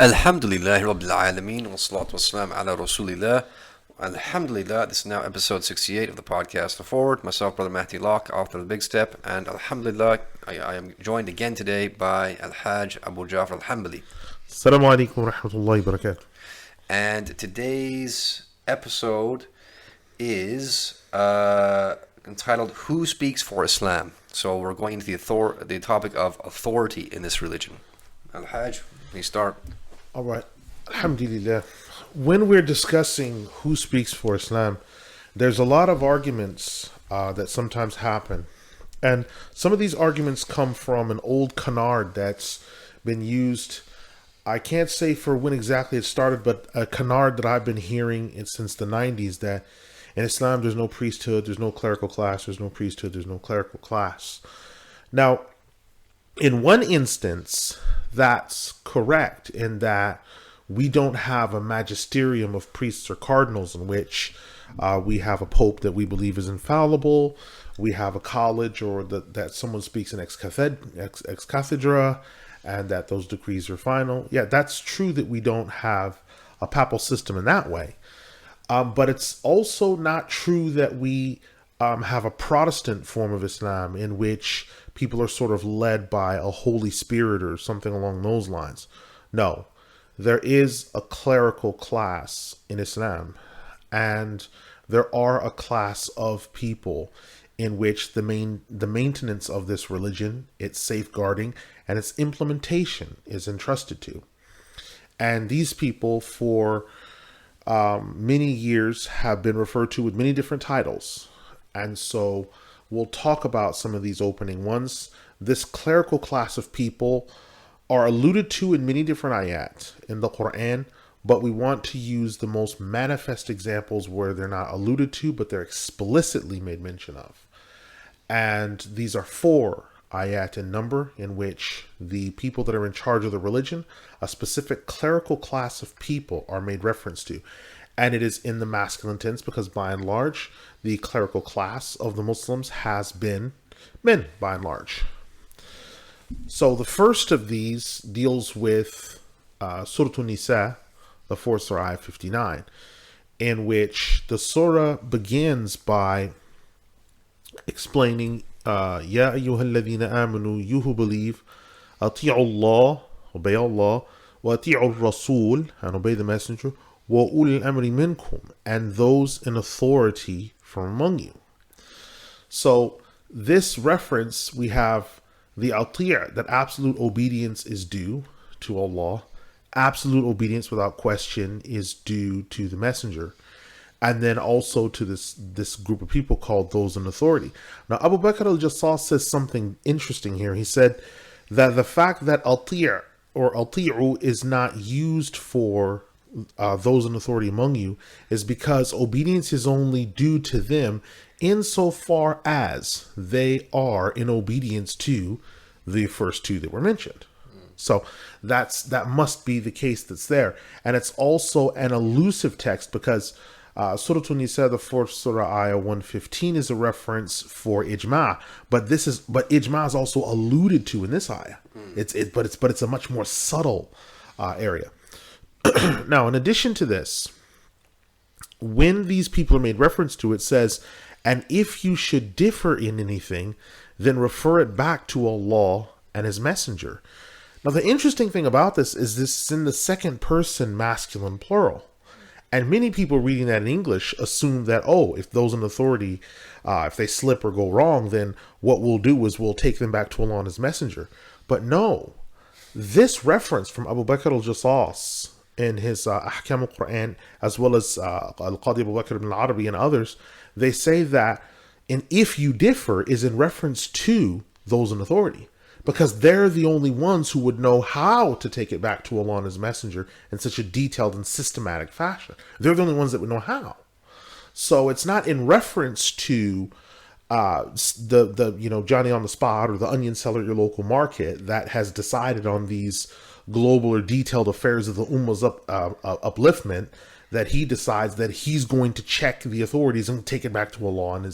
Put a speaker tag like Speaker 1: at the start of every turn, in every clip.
Speaker 1: Alhamdulillah Rabbil Alameen wa salatu wassalam ala Rasulillah. Alhamdulillah, this is now episode 68 of the podcast The Forward. Myself, Brother Mahdi Locke, author of The Big Step. And Alhamdulillah, I am joined again today by al-Hajj Abu Jafar al-Hanbali.
Speaker 2: Assalamu alaikum wa rahmatullahi wa barakatuh.
Speaker 1: And today's episode is entitled Who Speaks for Islam? So we're going into the topic of authority in this religion. Al-Hajj, please start.
Speaker 2: All right. Alhamdulillah. When we're discussing who speaks for Islam, there's a lot of arguments that sometimes happen. And some of these arguments come from an old canard that's been used, I can't say for when exactly it started, but a canard that I've been hearing since the 90s, that in Islam there's no priesthood, there's no clerical class, there's no priesthood, there's no clerical class. Now, in one instance, that's correct in that we don't have a magisterium of priests or cardinals in which we have a pope that we believe is infallible. We have a college or that someone speaks in ex cathedra and that those decrees are final. Yeah, that's true that we don't have a papal system in that way. But it's also not true that we have a Protestant form of Islam in which people are sort of led by a Holy Spirit or something along those lines. No, there is a clerical class in Islam, and there are a class of people in which the maintenance of this religion, its safeguarding, and its implementation is entrusted to. And these people for many years have been referred to with many different titles. And so we'll talk about some of these opening ones. This clerical class of people are alluded to in many different ayat in the Quran, but we want to use the most manifest examples where they're not alluded to, but they're explicitly made mention of. And these are 4 ayat in number in which the people that are in charge of the religion, a specific clerical class of people, are made reference to. And it is in the masculine tense because by and large, the clerical class of the Muslims has been men by and large. So the first of these deals with Surah An-Nisa, the 4th Surah, ayah 59, in which the surah begins by explaining, Ya ayyuhal ladhina amanu, you who believe, ati'u Allah, obey Allah, wa ati'u Rasul, and obey the messenger, wa ulil amri minkum, and those in authority from among you. So this reference, we have the ati', that absolute obedience is due to Allah. Absolute obedience without question is due to the messenger. And then also to this group of people called those in authority. Now, Abu Bakr al-Jassas says something interesting here. He said that the fact that ati' or ati'u is not used for those in authority among you is because obedience is only due to them insofar as they are in obedience to the first 2 that were mentioned. So that must be the case that's there. And it's also an elusive text because Surah An-Nisa, the 4th Surah, ayah 115 is a reference for ijma, but ijma is also alluded to in this ayah. But it's a much more subtle area. Now, in addition to this, when these people are made reference to, it says, and if you should differ in anything, then refer it back to Allah and His Messenger. Now, the interesting thing about this is this in the second person masculine plural. And many people reading that in English assume that, if those in authority, if they slip or go wrong, then what we'll do is we'll take them back to Allah and His Messenger. But no, this reference from Abu Bakr al-Jassas in his Ahkam al-Quran, as well as Al-Qadi Abu Bakr ibn al-Arabi and others, they say that if you differ is in reference to those in authority, because they're the only ones who would know how to take it back to Allah and His Messenger in such a detailed and systematic fashion. They're the only ones that would know how. So it's not in reference to the Johnny on the spot or the onion seller at your local market that has decided on these global or detailed affairs of the Ummah's upliftment, that he decides that he's going to check the authorities and take it back to Allah and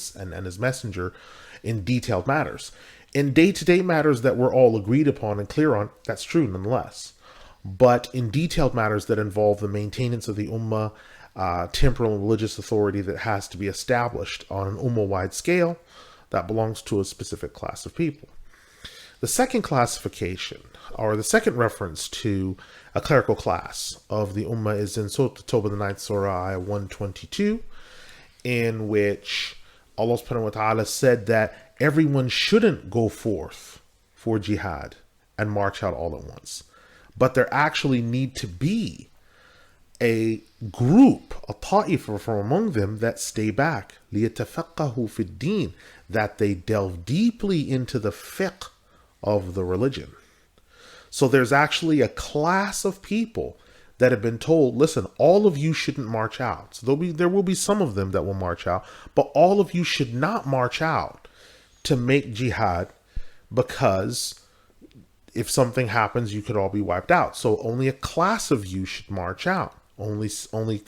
Speaker 2: His Messenger in detailed matters. In day-to-day matters that we're all agreed upon and clear on, that's true nonetheless. but in detailed matters that involve the maintenance of the ummah, temporal and religious authority that has to be established on an ummah-wide scale, that belongs to a specific class of people. The second classification, or the second reference to a clerical class of the ummah, is in Surah At-Tawbah, the 9th Surah, ayah 122, in which Allah subhanahu wa ta'ala said that everyone shouldn't go forth for jihad and march out all at once. But there actually need to be a group, a ta'ifa from among them that stay back. لِيَتَفَقَّهُ فِي الدِّينِ, that they delve deeply into the fiqh of the religion. So there's actually a class of people that have been told, listen, all of you shouldn't march out. So there will be some of them that will march out, but all of you should not march out to make jihad, because if something happens, you could all be wiped out. So only a class of you should march out. Only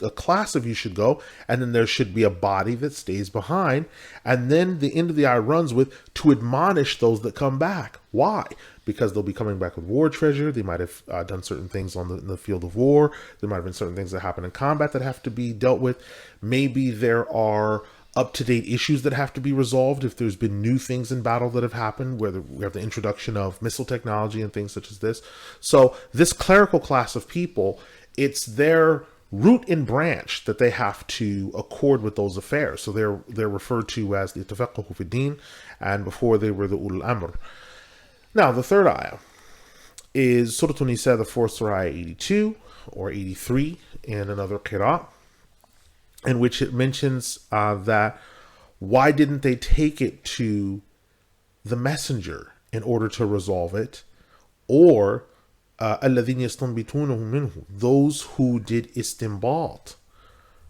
Speaker 2: a class of you should go, and then there should be a body that stays behind. And then the end of the ayah runs with, to admonish those that come back. Why? Because they'll be coming back with war treasure. They might have done certain things in the field of war. There might have been certain things that happen in combat that have to be dealt with. Maybe there are up-to-date issues that have to be resolved if there's been new things in battle that have happened, where we have the introduction of missile technology and things such as this. So this clerical class of people, it's their root and branch that they have to accord with those affairs. So they're referred to as the tafaqquhu fi din, and before they were the ulul amr. Now the third ayah is Surah An-Nisa, the 4th Surah, ayah 82 or 83 in another qira'ah, in which it mentions that why didn't they take it to the messenger in order to resolve it, or الَّذِينَ يَسْتَنْبِطُونَهُ مِنْهُ, those who did istinbat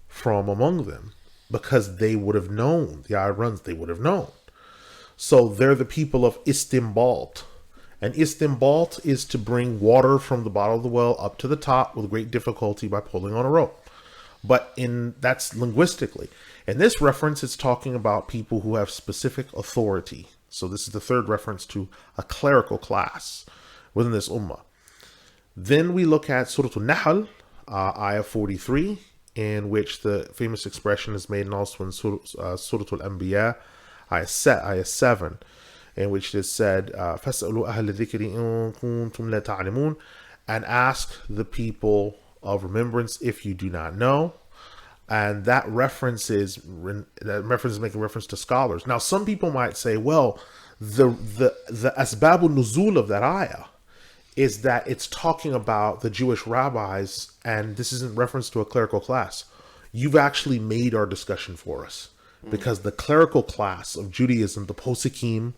Speaker 2: from among them, because they would have known, the ayah runs, they would have known. So they're the people of istinbat. And istinbat is to bring water from the bottom of the well up to the top with great difficulty by pulling on a rope. But that's linguistically. In this reference, it's talking about people who have specific authority. So this is the third reference to a clerical class within this ummah. Then we look at Surah An-Nahl, ayah 43, in which the famous expression is made, and also in Surah Al-Anbiya, ayah 7, in which it is said, فَاسْأَلُوا أَهْلَ الذِّكْرِ إِن كُنتُمْ لَا تَعْلَمُونَ, and ask the people of remembrance if you do not know. And that reference is making reference to scholars. Now, some people might say, well, the asbabul nuzul of that ayah is that it's talking about the Jewish rabbis, and this isn't reference to a clerical class. You've actually made our discussion for us, because the clerical class of Judaism, the posikim,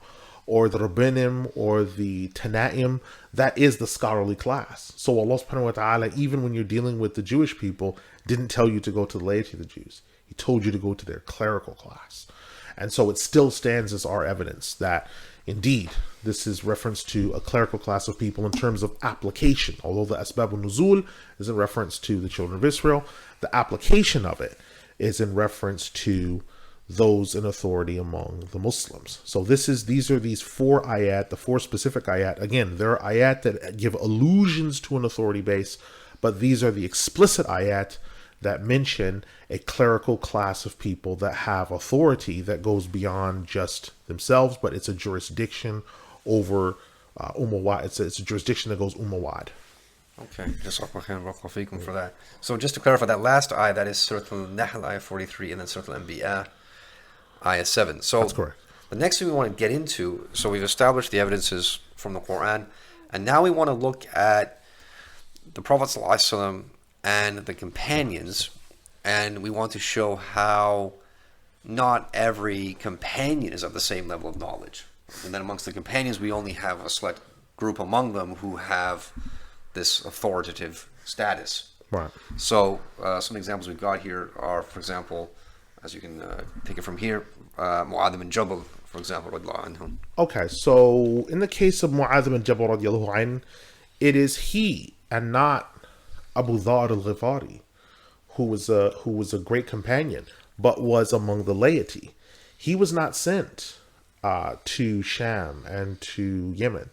Speaker 2: or the rabbinim, or the tanaim, that is the scholarly class. So Allah subhanahu wa ta'ala, even when you're dealing with the Jewish people, didn't tell you to go to the laity of the Jews. He told you to go to their clerical class. And so it still stands as our evidence that indeed this is reference to a clerical class of people in terms of application. Although the asbabun nuzul is in reference to the children of Israel, the application of it is in reference to those in authority among the Muslims. So these are these 4 ayat, the 4 specific ayat. Again, there are ayat that give allusions to an authority base, but these are the explicit ayat that mention a clerical class of people that have authority that goes beyond just themselves, but it's a jurisdiction over ummah. It's a jurisdiction that goes ummah-wide.
Speaker 1: Okay, Jazakallah for that. So just to clarify, that last ayah, that is Surah Al-Nahl, ayah 43, and then Surah Al-Anbiya, ayah 7. So
Speaker 2: that's correct.
Speaker 1: The next thing we want to get into, so we've established the evidences from the Quran, and now we want to look at the Prophet ﷺ and the companions, and we want to show how not every companion is of the same level of knowledge. And then amongst the companions, we only have a select group among them who have this authoritative status.
Speaker 2: Right.
Speaker 1: So some examples we've got here are, for example, as you can take it from here, Mu'adh bin Jabal, for example, radiallahu anhu.
Speaker 2: Okay, so in the case of Mu'adh bin Jabal radiallahu anhu, it is he and not Abu Dharr al-Ghifari who was a great companion, but was among the laity. He was not sent to Sham and to Yemen.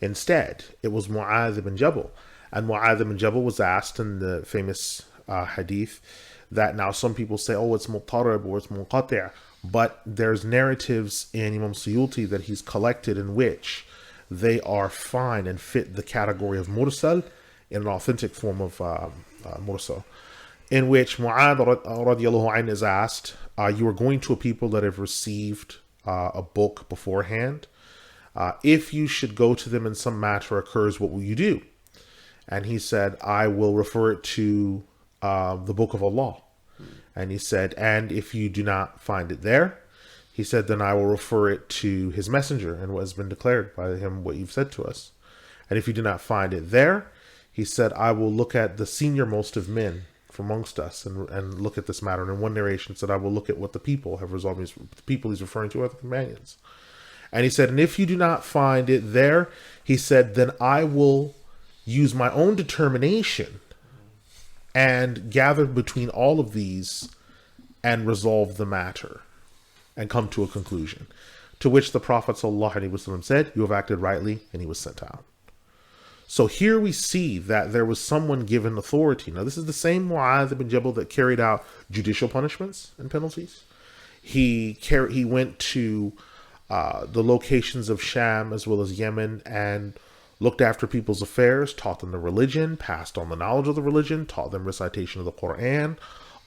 Speaker 2: Instead, it was Mu'adh bin Jabal. And Mu'adh ibn Jabal was asked in the famous hadith that now some people say, oh, it's mutarib or it's munqati', but there's narratives in Imam Suyuti that he's collected in which they are fine and fit the category of mursal in an authentic form of mursal, in which Mu'adh radiallahu anhu is asked, you are going to a people that have received a book beforehand. If you should go to them and some matter occurs, what will you do? And he said, I will refer it to the book of Allah. And he said, and if you do not find it there, he said, then I will refer it to his messenger and what has been declared by him, what you've said to us. And if you do not find it there, he said, I will look at the senior most of men from amongst us and look at this matter. And in one narration said, I will look at what the people have resolved. The people he's referring to are the companions. And he said, and if you do not find it there, he said, then I will use my own determination and gather between all of these and resolve the matter and come to a conclusion. To which the Prophet ﷺ said, you have acted rightly, and he was sent out. So here we see that there was someone given authority. Now this is the same Mu'adh ibn Jabal that carried out judicial punishments and penalties. He went to the locations of Sham as well as Yemen and looked after people's affairs, taught them the religion, passed on the knowledge of the religion, taught them recitation of the Quran,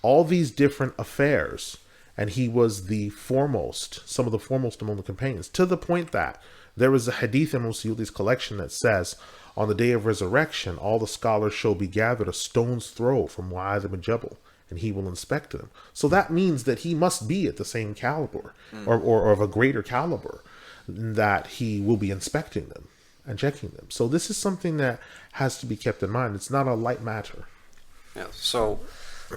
Speaker 2: all these different affairs. And he was the foremost, some of the foremost among the companions, to the point that there was a hadith in Suyuti's collection that says, on the day of resurrection, all the scholars shall be gathered a stone's throw from Mu'adh ibn Jabal, and he will inspect them. So that means that he must be at the same caliber, or of a greater caliber, that he will be inspecting them and checking them. So this is something that has to be kept in mind. It's not a light matter.
Speaker 1: Yeah, so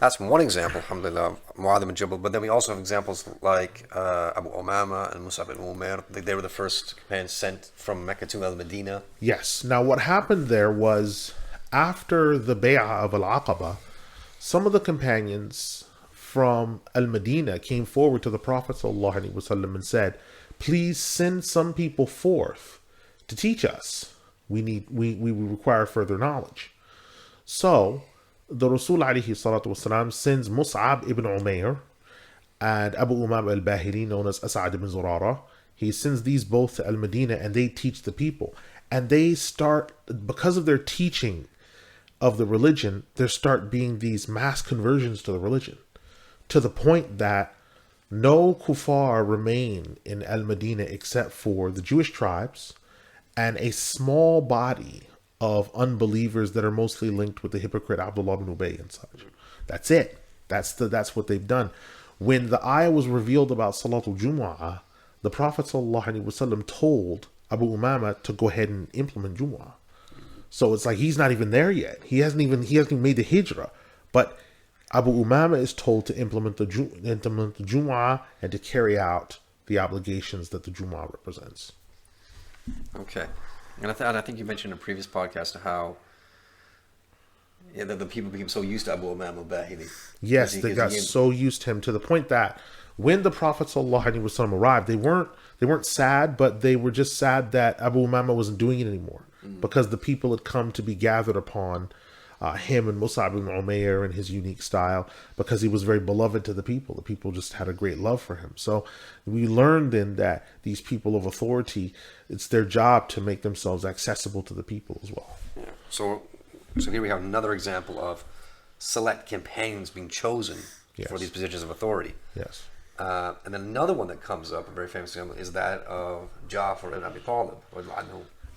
Speaker 1: that's one example, alhamdulillah, Mu'adh ibn Jabal. But then we also have examples like Abu Umama and Mus'ab ibn Umair. They were the first companions sent from Mecca to Al-Medina.
Speaker 2: Yes. Now what happened there was, after the Bay'ah of Al-Aqaba, some of the companions from Al-Medina came forward to the Prophet ﷺ and said, please send some people forth to teach us. We require further knowledge. So the Rasul ﷺ sends Mus'ab ibn Umair and Abu Umam al-Bahili, known as As'ad ibn Zurara. He sends these both to Al-Medina and they teach the people. And they start, because of their teaching of the religion, there start being these mass conversions to the religion, to the point that no kuffar remain in Al-Medina except for the Jewish tribes and a small body of unbelievers that are mostly linked with the hypocrite Abdullah ibn Ubay and such. That's it. That's what they've done. When the ayah was revealed about Salatul Jumu'ah, the Prophet ﷺ told Abu Umama to go ahead and implement Jumu'ah. So it's like he's not even there yet. He hasn't even made the hijrah. But Abu Umama is told to implement the Jumu'ah and to carry out the obligations that the Jumu'ah represents.
Speaker 1: Okay. And I think you mentioned in a previous podcast how the people became so used to Abu Umam al-Bahili.
Speaker 2: Yes, they got so used to him to the point that when the Prophet ﷺ arrived, they weren't sad, but they were just sad that Abu Umama wasn't doing it anymore, because the people had come to be gathered upon him and Mus'ab ibn Umair and his unique style, because he was very beloved to the people. The people just had a great love for him. So we learned then that these people of authority, it's their job to make themselves accessible to the people as well.
Speaker 1: Yeah. So here we have another example of select companions being chosen for these positions of authority.
Speaker 2: Yes.
Speaker 1: And then another one that comes up, a very famous example, is that of Ja'far ibn Abi Talib.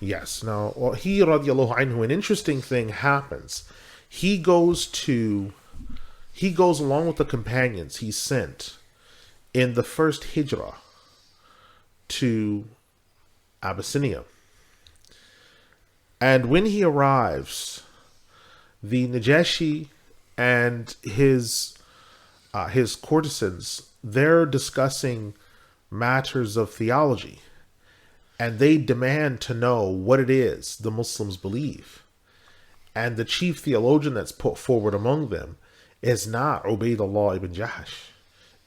Speaker 2: Yes. Now, he radiallahu anhu, an interesting thing happens. He goes along with the companions he sent in the first hijrah to Abyssinia. And when he arrives, the Najashi and his courtesans, they're discussing matters of theology. And they demand to know what it is the Muslims believe. And the chief theologian that's put forward among them is not Ubaydullah ibn Jahash.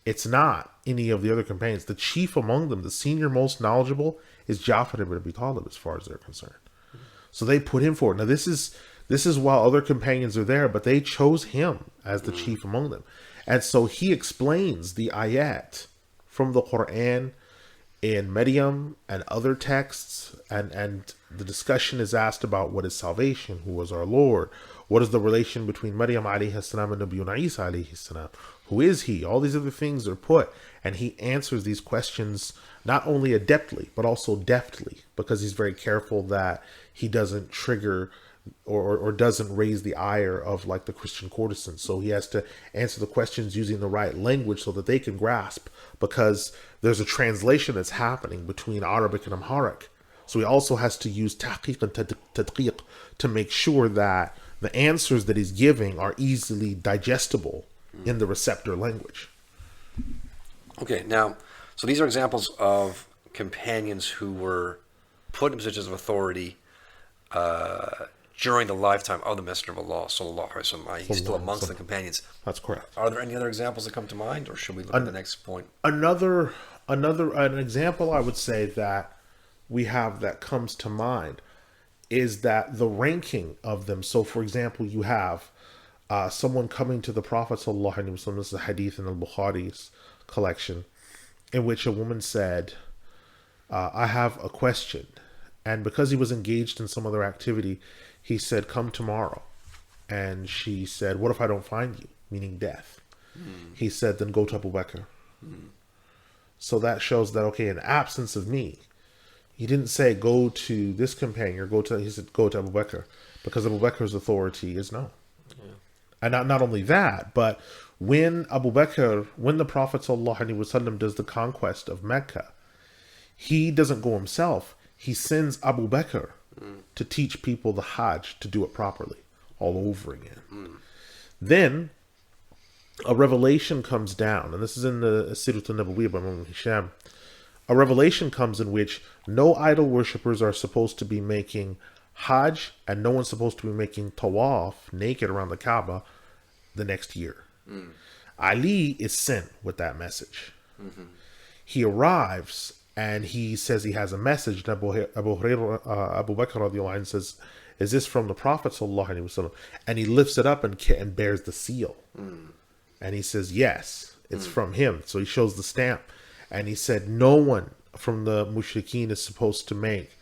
Speaker 2: It's not any of the other companions. The chief among them, the senior most knowledgeable, is Ja'far ibn Abi Talib as far as they're concerned. So they put him forward. Now this is This is while other companions are there, but they chose him as the chief among them. And so he explains the ayat from the Quran in Maryam and other texts, and the discussion is asked about what is salvation, who was our Lord, what is the relation between Maryam alayhi salam and Nabiyuna Isa alayhi salam, who is he? All these other things are put, and he answers these questions not only adeptly but also deftly, because he's very careful that he doesn't trigger or doesn't raise the ire of like the Christian courtesans. So he has to answer the questions using the right language so that they can grasp, because there's a translation that's happening between Arabic and Amharic. So he also has to use tahqiq and tadqiq to make sure that the answers that he's giving are easily digestible in the receptor language.
Speaker 1: Okay, now, so these are examples of companions who were put in positions of authority during the lifetime of the Messenger of Allah, sallallahu alaihi wasallam. He's still amongst the companions.
Speaker 2: That's correct.
Speaker 1: Are there any other examples that come to mind, or should we look at the next point?
Speaker 2: An example I would say that we have that comes to mind is that the ranking of them. So, for example, you have someone coming to the Prophet sallallahu alaihi wasallam. This is a hadith in al-Bukhari's collection, in which a woman said, "I have a question," and because he was engaged in some other activity, he said, "Come tomorrow." And she said, "What if I don't find you?" Meaning death. He said, "Then go to Abu Bakr." So that shows that, okay, in absence of me, he didn't say go to this companion, he said go to Abu Bakr, because Abu Bakr's authority is known. And not only that, but when the Prophet ﷺ does the conquest of Mecca, he doesn't go himself. He sends Abu Bakr to teach people the Hajj, to do it properly, all over again. Then a revelation comes down, and this is in the Sirat al-Nabawiyyah by Imam Hisham. A revelation comes in which no idol worshippers are supposed to be making Hajj, and no one's supposed to be making Tawaf naked around the Kaaba the next year. Ali is sent with that message. He arrives and he says he has a message. And Abu Bakr radiallahu anh says, "Is this from the Prophet sallallahu alaihi wasallam?" And he lifts it up and bears the seal. And he says, "Yes, it's from him." So he shows the stamp. And he said, no one from the mushrikeen is supposed to make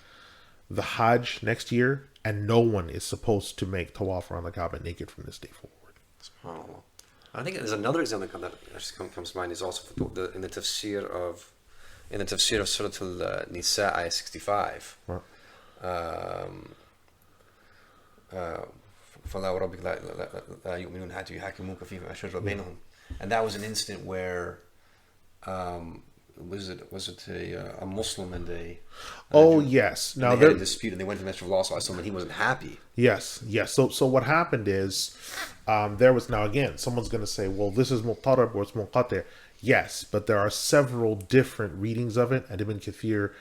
Speaker 2: the Hajj next year, and no one is supposed to make Tawaf around the Kaaba naked from this day forward.
Speaker 1: SubhanAllah. I think there's another example that comes to mind is also in the tafsir of Surah Al-Nisa, ayah 65.
Speaker 2: Right.
Speaker 1: فَلَا وَرَبِّكَ لَا يُؤْمِنُونَ حَتَّى يُحَكِّمُوكَ فِيمَا شَجَرَ بَيْنَهُم. And that was an incident where was it a Muslim and a
Speaker 2: yes.
Speaker 1: Now they had a dispute, and they went to the Messenger of Allah sallallahu alaihi wasallam, and he wasn't happy.
Speaker 2: Yes. So what happened is there was, now again, someone's going to say, well, this is muqtarab or it's munqati'. Yes, but there are several different readings of it, and Ibn Kathir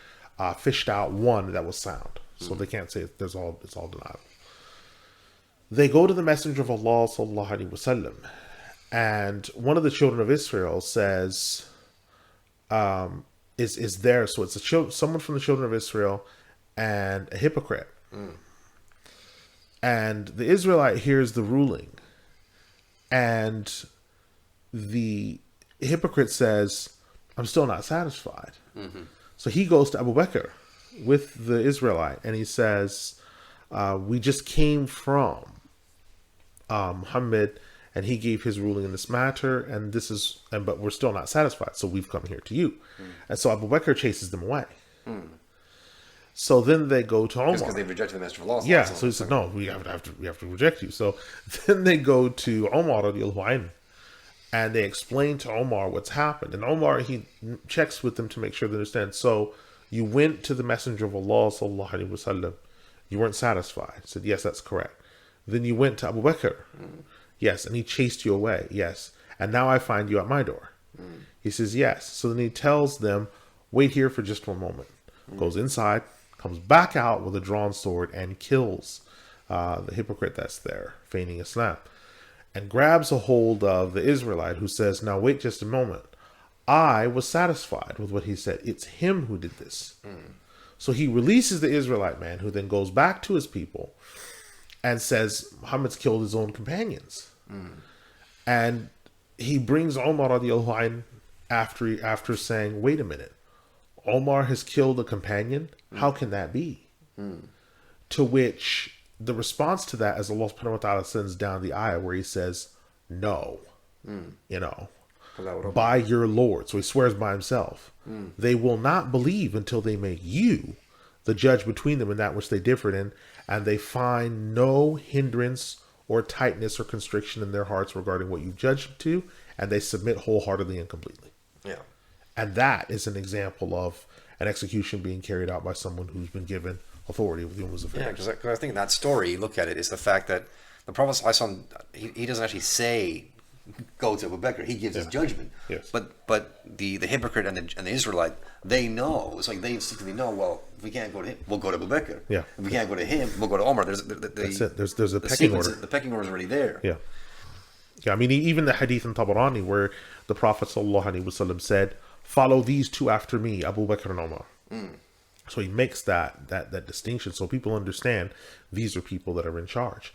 Speaker 2: fished out one that was sound. So they can't say it's all deniable. They go to the Messenger of Allah sallallahu alaihi wasallam, and one of the children of Israel says, is there. So it's someone from the children of Israel and a hypocrite. And the Israelite hears the ruling, and the hypocrite says, I'm still not satisfied. So he goes to Abu Bakr with the Israelite, and he says, we just came from Muhammad, and he gave his ruling in this matter, but we're still not satisfied, so we've come here to you. And so Abu Bakr chases them away. So then they go to Omar.
Speaker 1: Because they rejected the Messenger of Allah.
Speaker 2: Yeah, so he said, no, we have to reject you. So then they go to Omar radiallahu anhu, and they explain to Omar what's happened. And Omar, he checks with them to make sure they understand. So you went to the Messenger of Allah sallallahu alaihi wasallam. You weren't satisfied. He said, yes, that's correct. Then you went to Abu Bakr. Yes, and he chased you away. Yes. And now I find you at my door. He says, yes. So then he tells them, wait here for just one moment. Goes inside, comes back out with a drawn sword, and kills the hypocrite that's there, feigning Islam. And grabs a hold of the Israelite, who says, now wait just a moment. I was satisfied with what he said. It's him who did this. So he releases the Israelite man, who then goes back to his people and says Muhammad's killed his own companions. And he brings Omar radiallahu anh after saying, wait a minute, Omar has killed a companion? How can that be? To which the response to that is Allah subhanahu wa ta'ala sends down the ayah where he says, no, you know, by your Lord. So he swears by himself. They will not believe until they make you the judge between them in that which they differed in, and they find no hindrance or tightness or constriction in their hearts regarding what you've judged them to, and they submit wholeheartedly and completely.
Speaker 1: Yeah.
Speaker 2: And that is an example of an execution being carried out by someone who's been given authority over the Ummah's affairs.
Speaker 1: Yeah, because I think that story, you look at it, is the fact that the Prophet ﷺ, he doesn't actually say, go to Abu Bakr. He gives his judgment.
Speaker 2: Yes.
Speaker 1: But the hypocrite and the Israelite, they know. It's like they instinctively know, well, if we can't go to him, we'll go to Abu Bakr.
Speaker 2: Yeah.
Speaker 1: If we can't go to him, we'll go to Omar. That's
Speaker 2: it. There's a pecking order.
Speaker 1: The pecking order is already there.
Speaker 2: Yeah. Yeah, I mean, even the hadith in Tabarani where the Prophet ﷺ said, follow these two after me, Abu Bakr and Omar. So he makes that distinction so people understand these are people that are in charge.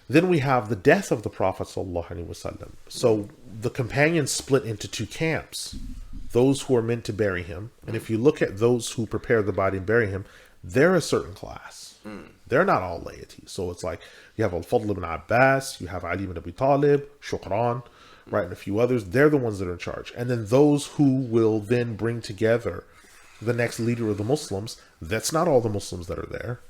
Speaker 2: Then we have the death of the Prophet ﷺ. So the companions split into two camps. Those who are meant to bury him. And if you look at those who prepare the body and bury him, they're a certain class. They're not all laity. So it's like you have al-Fadl ibn Abbas, you have Ali ibn Abi Talib, Shukran, right, and a few others. They're the ones that are in charge. And then those who will then bring together the next leader of the Muslims, that's not all the Muslims that are there.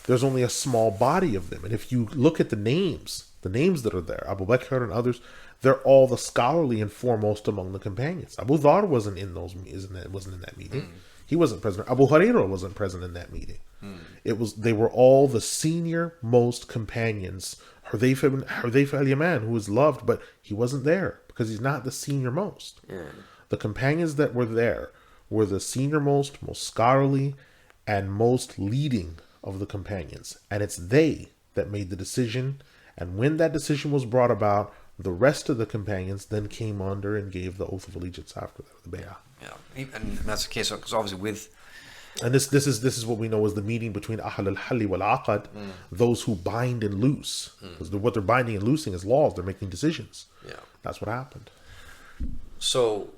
Speaker 2: There's only a small body of them. And if you look at the names that are there, Abu Bakr and others, they're all the scholarly and foremost among the companions. Abu Dhar wasn't in that meeting. He wasn't present. Abu Hurairah wasn't present in that meeting. They were all the senior most companions. Hudhayfa al-Yaman, who was loved, but he wasn't there because he's not the senior most. The companions that were there were the senior most scholarly, and most leading of the companions. And it's they that made the decision. And when that decision was brought about, the rest of the companions then came under and gave the oath of allegiance after that, the bay'ah.
Speaker 1: Yeah, and that's the case because obviously with.
Speaker 2: And this is what we know is the meeting between Ahl al-Halli wal-Aqad, those who bind and loose. Because what they're binding and loosing is laws. They're making decisions. Yeah, that's what happened.
Speaker 1: So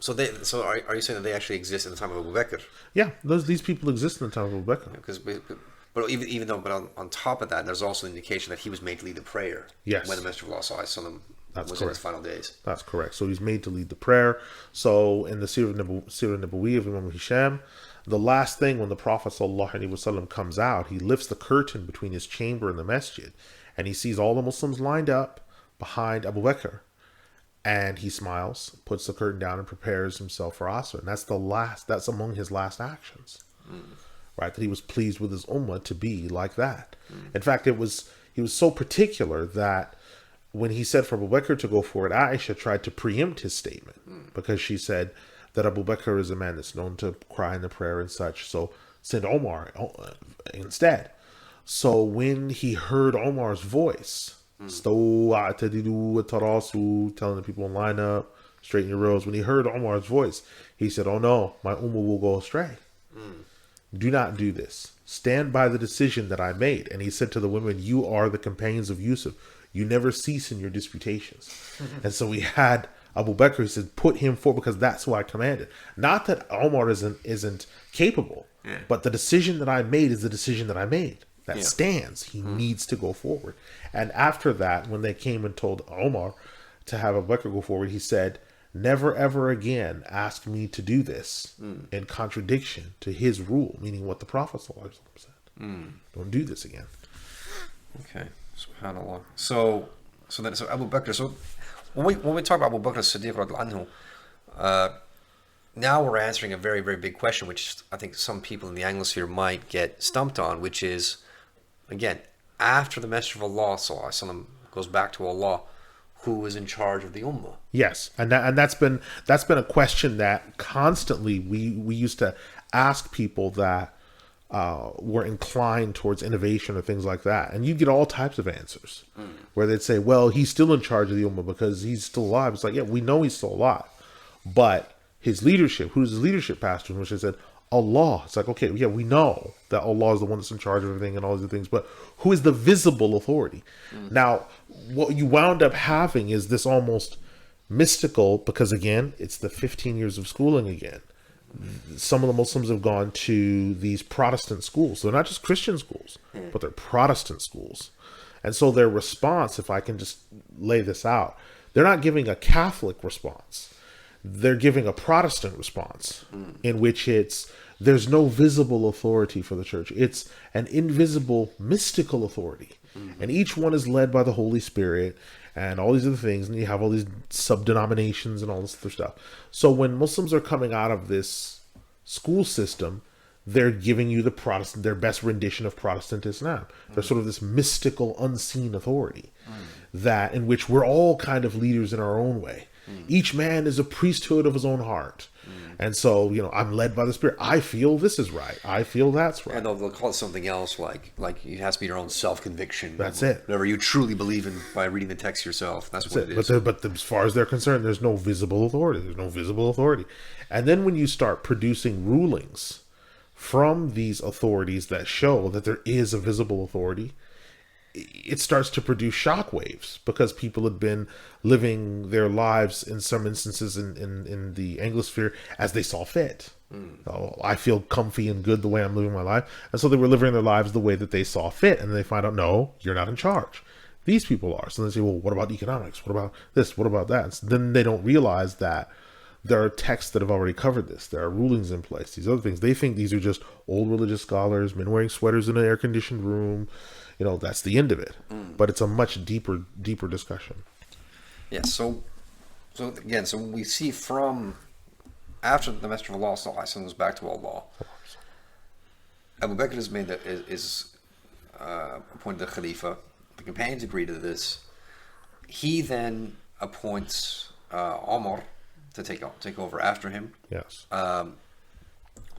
Speaker 1: are you saying that they actually exist in the time of Abu Bakr?
Speaker 2: Yeah, these people exist in the time of Abu Bakr.
Speaker 1: Because, but even though, on top of that, there's also an indication that he was made to lead the prayer.
Speaker 2: Yes.
Speaker 1: When the Messenger of Allah sallallahu alaihi wasallam was in his final days.
Speaker 2: That's correct. So he's made to lead the prayer. So in the Sirah Nabawi of Imam Hisham, the last thing when the Prophet sallallahu alaihi wasallam comes out, he lifts the curtain between his chamber and the masjid, and he sees all the Muslims lined up behind Abu Bakr. And he smiles, puts the curtain down, and prepares himself for Asr. And that's among his last actions. Right? That he was pleased with his ummah to be like that. In fact, he was so particular that when he said for Abu Bakr to go for it, Aisha tried to preempt his statement because she said that Abu Bakr is a man that's known to cry in the prayer and such. So send Omar instead. So when he heard Omar's voice, telling the people in line up, straighten your rows. When he heard Omar's voice, he said, oh no, my ummah will go astray. Do not do this. Stand by the decision that I made. And he said to the women, you are the companions of Yusuf. You never cease in your disputations. And so we had Abu Bakr, he said, put him forward because that's who I commanded. Not that Omar isn't capable, but the decision that I made is the decision that I made. That stands. He needs to go forward. And after that, when they came and told Omar to have Abu Bakr go forward, he said, never ever again ask me to do this in contradiction to his rule, meaning what the Prophet said. Don't do this again.
Speaker 1: Okay. SubhanAllah. So Abu Bakr, so when we talk about Abu Bakr as-Siddiq radiallahu anhu, now we're answering a very, very big question, which I think some people in the Anglosphere might get stumped on, which is, again, after the Messenger of Allah sallallahu alaihi wasallam goes back to Allah, who is in charge of the ummah?
Speaker 2: Yes, and that's been a question that constantly we used to ask people that were inclined towards innovation or things like that, and you get all types of answers where they'd say, "Well, he's still in charge of the ummah because he's still alive." It's like, yeah, we know he's still alive, but his leadership, who's his leadership pastor, which I said, Allah. It's like, okay, yeah, we know that Allah is the one that's in charge of everything and all these other things, but who is the visible authority? Now, what you wound up having is this almost mystical, because again, it's the 15 years of schooling again. Some of the Muslims have gone to these Protestant schools. They're not just Christian schools, but they're Protestant schools. And so their response, if I can just lay this out, they're not giving a Catholic response. They're giving a Protestant response in which there's no visible authority for the church. It's an invisible, mystical authority. And each one is led by the Holy Spirit and all these other things. And you have all these sub-denominations and all this other stuff. So when Muslims are coming out of this school system, they're giving you their best rendition of Protestant Islam. They're sort of this mystical, unseen authority that in which we're all kind of leaders in our own way. Each man is a priesthood of his own heart. And so, I'm led by the Spirit. I feel this is right. I feel that's right.
Speaker 1: And they'll call it something else, like it has to be your own self-conviction.
Speaker 2: That's it.
Speaker 1: Whatever you truly believe in by reading the text yourself. That's what it is.
Speaker 2: But as far as they're concerned, there's no visible authority. There's no visible authority. And then when you start producing rulings from these authorities that show that there is a visible authority, it starts to produce shockwaves, because people had been living their lives in some instances in the Anglosphere as they saw fit. So I feel comfy and good the way I'm living my life. And so they were living their lives the way that they saw fit. And they find out, no, you're not in charge. These people are. So they say, well, what about economics? What about this? What about that? So then they don't realize that there are texts that have already covered this. There are rulings in place. These other things. They think these are just old religious scholars, men wearing sweaters in an air-conditioned room. That's the end of it. But it's a much deeper discussion.
Speaker 1: Yeah, so we see from after the Messenger of Allah Sallallahu Alaihi Wasallam goes back to Allah, Abu Bakr is made appointed the Khalifa. The companions agree to this. He then appoints Omar to take over after him.
Speaker 2: Yes.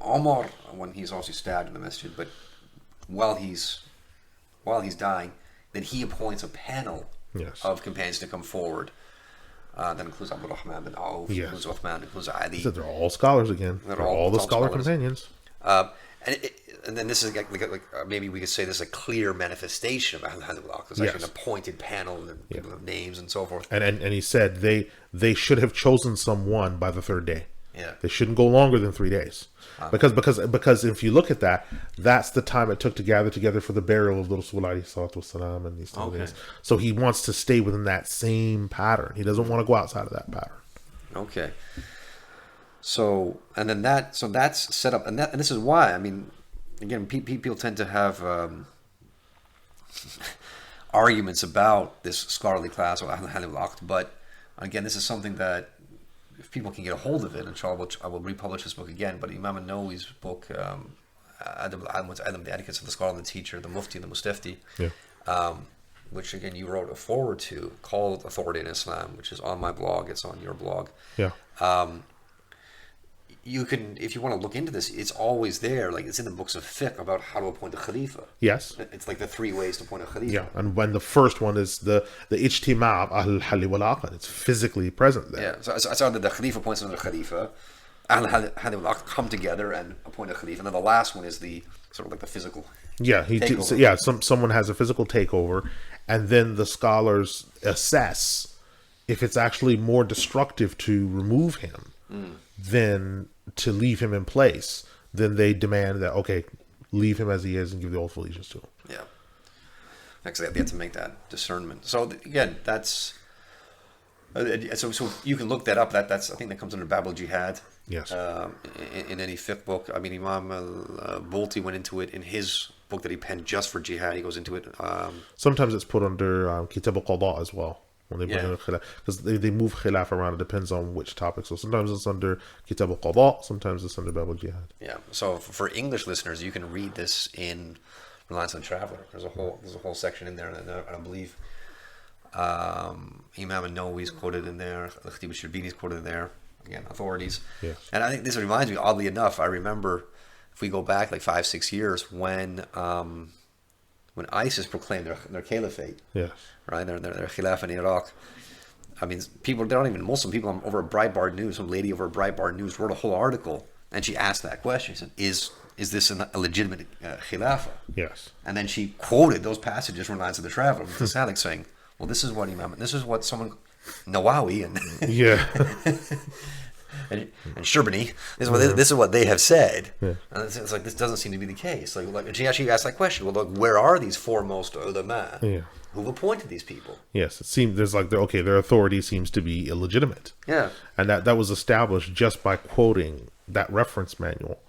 Speaker 1: Omar, when he's also stabbed in the masjid, but while he's dying, then he appoints a panel of companions to come forward. That includes Abu Rahman bin Auf, includes Uthman, includes Ali.
Speaker 2: So they're all scholars again. They're all the scholar companions.
Speaker 1: And then this is like maybe we could say this is a clear manifestation of al-Hajj. There's actually an appointed panel and people have names and so forth.
Speaker 2: And he said they should have chosen someone by the third day.
Speaker 1: Yeah.
Speaker 2: They shouldn't go longer than 3 days. Because if you look at that, that's the time it took to gather together for the burial of the Rasul alayhi salatu wasalam and these things. So he wants to stay within that same pattern. He doesn't want to go outside of that pattern.
Speaker 1: Okay. So that's set up, and this is why, I mean, again, people tend to have arguments about this scholarly class or al-Aqd, but again, this is something that if people can get a hold of it, inshallah, I will republish this book again. But Imam an-Nawawi's book, Adab al-Alim, the Etiquettes of the Scholar and the Teacher, the Mufti and the Mustafti, which again you wrote a foreword to, called Authority in Islam, which is on my blog. It's on your blog.
Speaker 2: Yeah.
Speaker 1: You can, if you want to look into this, it's always there. Like it's in the books of fiqh about how to appoint a Khalifa.
Speaker 2: Yes.
Speaker 1: It's like the 3 ways to appoint a Khalifa.
Speaker 2: Yeah, and when the first one is the ijtima' al-Hajj wal-Aqd, it's physically present there.
Speaker 1: Yeah, so I saw that the Khalifa appoints another Khalifa, al-Hajj wal-Aqd come together and appoint a Khalifa, and then the last one is the sort of like the physical.
Speaker 2: Yeah, someone has a physical takeover, and then the scholars assess if it's actually more destructive to remove him than to leave him in place. Then they demand that, okay, leave him as he is and give the oath of allegiance to him.
Speaker 1: Yeah. Actually, they have to make that discernment. So again, that's so you can look that up. That's I think that comes under Bab al-Jihad.
Speaker 2: Yes.
Speaker 1: In any fiqh book. I mean, Imam al-Bulti went into it in his book that he penned just for jihad. He goes into it.
Speaker 2: Sometimes it's put under Kitab al-Qada as well. When they bring in khilaf, because they move khilaf around. It depends on which topic. So sometimes it's under Kitab al-Qada, sometimes it's under Bab al-Jihad.
Speaker 1: Yeah. So for English listeners, you can read this in Reliance on Traveler. There's a whole section in there, and I believe Imam an-Nawawi is quoted in there. Khatib al-Shirbini is quoted in there. Again, authorities.
Speaker 2: Yes.
Speaker 1: And I think this reminds me, oddly enough, I remember if we go back like 5-6 years when ISIS proclaimed their caliphate.
Speaker 2: Yes.
Speaker 1: Right, their khilafah in Iraq. I mean, they're not even Muslim. People over at Breitbart News, some lady over at Breitbart News wrote a whole article and she asked that question. She said, "Is this a legitimate khilafah?"
Speaker 2: Yes.
Speaker 1: And then she quoted those passages from Lines of the Traveler with the Salik saying, "Well, this is what Imam, this is what someone, Nawawi and
Speaker 2: Yeah.
Speaker 1: and Sherbani, this is what they have said."
Speaker 2: Yeah.
Speaker 1: And it's like this doesn't seem to be the case. Like and she actually asked that question. Well, look, where are these foremost ulama
Speaker 2: Yeah.
Speaker 1: who've appointed these people?
Speaker 2: Yes. It seems there's like their authority seems to be illegitimate.
Speaker 1: Yeah.
Speaker 2: And that was established just by quoting that reference manual.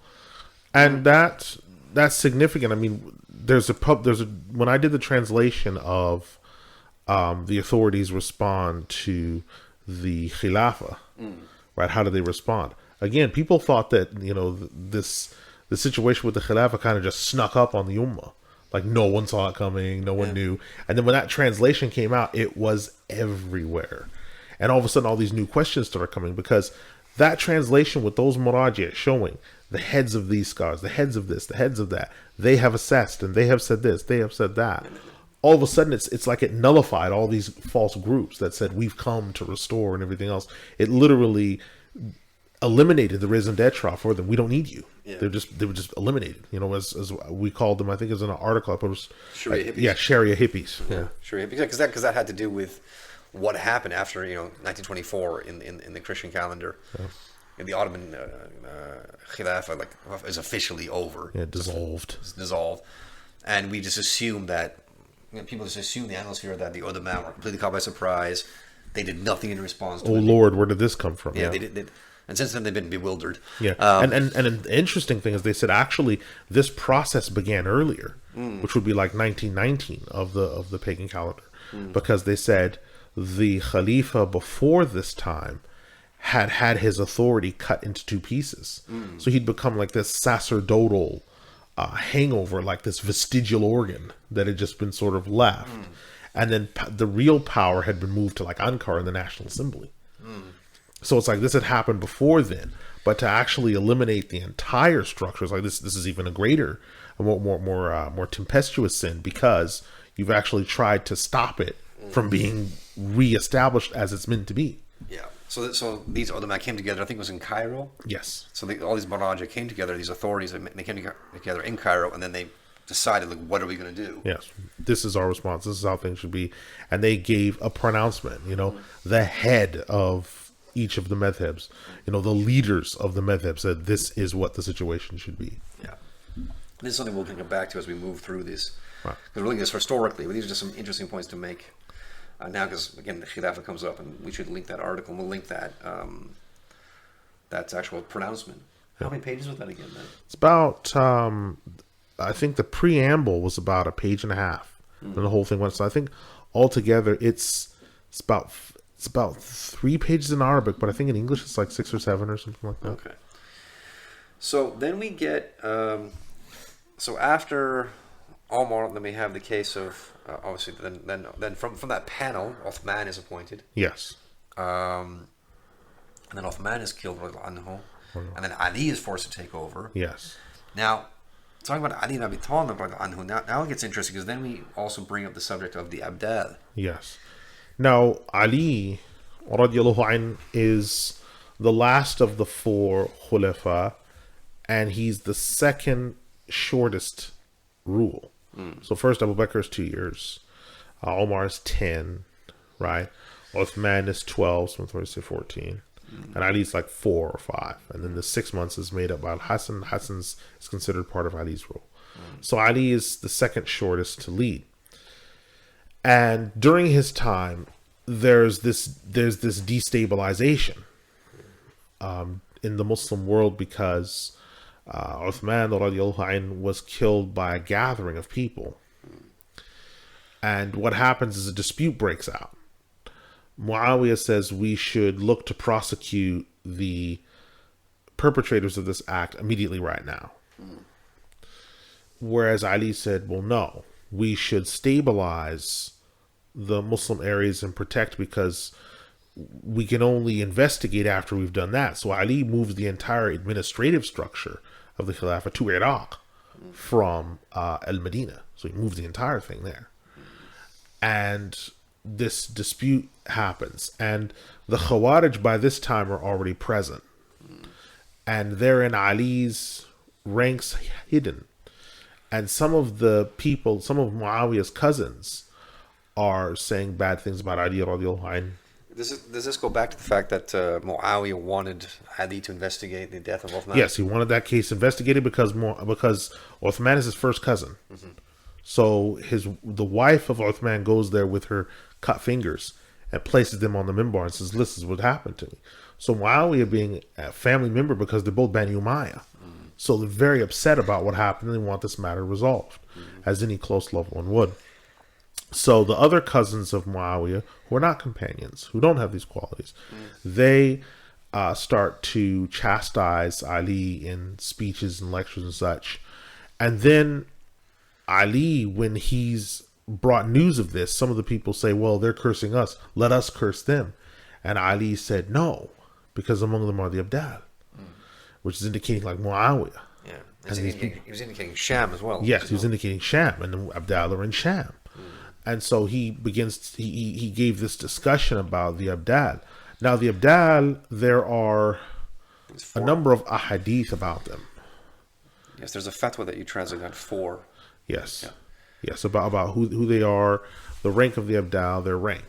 Speaker 2: And that's significant. I mean, when I did the translation of the authorities respond to the Khilafah, right? How do they respond? Again, people thought that, the situation with the Khilafah kind of just snuck up on the Ummah. Like no one saw it coming, no one knew. And then when that translation came out, it was everywhere. And all of a sudden, all these new questions started coming because that translation with those muraji showing the heads of these scholars, the heads of this, the heads of that, they have assessed and they have said this, they have said that. All of a sudden, it's like it nullified all these false groups that said we've come to restore and everything else. It literally eliminated the raison d'etre for them. We don't need you. Yeah. They were just eliminated. As we called them. I think it was in an article. It was
Speaker 1: Sharia hippies.
Speaker 2: Yeah, Sharia hippies. Yeah,
Speaker 1: Sharia hippies. Because that had to do with what happened after 1924 in the Christian calendar. Yeah. The Ottoman Khilafah is officially over.
Speaker 2: Yeah, dissolved.
Speaker 1: It's dissolved, and we just assume that people just assume the atmosphere that the Ottoman were completely caught by surprise. They did nothing in response to it.
Speaker 2: Oh Lord, where did this come from?
Speaker 1: Yeah, they did. And since then they've been bewildered.
Speaker 2: Yeah, and an interesting thing is they said actually this process began earlier, which would be like 1919 of the pagan calendar, because they said the Khalifa before this time had his authority cut into two pieces. So he'd become like this sacerdotal hangover, like this vestigial organ that had just been sort of left. And then the real power had been moved to like Ankara in the National Assembly. So it's like this had happened before then, but to actually eliminate the entire structure is like this is even a greater, more tempestuous sin, because you've actually tried to stop it from being reestablished as it's meant to be.
Speaker 1: Yeah. So these ulama came together. I think it was in Cairo.
Speaker 2: Yes.
Speaker 1: So all these Maraja came together. These authorities, they came together in Cairo, and then they decided, like, what are we going to do?
Speaker 2: Yes. This is our response. This is how things should be. And they gave a pronouncement. The head of each of the madhabs, the leaders of the madhabs said this is what the situation should be.
Speaker 1: Yeah. This is something we'll come back to as we move through this.
Speaker 2: Right.
Speaker 1: Because we're looking at this historically, but these are just some interesting points to make. Now, because again, the Khilafah comes up, and we should link that article. And we'll link that that's actual pronouncement. How many pages was that again? Then
Speaker 2: it's about. I think the preamble was about a page and a half, and the whole thing went. So I think altogether it's about 3 pages in Arabic, but I think in English it's like 6 or 7 or something like that.
Speaker 1: Okay. So then we get. So after Omar, then we have the case of. Obviously, then from that panel, Uthman is appointed.
Speaker 2: Yes.
Speaker 1: And then Uthman is killed, and then Ali is forced to take over.
Speaker 2: Yes.
Speaker 1: Now, talking about Ali and Abi Talib, now it gets interesting, because then we also bring up the subject of the Abdal.
Speaker 2: Yes. Now, Ali, radiallahu anh, is the last of the 4 Khulafa, and he's the second shortest rule. So first Abu Bakr is 2 years, Omar is 10, right? Uthman is 12, so I'm say 14, and Ali's like 4 or 5, and then the 6 months is made up by Al-Hassan. Hassan's is considered part of Ali's rule. So Ali is the second shortest to lead, and during his time, there's this destabilization in the Muslim world, because Uthman radiallahu anh was killed by a gathering of people. And what happens is a dispute breaks out. Muawiyah says we should look to prosecute the perpetrators of this act immediately right now. Whereas Ali said, well, no, we should stabilize the Muslim areas and protect, because we can only investigate after we've done that. So Ali moves the entire administrative structure of the Khilafah to Iraq from Al-Madinah. So he moves the entire thing there. And this dispute happens. And the Khawarij by this time are already present. and they're in Ali's ranks hidden. And some of the people, some of Muawiyah's cousins, are saying bad things about Ali radiallahu anhu.
Speaker 1: Does this go back to the fact that Muawiyah wanted Ali to investigate the death of Uthman?
Speaker 2: Yes, he wanted that case investigated because Uthman is his first cousin. So the wife of Uthman goes there with her cut fingers and places them on the minbar and says, "This is what happened to me." So Muawiyah, being a family member, because they're both Bani Umayyah, so they're very upset about what happened and they want this matter resolved, as any close loved one would. So the other cousins of Muawiyah, who are not companions, who don't have these qualities, they start to chastise Ali in speeches and lectures and such. And then Ali, when he's brought news of this, some of the people say, well, they're cursing us, let us curse them. And Ali said, no, because among them are the Abdal, which is indicating like Muawiyah.
Speaker 1: Yeah, and he was indicating Sham as well.
Speaker 2: Yes, he was indicating Sham, and the Abdal are in Sham. And so he gave this discussion about the Abdal. Now, the Abdal, there are a number of ahadith about them.
Speaker 1: Yes, there's a fatwa that you translate that for.
Speaker 2: Yes. Yeah. Yes, about who they are, the rank of the Abdal, their rank.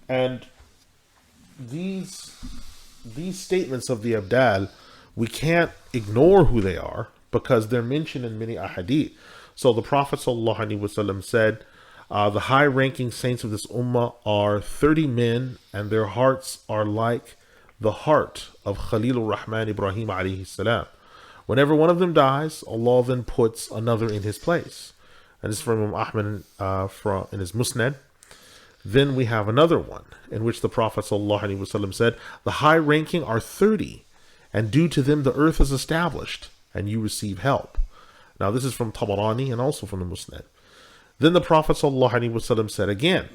Speaker 2: And these statements of the Abdal, we can't ignore who they are because they're mentioned in many ahadith. So the Prophet ﷺ said, the high-ranking saints of this ummah are 30 men, and their hearts are like the heart of Khalilur Rahman Ibrahim alayhi salam. Whenever one of them dies, Allah then puts another in his place. And this is from Imam Ahmad in his Musnad. Then we have another one in which the Prophet ﷺ said, the high-ranking are 30, and due to them the earth is established, and you receive help. Now this is from Tabarani and also from the Musnad. Then the Prophet ﷺ said again,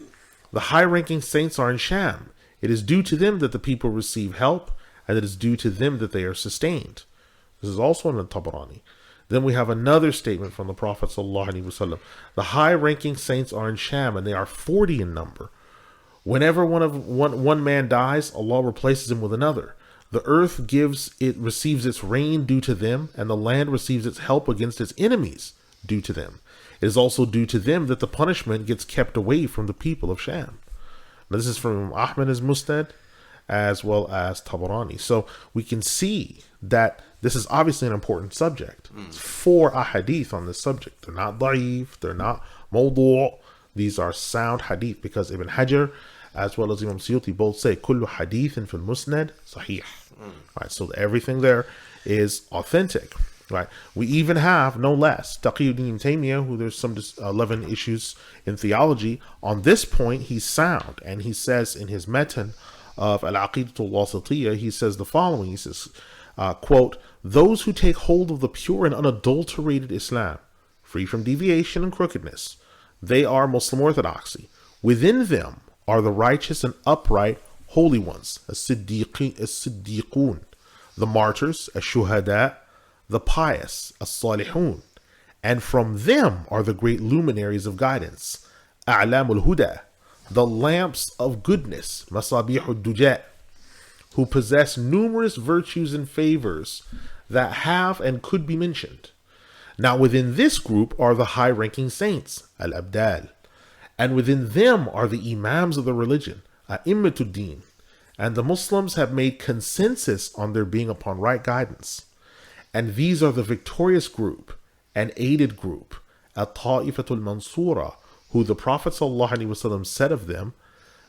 Speaker 2: the high-ranking saints are in Sham. It is due to them that the people receive help, and it is due to them that they are sustained. This is also in the Tabarani. Then we have another statement from the Prophet ﷺ. The high-ranking saints are in Sham, and they are 40 in number. Whenever one man dies, Allah replaces him with another. The earth receives its rain due to them, and the land receives its help against its enemies due to them. It is also due to them that the punishment gets kept away from the people of Sham. Now, this is from Ahmad's Musnad as well as Tabarani. So we can see that this is obviously an important subject. It's 4 ahadith on this subject. They're not da'if, they're not mawdu'. These are sound hadith because Ibn Hajar as well as Imam Suyuti both say kullu hadithin fil musnad sahih. Right, so everything there is authentic. Right. We even have, no less, Taqiyuddin Taymiyyah, who there's some 11 issues in theology. On this point, he's sound. And he says in his metan of Al-Aqidatul Wasitiyah, he says the following. He says, quote, those who take hold of the pure and unadulterated Islam, free from deviation and crookedness, they are Muslim orthodoxy. Within them are the righteous and upright holy ones, as-siddiqun, the martyrs, as-shuhada, the pious, as-salihun, and from them are the great luminaries of guidance, a'lamul huda, the lamps of goodness, masabihud duja, who possess numerous virtues and favors that have and could be mentioned. Now within this group are the high-ranking saints, al-abdal, and within them are the imams of the religion, a'immatud din, and the Muslims have made consensus on their being upon right guidance. And these are the victorious group and aided group, at-ta'ifatul mansura, who the Prophet ﷺ said of them,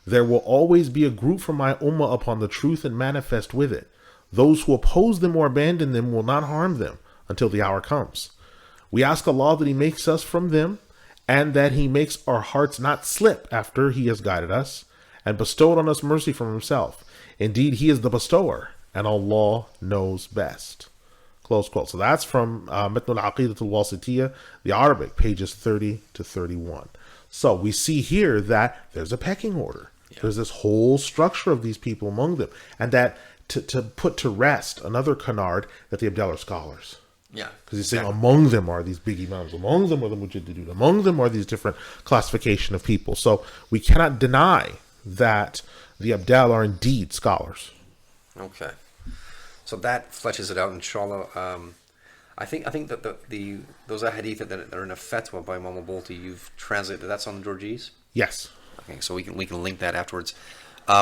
Speaker 2: there will always be a group from my ummah upon the truth and manifest with it. Those who oppose them or abandon them will not harm them until the hour comes. We ask Allah that He makes us from them, and that He makes our hearts not slip after He has guided us, and bestowed on us mercy from Himself. Indeed, He is the bestower, and Allah knows best. Close quote. So that's from Matn al-Aqidatul Wasitiyah, the Arabic, pages 30 to 31. So we see here that there's a pecking order. Yeah. There's this whole structure of these people among them. And that to put to rest another canard that the Abdal are scholars.
Speaker 1: Yeah.
Speaker 2: Because he's saying among them are these big imams, among them are the mujtahids, among them are these different classification of people. So we cannot deny that the Abdal are indeed scholars.
Speaker 1: Okay. So that fleshes it out, inshallah. I think that those ahadith that are in a fatwa by Imam al-Bolti, you've translated. That's on Georgese.
Speaker 2: Yes.
Speaker 1: Okay, so we can link that afterwards.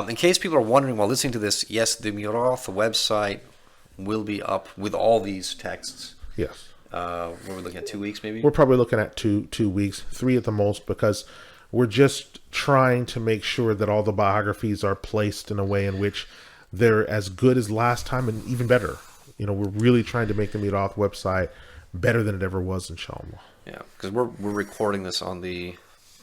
Speaker 1: In case people are wondering while listening to this, yes, the Mirath website will be up with all these texts.
Speaker 2: Yes.
Speaker 1: We're looking at 2 weeks, maybe.
Speaker 2: We're probably looking at two weeks, 3 at the most, because we're just trying to make sure that all the biographies are placed in a way in which they're as good as last time and even better. You know, we're really trying to make the Mirath website better than it ever was, inshallah.
Speaker 1: Yeah, because we're recording this on the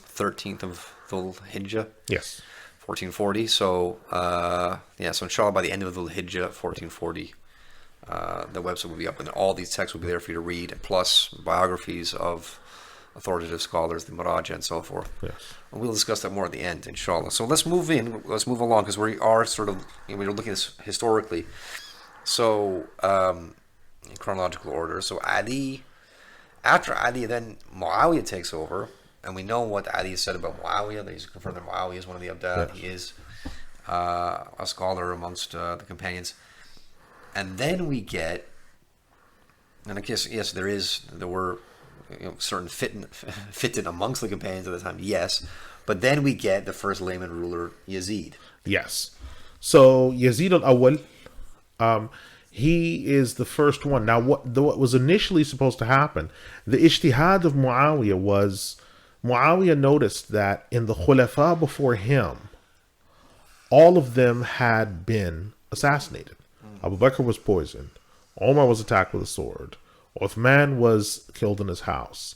Speaker 1: 13th of Dhul Hijjah.
Speaker 2: Yes.
Speaker 1: 1440. So so inshallah by the end of Dhul Hijjah 1440, the website will be up and all these texts will be there for you to read, plus biographies of authoritative scholars, the Maraja and so forth.
Speaker 2: Yes.
Speaker 1: And we'll discuss that more at the end, inshallah. So let's move along, because we are sort of, we're looking at this historically. So, in chronological order. So after Ali, then Muawiyah takes over, and we know what Ali said about Muawiyah, that he's confirmed that Muawiyah is one of the Abdad. Yes. He is a scholar amongst the companions. And then we get, and I guess, yes, there were certain fitted amongst the companions at the time, yes, but then we get the first layman ruler, Yazid.
Speaker 2: Yes. So Yazid al-Awwal, he is the first one. Now, what was initially supposed to happen, the ijtihad of Muawiyah was, Muawiyah noticed that in the khulafa before him, all of them had been assassinated. Abu Bakr was poisoned. Omar was attacked with a sword. Uthman was killed in his house.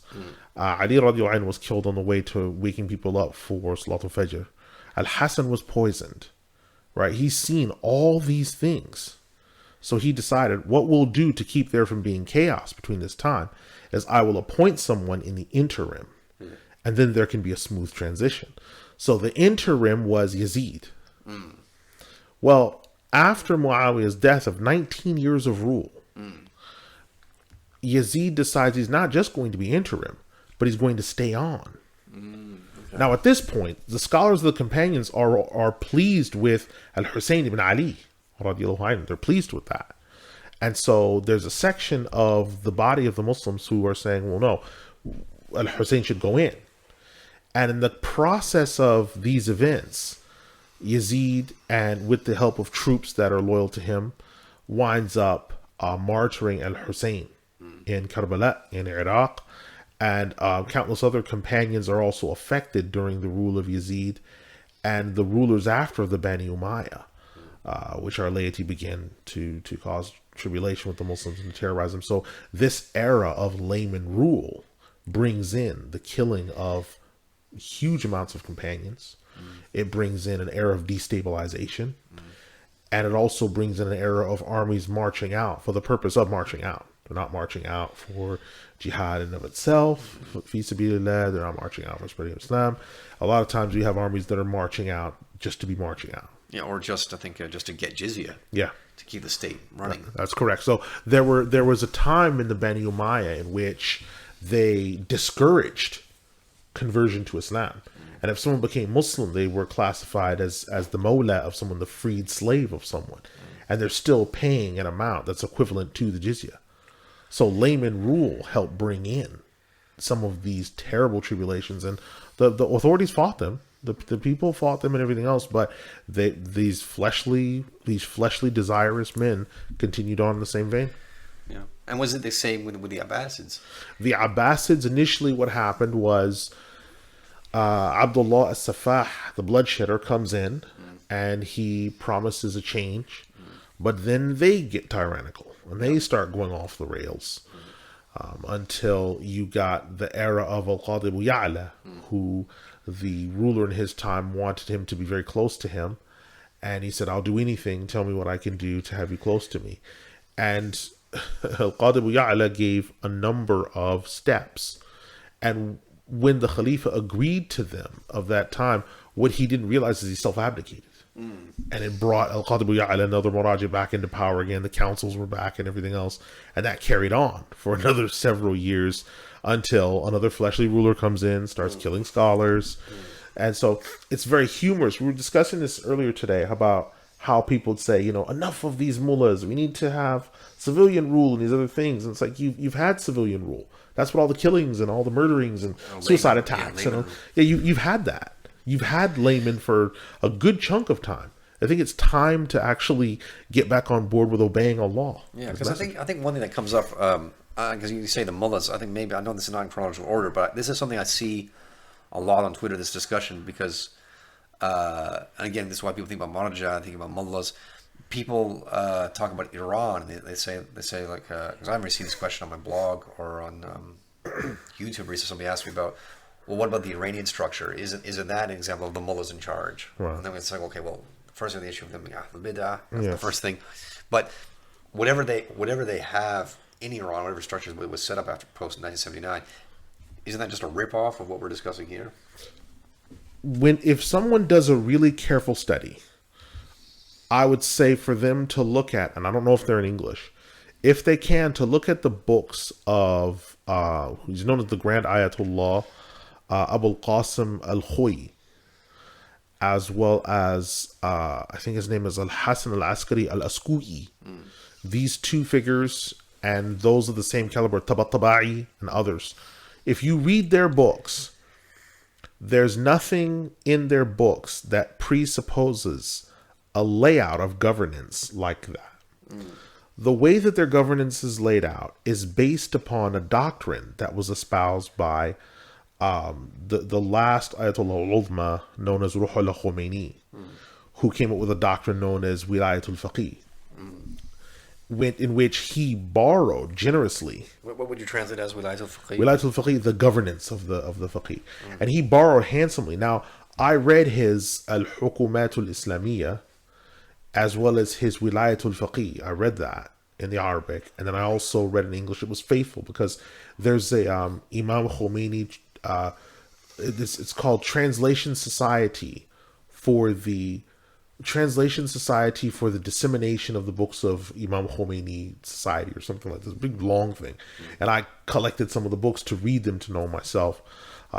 Speaker 2: Ali radiallahu anhu was killed on the way to waking people up for Salat al-Fajr. Al-Hassan was poisoned. Right? He's seen all these things. So he decided, what we'll do to keep there from being chaos between this time is I will appoint someone in the interim. And then there can be a smooth transition. So the interim was Yazid. Well, after Muawiyah's death of 19 years of rule, Yazid decides he's not just going to be interim, but he's going to stay on. Okay. Now, at this point, the scholars of the companions are pleased with al-Hussein ibn Ali. They're pleased with that. And so there's a section of the body of the Muslims who are saying, well, no, al-Hussein should go in. And in the process of these events, Yazid, and with the help of troops that are loyal to him, winds up martyring al-Hussein in Karbala, in Iraq, and countless other companions are also affected during the rule of Yazid, and the rulers after the Bani Umayyah, which our laity began to cause tribulation with the Muslims and to terrorize them. So this era of layman rule brings in the killing of huge amounts of companions. It brings in an era of destabilization, and it also brings in an era of armies marching out for the purpose of marching out. They're not marching out for jihad in of itself, fi sabilillah. They're not marching out for spreading Islam. A lot of times we have armies that are marching out just to be marching out.
Speaker 1: Yeah, or just, I think, just to get jizya.
Speaker 2: Yeah.
Speaker 1: To keep the state running.
Speaker 2: That's correct. So there was a time in the Bani Umayyah in which they discouraged conversion to Islam. And if someone became Muslim, they were classified as the mawla of someone, the freed slave of someone. And they're still paying an amount that's equivalent to the jizya. So layman rule helped bring in some of these terrible tribulations. And the authorities fought them. The people fought them and everything else. But these fleshly desirous men continued on in the same vein.
Speaker 1: Yeah. And was it the same with the Abbasids?
Speaker 2: The Abbasids, initially what happened was Abdullah as-Safah, the bloodshedder, comes in and he promises a change, but then they get tyrannical and they start going off the rails until you got the era of al-Qadi Abu Ya'la, who the ruler in his time wanted him to be very close to him, and he said, I'll do anything, tell me what I can do to have you close to me. And al-Qadi Abu Ya'la gave a number of steps, and when the Khalifa agreed to them of that time, what he didn't realize is he self-abdicated. And it brought al-Qadi Abu Ya'la, another Muraji, back into power again. The councils were back and everything else. And that carried on for another several years until another fleshly ruler comes in, starts killing scholars. And so it's very humorous. We were discussing this earlier today about how people would say, enough of these mullahs. We need to have civilian rule and these other things. And it's like you've had civilian rule. That's what all the killings and all the murderings and suicide attacks you've had that. You've had laymen for a good chunk of time. I think it's time to actually get back on board with obeying Allah.
Speaker 1: Yeah, because I think one thing that comes up, because you say the mullahs, I think maybe, I know this is not in chronological order, but this is something I see a lot on Twitter, this discussion, because, and again, this is why people think about Marja, think about mullahs. People talk about Iran, and they say like, because I've received this question on my blog or on YouTube recently, somebody asked me about, well, what about the Iranian structure? Isn't that an example of the mullahs in charge?
Speaker 2: Right.
Speaker 1: And then it's like, okay, well, first the issue of them being Ahlul Bid'ah, that's the first thing. But whatever they have in Iran, whatever structure was set up after post-1979, isn't that just a rip-off of what we're discussing here?
Speaker 2: If someone does a really careful study, I would say for them to look at, and I don't know if they're in English, if they can, to look at the books of, who's known as the Grand Ayatollah, Abul Qasim al-Khoyi, as well as, I think his name is al-Hasan al-Askari al-Asku'i. These two figures, and those of the same caliber, Tabatabai and others. If you read their books, there's nothing in their books that presupposes a layout of governance like that. The way that their governance is laid out is based upon a doctrine that was espoused by the last Ayatollah al-Uzma, known as Ruhollah Khomeini, who came up with a doctrine known as Wilayatul Faqih, in which he borrowed generously.
Speaker 1: What would you translate as Wilayatul Faqih?
Speaker 2: Wilayatul Faqih, the governance of the Faqih. And he borrowed handsomely. Now, I read his Al-Hukumatul Islamiyya as well as his Wilayatul Faqih. I read that in the Arabic, and then I also read in English. It was faithful because there's a Imam Khomeini, it's called Translation Society for the Dissemination of the Books of Imam Khomeini Society, or something like this, big long thing. And I collected some of the books to read them, to know myself,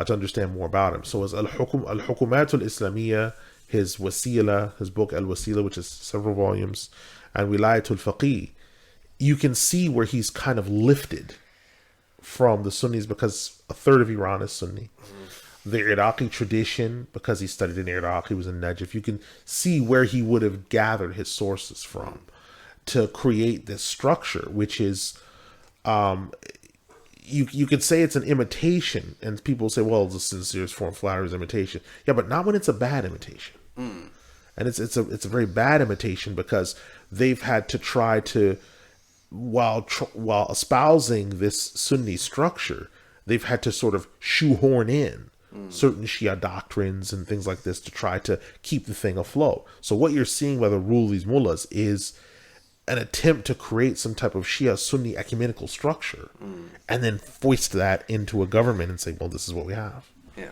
Speaker 2: to understand more about him. So as Al-Hukumatul Islamiyya, his Wasila, his book Al-Wasila, which is several volumes, and Wilayatul Faqih, you can see where he's kind of lifted from the Sunnis, because a third of Iran is Sunni. The Iraqi tradition, because he studied in Iraq, he was in Najaf. You can see where he would have gathered his sources from to create this structure, which is, you could say it's an imitation, and people say, well, it's a sincere form, flattery is imitation. Yeah, but not when it's a bad imitation. And it's a very bad imitation, because they've had to try to, while espousing this Sunni structure, they've had to sort of shoehorn in certain Shia doctrines and things like this to try to keep the thing afloat. So what you're seeing by the rule of these mullahs is an attempt to create some type of Shia Sunni ecumenical structure, and then foist that into a government and say, well, this is what we have.
Speaker 1: Yeah,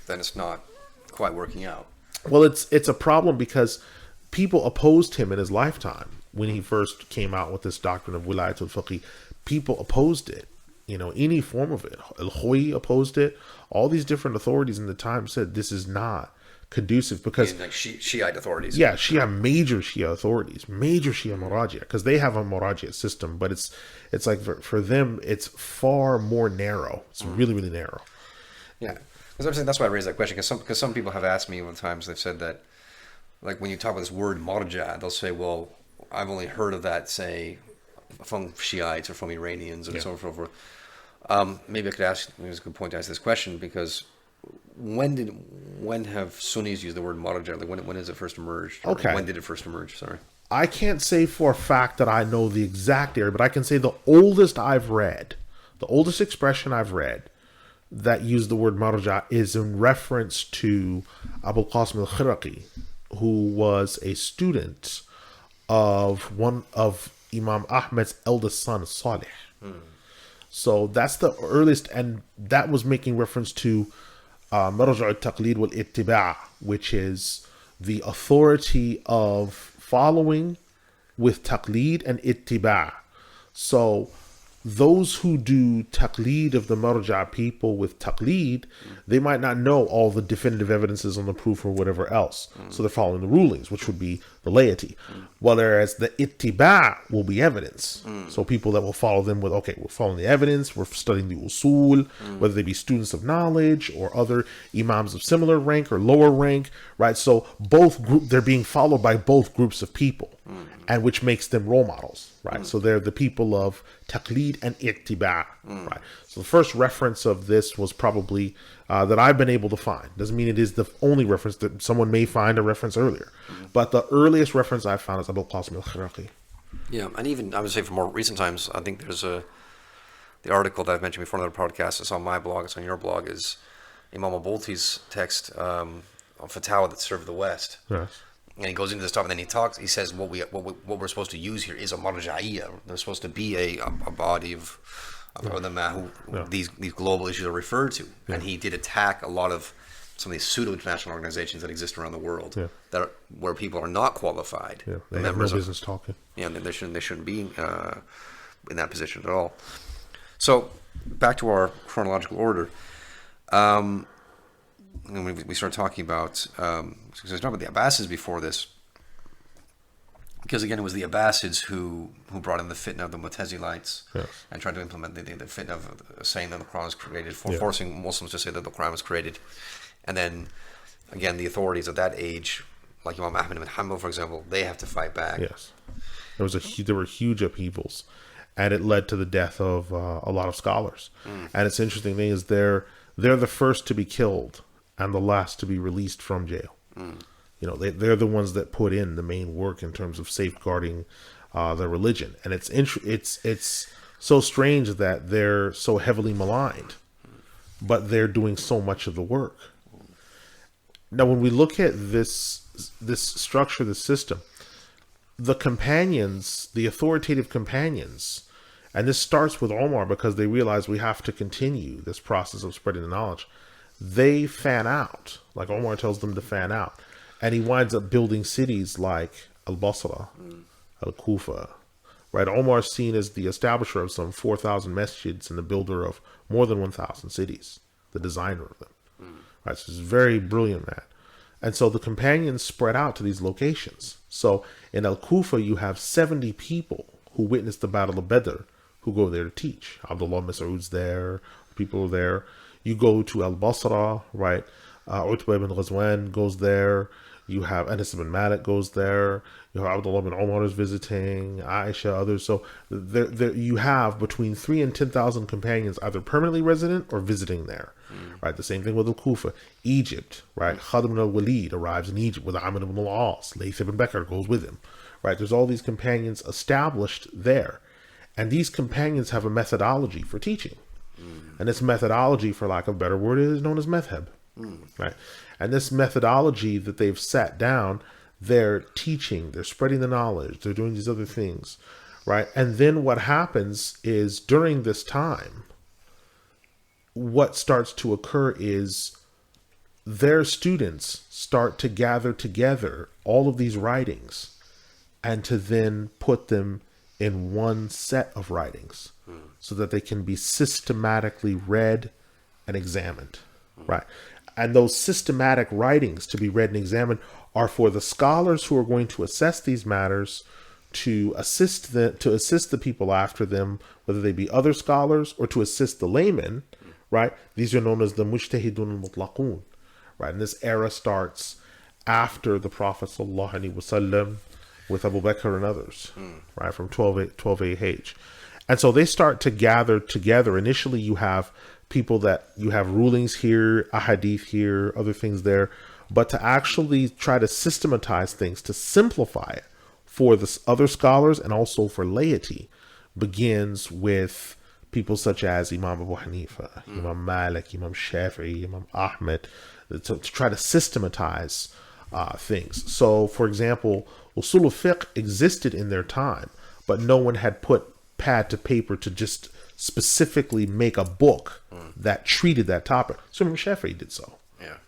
Speaker 1: then it's not quite working out.
Speaker 2: Well, it's a problem because people opposed him in his lifetime when he first came out with this doctrine of Wilayatul Faqih. People opposed it, any form of it. Al-Khoyi opposed it. All these different authorities in the time said this is not conducive, because
Speaker 1: like Shiite authorities.
Speaker 2: Yeah, major Shia authorities, major Shia Murajia, because they have a Murajia system, but it's like for them it's far more narrow. It's really, really narrow.
Speaker 1: Yeah, because I'm saying that's why I raised that question, because some people have asked me one times, they've said that, like, when you talk about this word Marja, they'll say, well, I've only heard of that, say, from Shiites or from Iranians and so on and so forth. Maybe I could ask, it's a good point to ask this question, because when have Sunnis used the word Marja? Like, when has it first emerged?
Speaker 2: Okay.
Speaker 1: When did it first emerge? Sorry.
Speaker 2: I can't say for a fact that I know the exact area, but I can say the oldest expression I've read that used the word Marja is in reference to Abul Qasim al-Khiraqi, who was a student of one of Imam Ahmed's eldest son, Salih. So that's the earliest, and that was making reference to Marja' al-Taqlid wal-Ittiba', which is the authority of following with Taqlid and Ittiba'. So those who do taqleed of the marja people with taqleed, they might not know all the definitive evidences on the proof or whatever else. So they're following the rulings, which would be the laity. Whereas the ittiba will be evidence. So people that will follow them with, okay, we're following the evidence, we're studying the usul, whether they be students of knowledge or other imams of similar rank or lower rank, right? So both group, they're being followed by both groups of people, and which makes them role models, right? So they're the people of taqleed and ittiba, right? So the first reference of this was probably that I've been able to find. Doesn't mean it is the only reference. That someone may find a reference earlier, but the earliest reference I found is Abu Qasim al-Khiraqi.
Speaker 1: Yeah, and even I would say for more recent times, I think there's the article that I've mentioned before in another podcast. It's on my blog. It's on your blog. Is Imam Abulti's text on Fatawa that served the West.
Speaker 2: Yes.
Speaker 1: And he goes into this stuff, and then he talks. He says, "What we're supposed to use here is a marja'iyya. There's supposed to be a body of ulama who these global issues are referred to." And he did attack a lot of some of these pseudo international organizations that exist around the world where people are not qualified.
Speaker 2: Yeah, they have no business talking.
Speaker 1: Yeah, they shouldn't be in that position at all. So back to our chronological order. And we started talking about, because I was talking about the Abbasids before this, because again it was the Abbasids who brought in the fitna of the Mu'tazilites and tried to implement the fitna of saying that the Quran was created, forcing Muslims to say that the Quran was created. And then again the authorities of that age, like Imam Ahmad ibn Hanbal, for example, they have to fight back.
Speaker 2: Yes, there were huge upheavals, and it led to the death of a lot of scholars. And it's interesting thing is they're the first to be killed and the last to be released from jail. You know, they're the ones that put in the main work in terms of safeguarding their religion. And it's so strange that they're so heavily maligned, but they're doing so much of the work. Now, when we look at this structure, this system, the companions, the authoritative companions, and this starts with Omar because they realize we have to continue this process of spreading the knowledge. They fan out, like Omar tells them to fan out. And he winds up building cities like al-Basra, al-Kufa, right? Omar is seen as the establisher of some 4,000 masjids and the builder of more than 1,000 cities, the designer of them. Right? So he's a very brilliant man. And so the companions spread out to these locations. So in al-Kufa, you have 70 people who witnessed the Battle of Badr who go there to teach. Abdullah Mas'ud's there, people are there. You go to al-Basra, right? Utbah ibn Ghazwan goes there. You have Anas ibn Malik goes there. You have Abdullah ibn Umar is visiting, Aisha, others. So there you have between 3,000 and 10,000 companions either permanently resident or visiting there, right? The same thing with al-Kufa. Egypt, right? Khalid ibn al-Walid arrives in Egypt with Amr ibn al-As. Layth ibn Bekr goes with him, right? There's all these companions established there. And these companions have a methodology for teaching. And this methodology, for lack of a better word, is known as madhab, right? And this methodology that they've sat down, they're teaching, they're spreading the knowledge, they're doing these other things, right? And then what happens is during this time, what starts to occur is their students start to gather together all of these writings and to then put them in one set of writings so that they can be systematically read and examined, right? And those systematic writings to be read and examined are for the scholars who are going to assess these matters, to assist the people after them, whether they be other scholars or to assist the laymen, right? These are known as the mujtahidun al-mutlaqun, right? And this era starts after the Prophet sallallahu alaihi wasallam with Abu Bakr and others, right? From 12 AH. And so they start to gather together. Initially, you have people that you have rulings here, ahadith here, other things there, but to actually try to systematize things, to simplify it for the other scholars and also for laity, begins with people such as Imam Abu Hanifa, Imam Malik, Imam Shafi'i, Imam Ahmed, to try to systematize things. So, for example, usul al-fiqh existed in their time, but no one had put pad to paper to just specifically make a book that treated that topic. So Imam Shafi'i did so,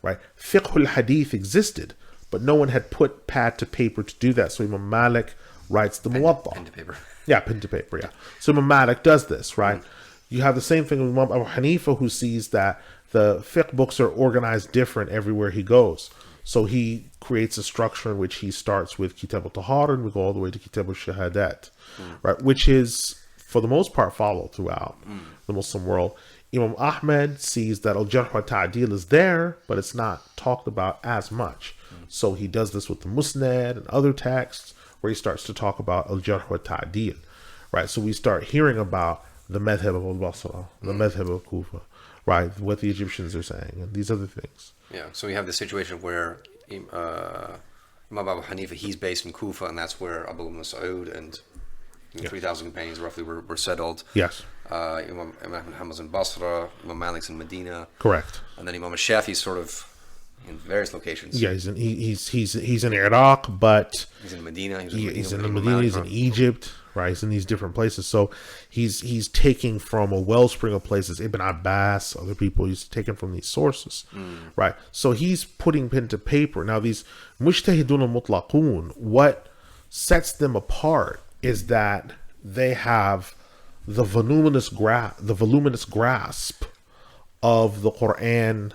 Speaker 2: right? Fiqh al-hadith existed, but no one had put pad to paper to do that. So Imam Malik writes the Muwatta.
Speaker 1: Pen to paper.
Speaker 2: Yeah, pen to paper, yeah. So Imam Malik does this, right? You have the same thing with Imam Abu Hanifa, who sees that the fiqh books are organized different everywhere he goes. So he creates a structure in which he starts with Kitab al-Tahar and we go all the way to Kitab al-Shahadat, right? Which is, for the most part, followed throughout the Muslim world. Imam Ahmed sees that al-Jarh wa Ta'dil is there, but it's not talked about as much. So he does this with the Musnad and other texts where he starts to talk about al-Jarh wa Ta'dil, right? So we start hearing about the madhab of al-Basra, the madhab of Kufa, right? What the Egyptians are saying and these other things.
Speaker 1: Yeah, so we have the situation where Imam Abu Hanifa, he's based in Kufa, and that's where Abu Mas'ud and 3,000 companions roughly were settled.
Speaker 2: Yes.
Speaker 1: Imam Ahmad Hanbal's in Basra, Imam Malik's in Medina.
Speaker 2: Correct.
Speaker 1: And then Imam Shafi's sort of in various locations.
Speaker 2: Yeah, he's in Iraq, but
Speaker 1: he's in Medina.
Speaker 2: He's in Medina. He's in Egypt, right? He's in these different places. So he's taking from a wellspring of places. Ibn Abbas, other people. He's taken from these sources, right? So he's putting pen to paper. Now these mujtahidun al-mutlaqun, what sets them apart is that they have the voluminous grasp of the Quran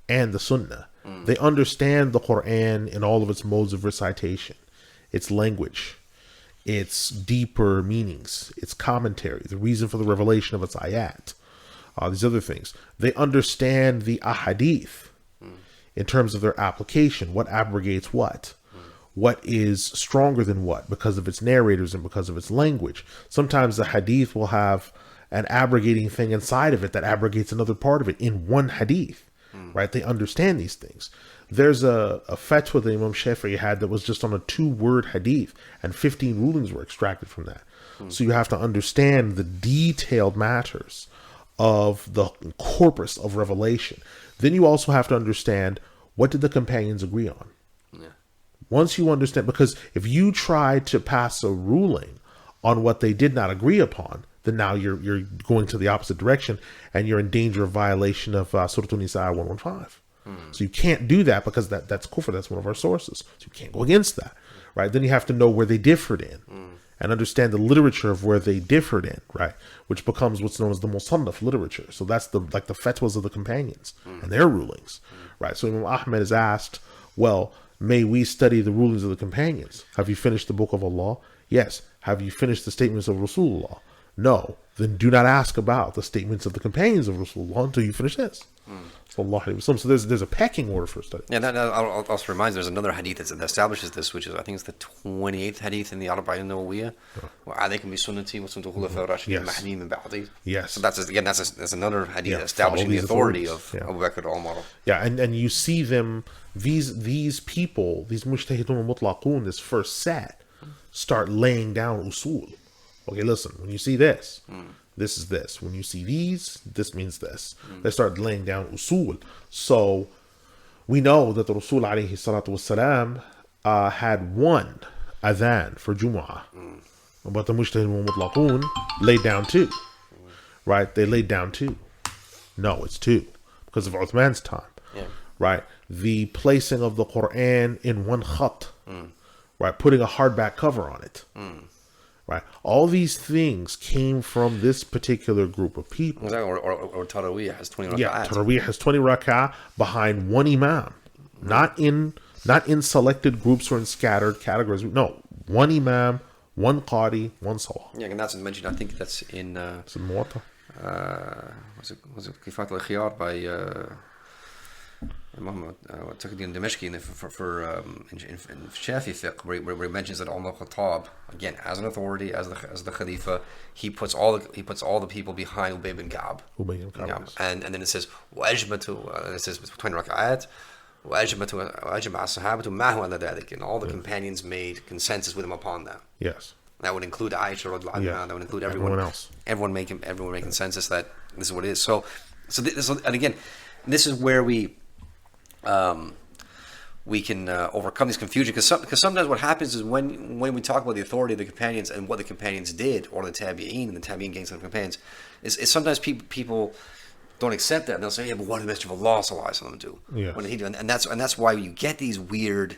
Speaker 2: and the Sunnah. They understand the Quran in all of its modes of recitation, its language, its deeper meanings, its commentary, the reason for the revelation of its ayat, these other things. They understand the ahadith in terms of their application, what abrogates what is stronger than what, because of its narrators and because of its language. Sometimes the hadith will have an abrogating thing inside of it that abrogates another part of it in one hadith, right? They understand these things. There's a fatwa that Imam Shafi'i had that was just on a 2-word hadith, and 15 rulings were extracted from that. So you have to understand the detailed matters of the corpus of revelation. Then you also have to understand, what did the companions agree on? Once you understand, because if you try to pass a ruling on what they did not agree upon, then now you're going to the opposite direction and you're in danger of violation of Surah An-Nisa 115. So you can't do that because that's kufr, that's one of our sources. So you can't go against that, right? Then you have to know where they differed in and understand the literature of where they differed in, right? Which becomes what's known as the Musannaf literature. So that's the fatwas of the companions and their rulings, right? So Imam Ahmed is asked, well, may we study the rulings of the companions? Have you finished the book of Allah? Yes. Have you finished the statements of Rasulullah? No. Then do not ask about the statements of the companions of Rasulullah until you finish this. So there's a pecking order for study.
Speaker 1: Yeah, that also reminds me, there's another hadith that establishes this, which is, I think it's the 28th hadith in the Arba'in Nawawiyah. وَعَلَيْكُمْ بِسُنَّتِي وَسُنَّةِ الْخُلَفَاءِ الرَّاشِدِينَ الْمَهْدِيِّينَ مِنْ بَعْدِي.
Speaker 2: Yes.
Speaker 1: So that's another hadith establishing the authority of Abu Bakr al-Umar.
Speaker 2: Yeah, and you see them, these people, these mujtahidun al-mutlaqun, this first set, start laying down usul. Okay, listen, when you see this, this is this. When you see these, this means this. They start laying down usul. So we know that the Rasul alayhi salatu wasalam had one adhan for Jumu'ah. But the mujtahidun al-mutlaqun laid down 2. Right? They laid down 2. No, it's 2 because of Uthman's time. Yeah. Right? The placing of the Quran in one khat. Right? Putting a hardback cover on it. Right? All these things came from this particular group of people.
Speaker 1: Or Taraweeh has 20 rak'ah.
Speaker 2: Yeah, Taraweeh has 20 rak'ah behind one imam. Not in selected groups or in scattered categories. No, one imam, one qari, one salah.
Speaker 1: Yeah, and that's mentioned, I think that's in
Speaker 2: it's in Muwatta.
Speaker 1: Was it Kifat al-Khiyar by Imam Taqiyuddin Dimashqi in Shafi fiqh, where he mentions that Umar Khattab, again, as an authority, as the Khalifa, he puts all the people behind Ubay bin Ka'b. And then it says وَأَجْمَةُ, it says 20 rak'at, وَأَجْمَةُ الصَّحَابَةُ مَعْهُ عَلَى ذَلِكَ, and all the companions made consensus with him upon that.
Speaker 2: Yes.
Speaker 1: That would include Aisha radiallahu anha, that would include everyone else. Everyone make consensus that this is what it is. So and again, this is where we can overcome this confusion, because sometimes what happens is when we talk about the authority of the companions and what the companions did, or the tabi'een and the tabi'een gangs of the companions, is sometimes people don't accept that, and they'll say, yeah, but what did the Messenger of Allah sallallahu alaihi wasallam do?
Speaker 2: Yeah.
Speaker 1: And that's why you get these weird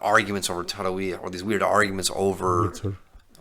Speaker 1: arguments over Taraweeh, or these weird arguments over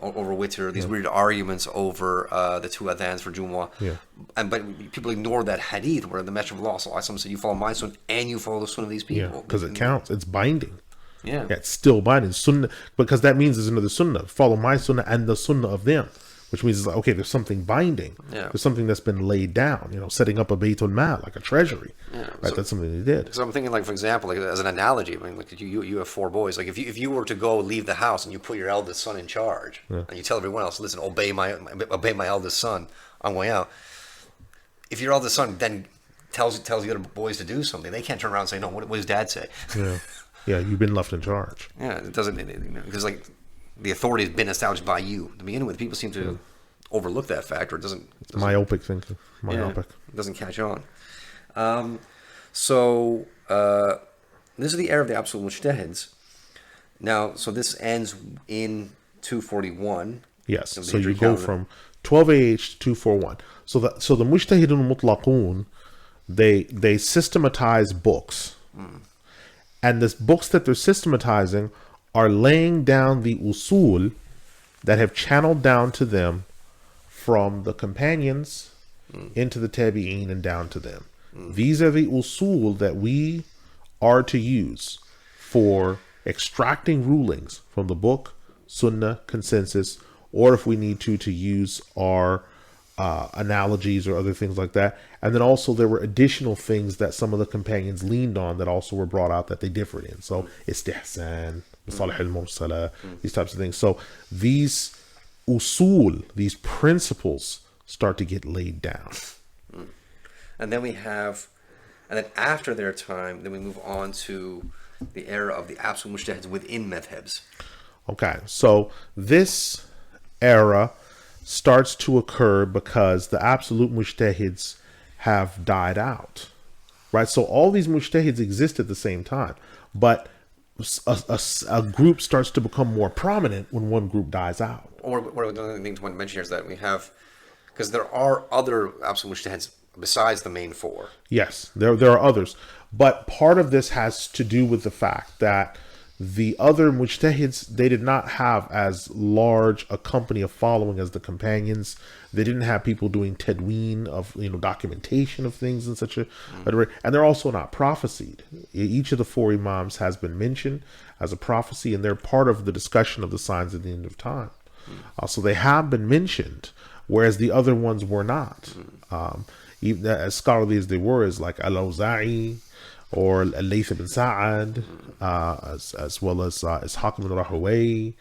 Speaker 1: witr, these weird arguments over the two adhans for Jumu'ah.
Speaker 2: Yeah.
Speaker 1: But people ignore that hadith where the Messenger of Allah said, you follow my sunnah and you follow the sunnah of these people.
Speaker 2: Because it counts. It's binding.
Speaker 1: Yeah.
Speaker 2: It's still binding. Sunnah, because that means there's another sunnah. Follow my sunnah and the sunnah of them. Which means it's like, okay, there's something binding.
Speaker 1: Yeah.
Speaker 2: There's something that's been laid down, setting up a Baytul Mal, like a treasury.
Speaker 1: Yeah.
Speaker 2: Right?
Speaker 1: So,
Speaker 2: that's something they did.
Speaker 1: So I'm thinking, like, for example, like as an analogy, I mean, like you have 4 boys. Like if you were to go leave the house and you put your eldest son in charge, and you tell everyone else, listen, obey my eldest son, I'm going out. If your eldest son then tells the other boys to do something, they can't turn around and say, no, what does dad say?
Speaker 2: Yeah. Yeah, you've been left in charge.
Speaker 1: Yeah, it doesn't, because like the authority has been established by you to begin with. People seem to overlook that factor. It doesn't
Speaker 2: Myopic thinking. Myopic.
Speaker 1: It doesn't catch on. So this is the era of the absolute mujtahids. Now, so this ends in 241.
Speaker 2: Yes. So you go from 12 AH to 241. So the mujtahidun mutlaqun, they systematize books. And the books that they're systematizing are laying down the usul that have channeled down to them from the companions into the tabi'een and down to them. These are the usul that we are to use for extracting rulings from the book, sunnah, consensus, or if we need to use our analogies or other things like that. And then also there were additional things that some of the companions leaned on that also were brought out that they differed in. So istihsan, masalih al-mursala, these types of things. So these usul, these principles start to get laid down.
Speaker 1: And then then after their time, then we move on to the era of the absolute mujtahids within madhabs.
Speaker 2: Okay, so this era starts to occur because the absolute mujtahids have died out, right? So all these mujtahids exist at the same time, but a group starts to become more prominent when one group dies out.
Speaker 1: Or one of the other things I want to mention here is that we have, because there are other absolute mujtahids besides the main 4.
Speaker 2: Yes, there are others, but part of this has to do with the fact that the other mujtahids, they did not have as large a company of following as the companions. They didn't have people doing tadween of documentation of things in such a and they're also not prophesied. Each of the 4 imams has been mentioned as a prophecy, and they're part of the discussion of the signs of the end of time. So they have been mentioned, whereas the other ones were not. Even as scholarly as they were, as like al-Awza'i or al-Layth ibn Sa'ad, as well as Ishaq ibn Rahawayh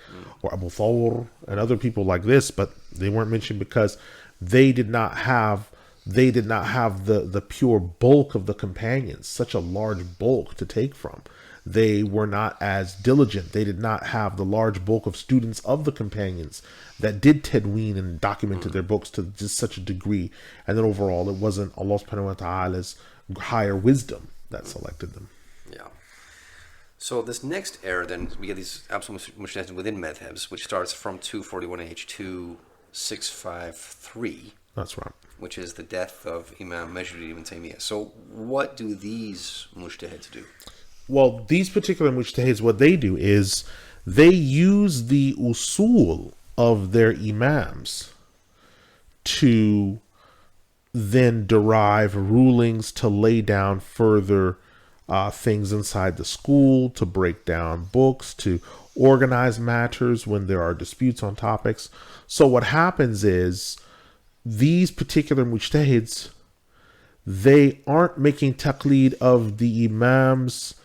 Speaker 2: or Abu Thawr and other people like this, but they weren't mentioned because they did not have the pure bulk of the companions, such a large bulk to take from. They were not as diligent. They did not have the large bulk of students of the companions that did tadween and documented their books to just such a degree. And then overall, it wasn't Allah subhanahu wa ta'ala's higher wisdom that selected them.
Speaker 1: Yeah. So this next era, then we get these absolute mujtahids within madhabs, which starts from 241 to 653.
Speaker 2: That's right.
Speaker 1: Which is the death of Imam Majdi ibn Taymiyyah. So what do these mujtahids do?
Speaker 2: Well, these particular mujtahids, what they do is they use the usul of their imams to then derive rulings, to lay down further things inside the school, to break down books, to organize matters when there are disputes on topics. So what happens is these particular mujtahids, they aren't making taqleed of the imams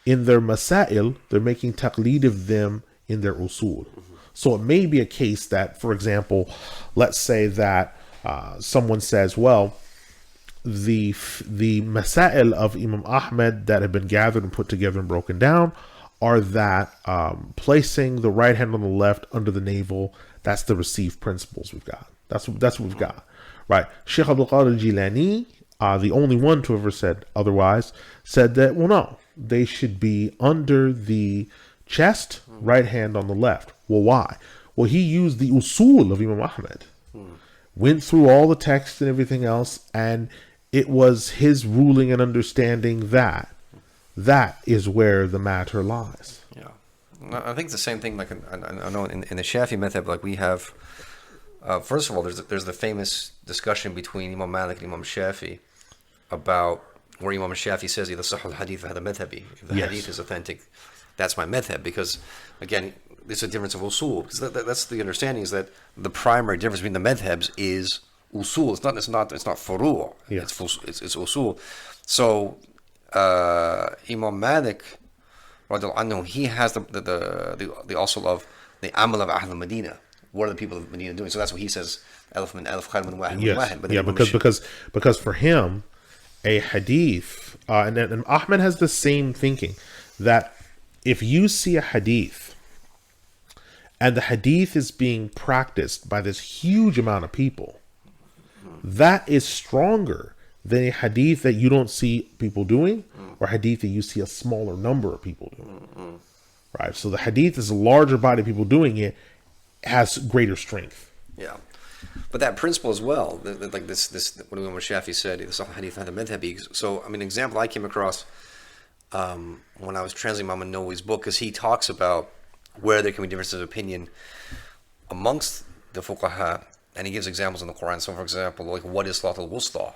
Speaker 2: in their masail, they're making taqleed of them in their usul. So it may be a case that, for example, let's say that someone says, well, the masail of Imam Ahmed that have been gathered and put together and broken down are that placing the right hand on the left under the navel, that's the received principles we've got. That's what we've got, right? Sheikh Abdul Qadir Jilani, the only one to ever said otherwise, said that, well, no, they should be under the chest, right hand on the left. Well, why? Well, he used the usul of Imam Ahmed, went through all the text and everything else, and it was his ruling and understanding that that is where the matter lies.
Speaker 1: Yeah. I think it's the same thing. Like I know in the Shafi method, like we have. First of all, there's the famous discussion between Imam Malik and Imam Shafi about where Imam Shafi says, "إذا صح الحديث فهذا مذهبي." If the
Speaker 2: Yes.
Speaker 1: hadith is authentic, that's my method. Because again, there's a difference of usul. Because that's the understanding is that the primary difference between the madhabs is usul. It's not furu'.
Speaker 2: Yeah.
Speaker 1: It's usul. So Imam Malik, radiallahu anhu, he has the usul of the amal of Ahl al-Madina. What are the people of Medina doing? So that's what he says. Alf min alf, khair min wahid min
Speaker 2: Yes.
Speaker 1: wahid. But
Speaker 2: Yeah, because for him, a hadith, and Ahmed has the same thinking, that if you see a hadith and the hadith is being practiced by this huge amount of people, that is stronger than a hadith that you don't see people doing, or hadith that you see a smaller number of people doing. Right? So the hadith is a larger body of people doing it, has greater strength.
Speaker 1: Yeah, but that principle as well, like this, what Imam Shafi said, hadith had madhabi. So, I mean, an example I came across when I was translating Imam Nawawi's book, because he talks about where there can be differences of opinion amongst the fuqaha, and he gives examples in the Quran. So, for example, like what is Salat al-Wusta,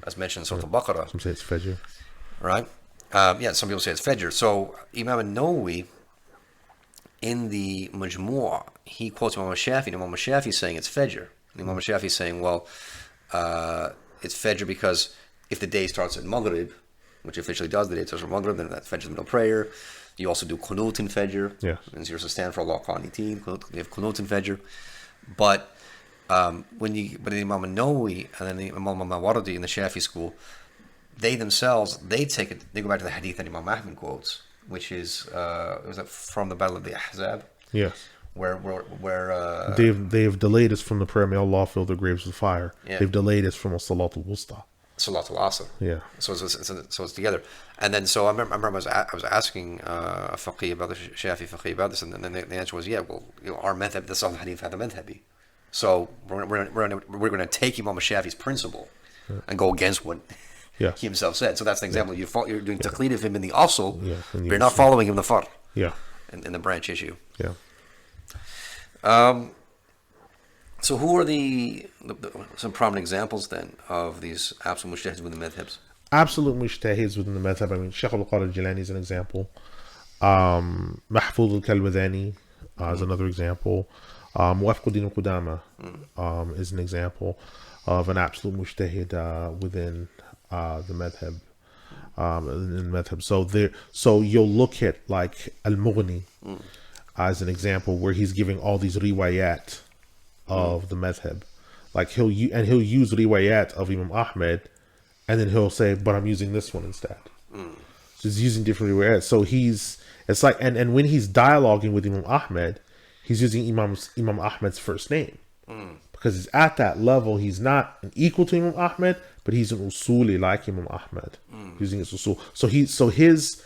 Speaker 1: as mentioned in Surah Al-Baqarah.
Speaker 2: Some say it's Fajr.
Speaker 1: Right? Yeah, some people say it's Fajr. So, Imam Nawawi, in the Majmu', he quotes Imam Shafi, and Imam Shafi saying it's Fajr. And Imam Shafi saying, well, it's Fajr because if the day starts at Maghrib, which officially does, the day starts at Maghrib, then that's Fajr's middle prayer. You also do Qunut in Fajr.
Speaker 2: Yes.
Speaker 1: And you're supposed to stand for Allah Qaniteen. You have Qunut in Fajr. But but the Imam Nawawi and then the Imam Mawardi in the Shafi school, they themselves, they go back to the hadith that Imam Ahmed quotes, which is was that from the Battle of the Ahzab,
Speaker 2: Yes.
Speaker 1: where
Speaker 2: They've delayed us from the prayer, may Allah fill their graves with fire.
Speaker 1: Yeah.
Speaker 2: They've delayed us from a Salat al-Wusta.
Speaker 1: Salat al-Asr.
Speaker 2: Yeah.
Speaker 1: So it's together. And then so I remember I was asking a faqih about the Shafi faqih about this, and then the answer was, yeah, well, our madhab, the Sahih hadith had the madhabi. So we're going to take Imam Shafi's principle and go against what
Speaker 2: Yes.
Speaker 1: he himself said. So that's an example. You're doing taqlid of him in the asl,
Speaker 2: Yeah,
Speaker 1: but you're not following him in the far,
Speaker 2: Yeah.
Speaker 1: in the branch issue.
Speaker 2: Yeah.
Speaker 1: So who are some prominent examples then of these absolute mujtahids within the madhabs?
Speaker 2: Absolute mujtahids within the madhab. I mean, Shaykh al-Qadir al-Jilani is an example. Mahfuz al-Kalwadani is another example. Muwafquddin al-Qudama is an example of an absolute mujtahid within the madhab. In madhab. So you'll look at like al-Mughni as an example where he's giving all these riwayat of the madhab. Like he'll use riwayat of Imam Ahmed, and then he'll say, but I'm using this one instead. So he's using different riwayat. So it's like, and when he's dialoguing with Imam Ahmed, he's using Imam Ahmed's first name. Because he's at that level, he's not an equal to Imam Ahmed, but he's an usuli like Imam Ahmed, using his usul. So his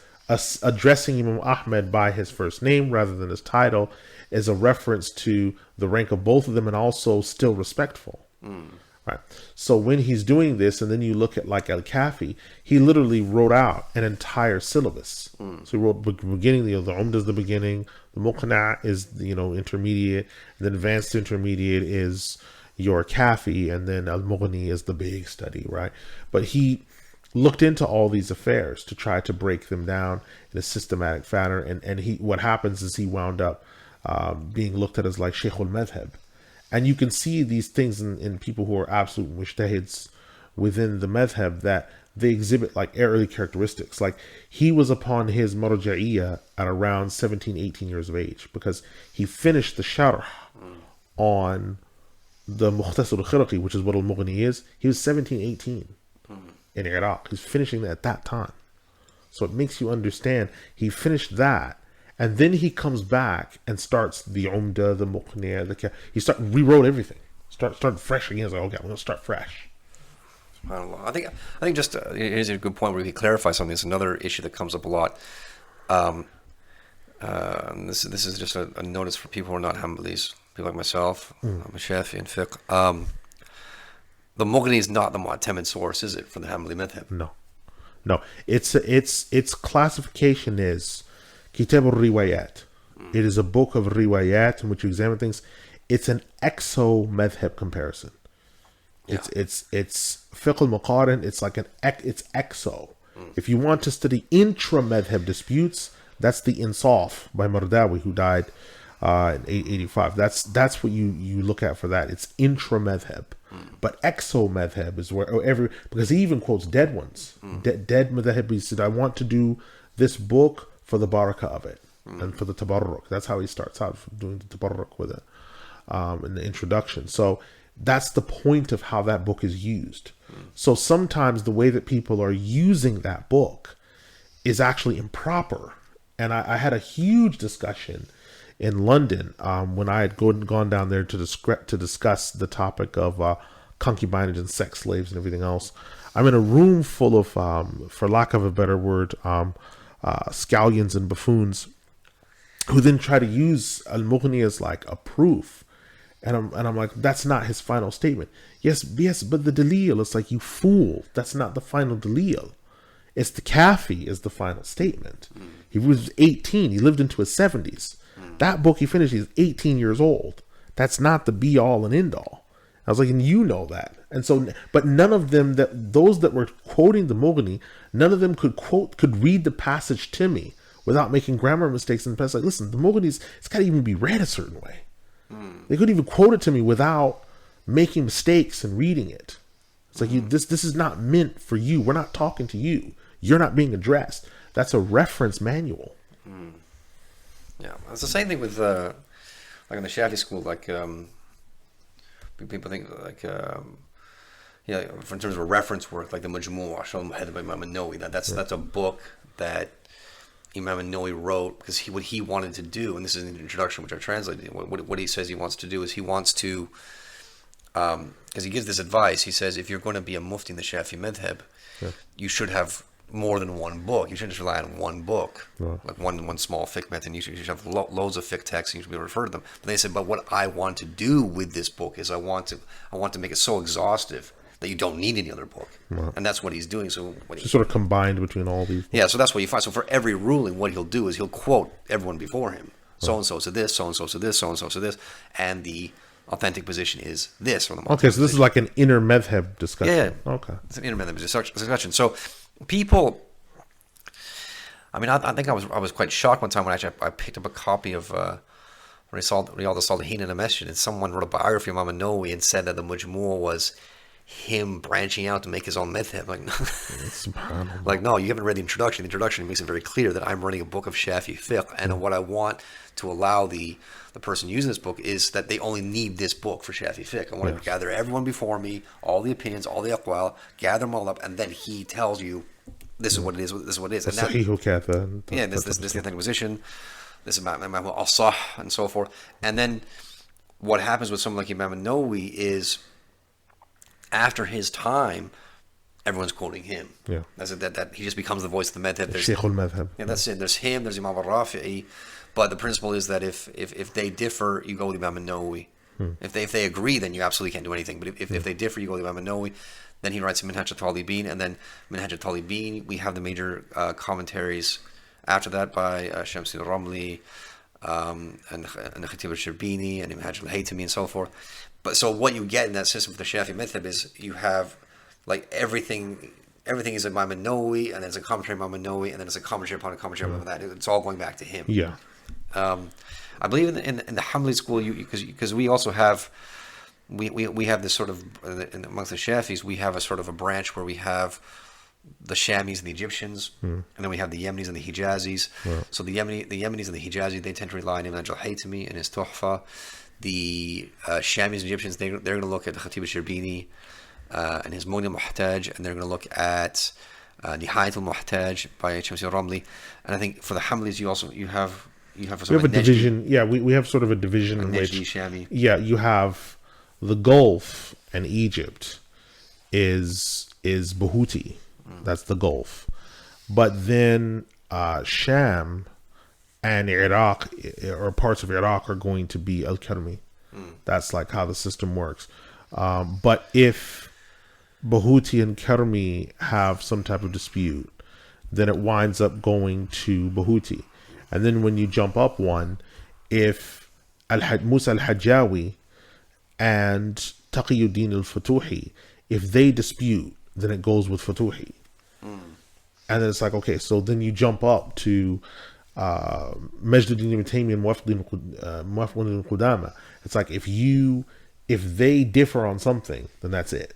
Speaker 2: addressing Imam Ahmed by his first name rather than his title is a reference to the rank of both of them, and also still respectful. Right. So when he's doing this, and then you look at like Al-Kafi, he literally wrote out an entire syllabus. So he wrote beginning, the Umdah is the beginning, the Muqna' is intermediate, and then advanced intermediate is your Kafi, and then Al-Mughni is the big study, right? But he looked into all these affairs to try to break them down in a systematic manner, and what happens is he wound up being looked at as like Shaykh al-Madhab. And you can see these things in people who are absolute mujtahids within the madhab, that they exhibit like early characteristics. Like he was upon his marja'iyya at around 17, 18 years of age, because he finished the sharh on the Mukhtasar al-Khiraqi, which is what al-Mughni is. He was 17, 18 in Iraq. He's finishing that at that time. So it makes you understand he finished that. And then he comes back and starts the Umdah, the Muqniya, rewrote everything. Start fresh again. He's like, okay, I'm going to start fresh.
Speaker 1: SubhanAllah. I think just here's a good point where we can clarify something. It's another issue that comes up a lot. This is just a notice for people who are not Hanbalis, people like myself. I'm a Shafi and fiqh. The Mughni is not the Mu'tamid source, is it, for the Hanbali madhab?
Speaker 2: No. Its classification is Kitab al-Riwayat. It is a book of riwayat in which you examine things. It's an exo-madhab comparison.
Speaker 1: Yeah.
Speaker 2: It's fiqh al-muqaran. It's like it's exo. If you want to study intra-madhab disputes, that's the Insaf by Mardawi, who died in 885. That's what you look at for that. It's intra-madhab. But exo-madhab is where because he even quotes dead ones. Dead madhab. He said, I want to do this book for the barakah of it and for the tabarruk. That's how he starts out, doing the tabarruk with it in the introduction. So that's the point of how that book is used. So sometimes the way that people are using that book is actually improper. And I had a huge discussion in London when I had gone down there to discuss the topic of concubinage and sex slaves and everything else. I'm in a room full of, for lack of a better word, scallions and buffoons, who then try to use al-Mughni as like a proof. And I'm like, that's not his final statement. Yes, but the dalil, it's like, you fool. That's not the final dalil. It's the kafi is the final statement. He was 18. He lived into his 70s. That book he finished, he's 18 years old. That's not the be all and end all. I was like, and you know that. And so, but none of them, those that were quoting the Mughni, none of them could read the passage to me without making grammar mistakes. And it's like, listen, the Mughni's, it's got to even be read a certain way. They couldn't even quote it to me without making mistakes and reading it. It's like, this is not meant for you. We're not talking to you. You're not being addressed. That's a reference manual.
Speaker 1: Yeah, it's the same thing with like in the Shafi school. Like people think like yeah, in terms of a reference work, like the Majmu' headed by Imam Nawawi. That's a book that Imam Nawawi wrote because what he wanted to do, and this is an introduction which I translated. What he says he wants to do is he wants to, because he gives this advice. He says if you're going to be a mufti in the Shafi madhab, you should have more than one book. You shouldn't just rely on one book, like one small fiqh method. You should have loads of fiqh texts, and you should be able to refer to them. But they said, but what I want to do with this book is I want to make it so exhaustive that you don't need any other book. And that's what he's doing. So
Speaker 2: just sort of combined between all these.
Speaker 1: Yeah, so that's what you find. So for every ruling, what he'll do is he'll quote everyone before him. So-and-so said this, so-and-so said this, so-and-so said this, and the authentic position is this from the
Speaker 2: Okay, so this is like an inner madhab discussion.
Speaker 1: Yeah.
Speaker 2: Okay.
Speaker 1: It's an inner madhab discussion. So people, I mean, I think I was quite shocked one time when I picked up a copy of when I saw Riyadh al-Salihin in a masjid, and someone wrote a biography of Imam Nawawi and said that the Majmu' was him branching out to make his own madhab. Like, no, you haven't read the introduction. The introduction makes it very clear that I'm running a book of Shafi fiqh, and what I want to allow the person using this book is that they only need this book for Shafi fiqh. I want to gather everyone before me, all the opinions, all the aqwal, gather them all up, and then he tells you this is what it is, this is what it is. And this is the authentic position, this is Imam al-Sah, and so forth. And then what happens with someone like Imam Nawawi is, after his time, everyone's quoting him.
Speaker 2: Yeah,
Speaker 1: that's it. That he just becomes the voice of the madhab.
Speaker 2: Shaykh al-madhab.
Speaker 1: Yeah, that's it. There's him. There's Imam al-Rafi'i. But the principle is that if they differ, you go with Imam Nawawi. If they agree, then you absolutely can't do anything. But if they differ, you go with Imam Nawawi. Then he writes Minhaj al-Talibin, and then Minhaj al-Talibin, we have the major commentaries after that by Shamsi al-Ramli and Khatib al-Shirbini and Minhaj al-Haytami and so forth. But so what you get in that system for the Shafi madhab is you have like everything is Imam Nawawi, and then there's a commentary on Imam Nawawi, and then it's a commentary upon a commentary on that. It's all going back to him.
Speaker 2: Yeah.
Speaker 1: I believe in the Hanbali school, because we also have we have this sort of amongst the Shafis, we have a sort of a branch where we have the Shamis and the Egyptians, and then we have the Yemenis and the Hijazis. So the Yemenis and the Hijazis, they tend to rely on Ibn al-Haytami and his Tuhfa. The Shamis and Egyptians, they're going to look at Khatib al-Shirbini and his Mughni al-Muhtaj, and they're going to look at Nihayat al-Muhtaj by Shamsi al-Ramli. And I think for the Hanbalis, you have
Speaker 2: a division. Yeah, we have sort of a division in which
Speaker 1: Shami.
Speaker 2: Yeah, you have the Gulf and Egypt is Bahuti. That's the Gulf. But then Sham and Iraq, or parts of Iraq, are going to be al-Karmi. That's like how the system works. But if Bahuti and Karmi have some type of dispute, then it winds up going to Bahuti. And then when you jump up one, if Musa al-Hajjawi and Taqiyuddin al-Futuhi, if they dispute, then it goes with Futuhi. And then it's like, okay, so then you jump up to Majduddin ibn Taymiyyah and Muwaffiq al-Qudama. It's like if they differ on something, then that's it.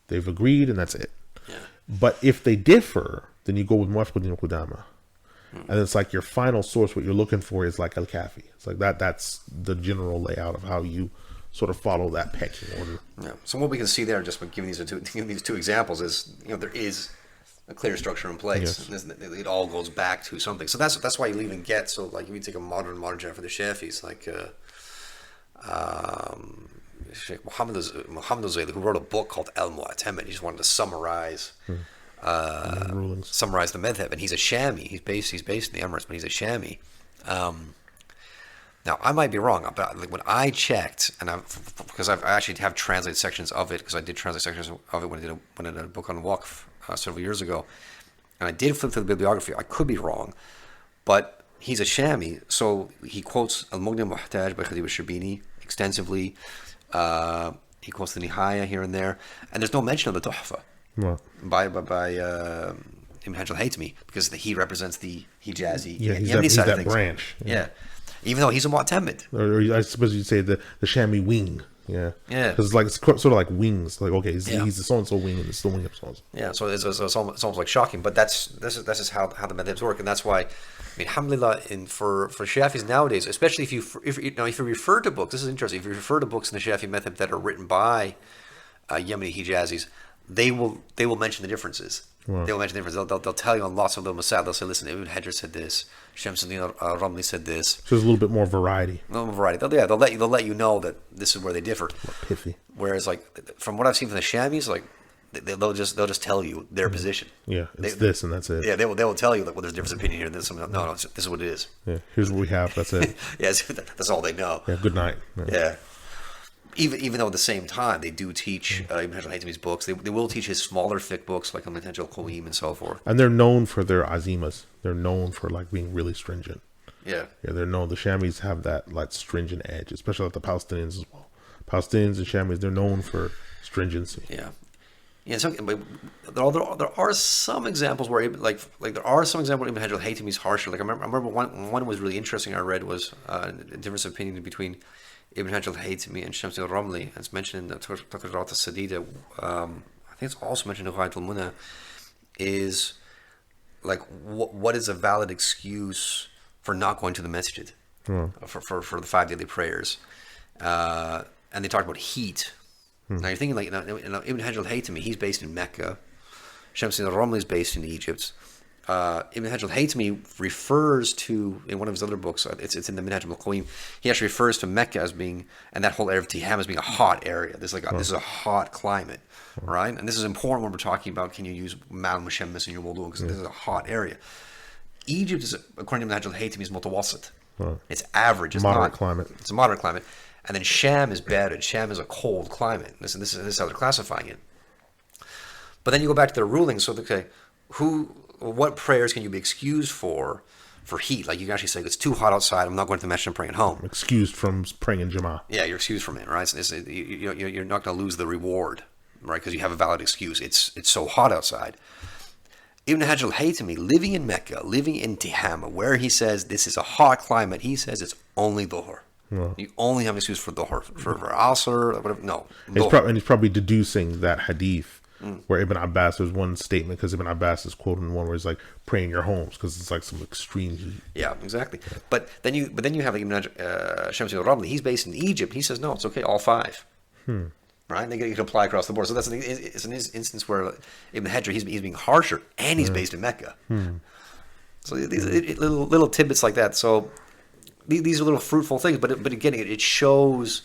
Speaker 2: They've agreed and that's it.
Speaker 1: Yeah.
Speaker 2: But if they differ, then you go with Muwaffiq al-Qudama. And it's like your final source, what you're looking for is like al-Kafi. It's like that's the general layout of how you sort of follow that pecking order.
Speaker 1: Yeah. So what we can see there, just by giving these two examples, is there is a clear structure in place.
Speaker 2: Yes.
Speaker 1: And it all goes back to something. So that's why you'll even get, so like if you take a modern jab for the Shafis, like Sheikh Muhammad al-Zayli, who wrote a book called Al-Mu'tamid. He just wanted to summarize the madhab, and he's a Shami. He's based in the Emirates, but he's a Shami. Now I might be wrong, but like when I checked, and because I actually have translated sections of it, because I did translate sections of it when I did a book on Waqf several years ago, and I did flip through the bibliography. I could be wrong, but he's a Shami, so he quotes Al-Mughni al-Muhtaj by Khatib al-Sharbini extensively. He quotes the Nihaya here and there, and there's no mention of the Tuhfa by Ibn Hajj al-Haytami, because he represents the Hijazi Yemeni side of things.
Speaker 2: Branch.
Speaker 1: Yeah. Even though he's a Mu'tamid.
Speaker 2: Or I suppose you'd say the Shami wing. Yeah.
Speaker 1: Yeah.
Speaker 2: Because it's like, it's sort of like wings. Like, okay, he's the so-and-so wing, and it's the wing of so-and-so.
Speaker 1: Yeah, so it's almost like shocking, but this is how the madhabs work, and that's why, I mean, alhamdulillah, for Shafis nowadays, especially if you refer to books, this is interesting, if you refer to books in the Shafi madhab that are written by Yemeni Hijazis, they will mention the differences. Wow. They will mention the differences. They'll tell you on lots of little masail. They'll say, listen, Ibn Hajar said this, Shamsuddin Ramli said this.
Speaker 2: So there's a little bit more variety.
Speaker 1: They'll let you know that this is where they differ.
Speaker 2: More pithy.
Speaker 1: Whereas, like, from what I've seen from the Shamis, like, they'll just tell you their position.
Speaker 2: Yeah, it's this and that's it.
Speaker 1: Yeah, they will tell you that, well, there's a difference of opinion here. No, this is what it is.
Speaker 2: Yeah, here's what we have. That's it.
Speaker 1: Yeah, that's all they know.
Speaker 2: Yeah, good night.
Speaker 1: Yeah. Even though at the same time they do teach Ibn Hajj al-Haytami's books, they will teach his smaller fiqh books like al-Minhaj al-Qaweem and so forth.
Speaker 2: And they're known for their azimas. They're known for like being really stringent.
Speaker 1: Yeah.
Speaker 2: Yeah, they're known. The Shamis have that like stringent edge, especially like the Palestinians as well. Palestinians and Shamis, they're known for stringency.
Speaker 1: Yeah. Yeah, but there are some examples where Ibn Hajj al-Haytami is harsher. Like I remember one was really interesting I read was a difference of opinion between Ibn Hajj al-Haytami and Shams al-Ramli. It's mentioned in the Taqrirat al-Sadida. I think it's also mentioned in Ghayat al-Muna. Is like what is a valid excuse for not going to the masjid for the 5 daily prayers? And they talk about heat. Now you're thinking like Ibn Hajj al-Haytami, he's based in Mecca. Shams al-Ramli is based in Egypt. Ibn Hajj al-Haytami refers to, in one of his other books, it's in the Minhaj al-Qaweem, he actually refers to Mecca as being, and that whole area of Tiham as being a hot area. This is a hot climate, right? And this is important when we're talking about, can you use Mal Mushammas in your wudu, because this is a hot area. Egypt is, according to Ibn Hajj al-Haytami, is mutawassit. It's average. It's
Speaker 2: moderate climate.
Speaker 1: It's a moderate climate. And then Sham is barid. Sham is a cold climate. This is how they're classifying it. But then you go back to their ruling. So, okay, what prayers can you be excused for heat? Like you can actually say, it's too hot outside, I'm not going to the masjid, I'm praying at home.
Speaker 2: Excused from praying in Jama'ah.
Speaker 1: Yeah, you're excused from it, right? So you're not going to lose the reward, right? Because you have a valid excuse. It's so hot outside. Ibn Hajj al-Haytami, living in Mecca, living in Tihama, where he says this is a hot climate, he says it's only Dhuhr. You only have an excuse for Dhuhr. For Asr, whatever. No.
Speaker 2: And he's probably deducing that hadith where Ibn Abbas, there's one statement, because Ibn Abbas is quoting one where it's like, pray in your homes, because it's like some extreme heat.
Speaker 1: Yeah, exactly. But then you have like Ibn Shams al-Ramli, he's based in Egypt. He says, no, it's okay, all 5. Right? And they can apply across the board. So it's an instance where Ibn Hajj, he's being harsher, and he's based in Mecca. So these little tidbits like that. So these are little fruitful things, but again, it shows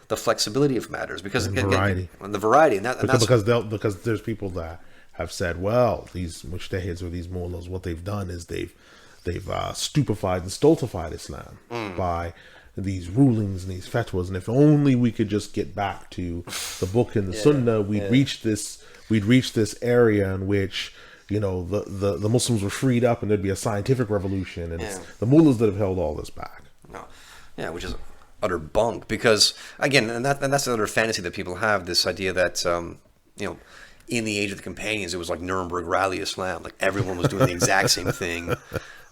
Speaker 1: the flexibility of matters, because
Speaker 2: and variety,
Speaker 1: because
Speaker 2: there's people that have said, well, these mujtahids or these mullahs, what they've done is they've stupefied and stultified Islam by these rulings and these fatwas, and if only we could just get back to the book and the sunnah, we'd reach this area in which the Muslims were freed up, and there'd be a scientific revolution, and it's the mullahs that have held all this back.
Speaker 1: No. Yeah, which is utter bunk. Because again, and that's another fantasy that people have. This idea that in the age of the companions, it was like Nuremberg Rally Islam. Like everyone was doing the exact same thing.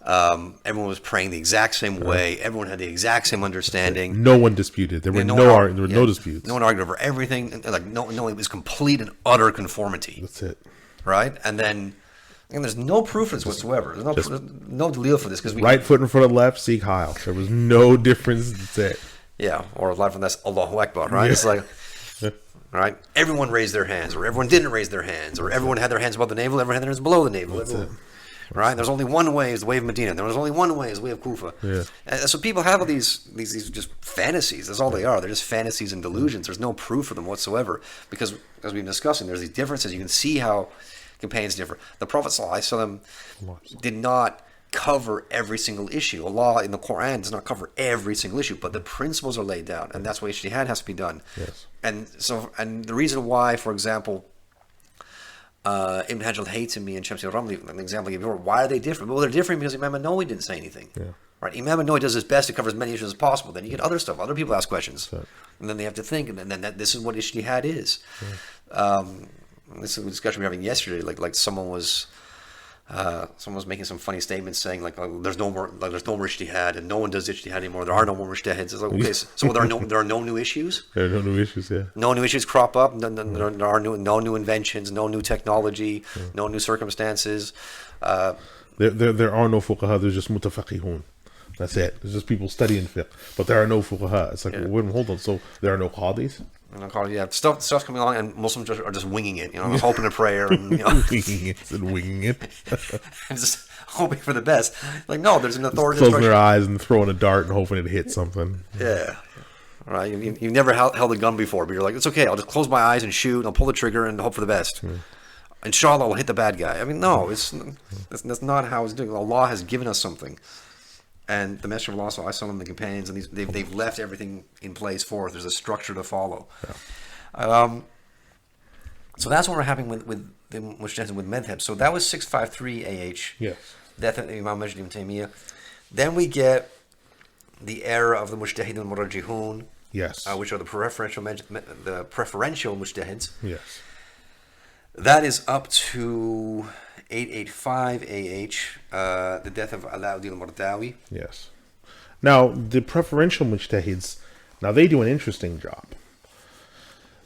Speaker 1: Everyone was praying the exact same way. Everyone had the exact same understanding.
Speaker 2: No one disputed. There were no disputes.
Speaker 1: No one argued over everything. Like no, it was complete and utter conformity.
Speaker 2: That's it.
Speaker 1: Right, and there's no proof for this whatsoever. There's no deal for this because
Speaker 2: right foot in front of left, Sikh Heil. There was no difference. That's it.
Speaker 1: Yeah, or live from that's Allahu Akbar, right?
Speaker 2: Yeah.
Speaker 1: It's like, right? Everyone raised their hands, or everyone didn't raise their hands, or everyone had their hands above the navel, everyone had their hands below the navel. Right? There's only one way is the way of Medina. There was only one way is the way of Kufa.
Speaker 2: Yeah.
Speaker 1: And so people have all these just fantasies. That's all they are. They're just fantasies and delusions. There's no proof for them whatsoever. Because, as we've been discussing, there's these differences. You can see how companions differ. The Prophet ﷺ did not cover every single issue. Allah in the Quran does not cover every single issue, but the principles are laid down, and that's why ijtihad has to be done.
Speaker 2: Yes.
Speaker 1: And the reason why, for example, Ibn Hajj al-Haytami and Shamsi al-Ramli, an example I gave before, why are they different? Well, they're different because Imam an-Nawawi didn't say anything.
Speaker 2: Yeah.
Speaker 1: Right? Imam an-Nawawi does his best to cover as many issues as possible. Then you get other stuff. Other people ask questions.
Speaker 2: Right.
Speaker 1: And then they have to think, and then this is what ijtihad is. This is a discussion we were having yesterday. Like someone was making some funny statements saying there's no more ijtihad and no one does ijtihad anymore. There are no more mujtahids. It's like, okay, so there are no new issues.
Speaker 2: There are no new issues. Yeah.
Speaker 1: No new issues crop up. There are no new inventions. No new technology. No new circumstances.
Speaker 2: There are no fuqaha. There's just mutafaqihun. That's it. There's just people studying fiqh, but there are no fuqaha. It's like, well, hold on. So there are no qadis.
Speaker 1: Yeah, stuff's coming along, and Muslims are just winging it. Hoping to prayer and
Speaker 2: winging it,
Speaker 1: and just hoping for the best. Like, no, there's an authority.
Speaker 2: Closing their eyes and throwing a dart and hoping it hits something.
Speaker 1: Yeah, right. You've never held a gun before, but you're like, it's okay. I'll just close my eyes and shoot. And I'll pull the trigger and hope for the best. Inshallah, I'll hit the bad guy. I mean, no, that's not how it's doing. Allah has given us something. And the Messenger of Allah, so I saw them, the companions, and they've left everything in place for us. There's a structure to follow. Yeah. So that's what we're having with the mujtahids with madhab. So that was 653 AH. Yes. Death of Imam Majd ibn Taymiyyah. Then we get the era of the mujtahid al-murajjihun.
Speaker 2: Yes.
Speaker 1: Which are the preferential mujtahids.
Speaker 2: Yes.
Speaker 1: That is up to 885 AH, the death of Alauddin al-Mardawi.
Speaker 2: Yes. Now, the preferential mujtahids, now they do an interesting job.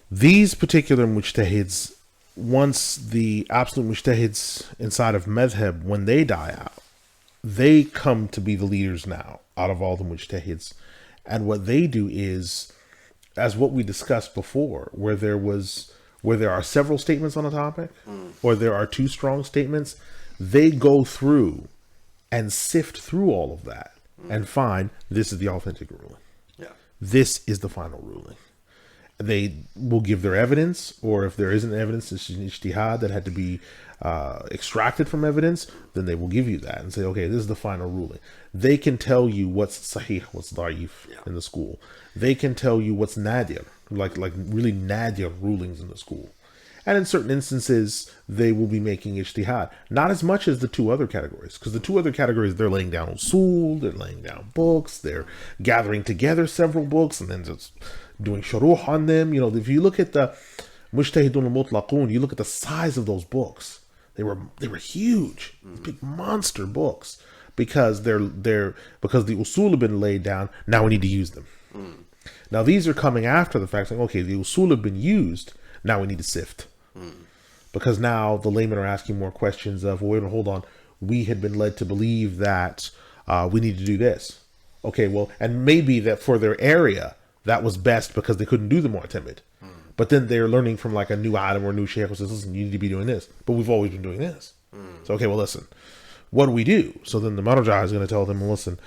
Speaker 2: These particular mujtahids, once the absolute mujtahids inside of madhab, when they die out, they come to be the leaders now out of all the mujtahids. And what they do is, as what we discussed before, where there are several statements on a topic, or there are two strong statements, they go through and sift through all of that and find this is the authentic ruling. Yeah. This is the final ruling. They will give their evidence, or if there isn't evidence, it's an ijtihad that had to be extracted from evidence, then they will give you that and say, okay, this is the final ruling. They can tell you what's sahih, what's da'if in the school. They can tell you what's nadir, like really nadir rulings in the school. And in certain instances, they will be making ijtihad. Not as much as the two other categories, because the two other categories, they're laying down usul, they're laying down books, they're gathering together several books and then just doing shuruh on them. If you look at the Mujtahidun al-Mutlaqun, you look at the size of those books. They were huge, big monster books, because because the usul have been laid down. Now we need to use them. Now these are coming after the fact, saying, okay, the usul have been used. Now we need to sift, because now the laymen are asking more questions of, well, wait, hold on, we had been led to believe that we need to do this. Okay, well, and maybe that for their area that was best because they couldn't do the mu'tamid. But then they're learning from like a new alim or a new sheikh who says, listen, you need to be doing this. But we've always been doing this. So, okay, well, listen, what do we do? So then the marja is going to tell them, well, listen,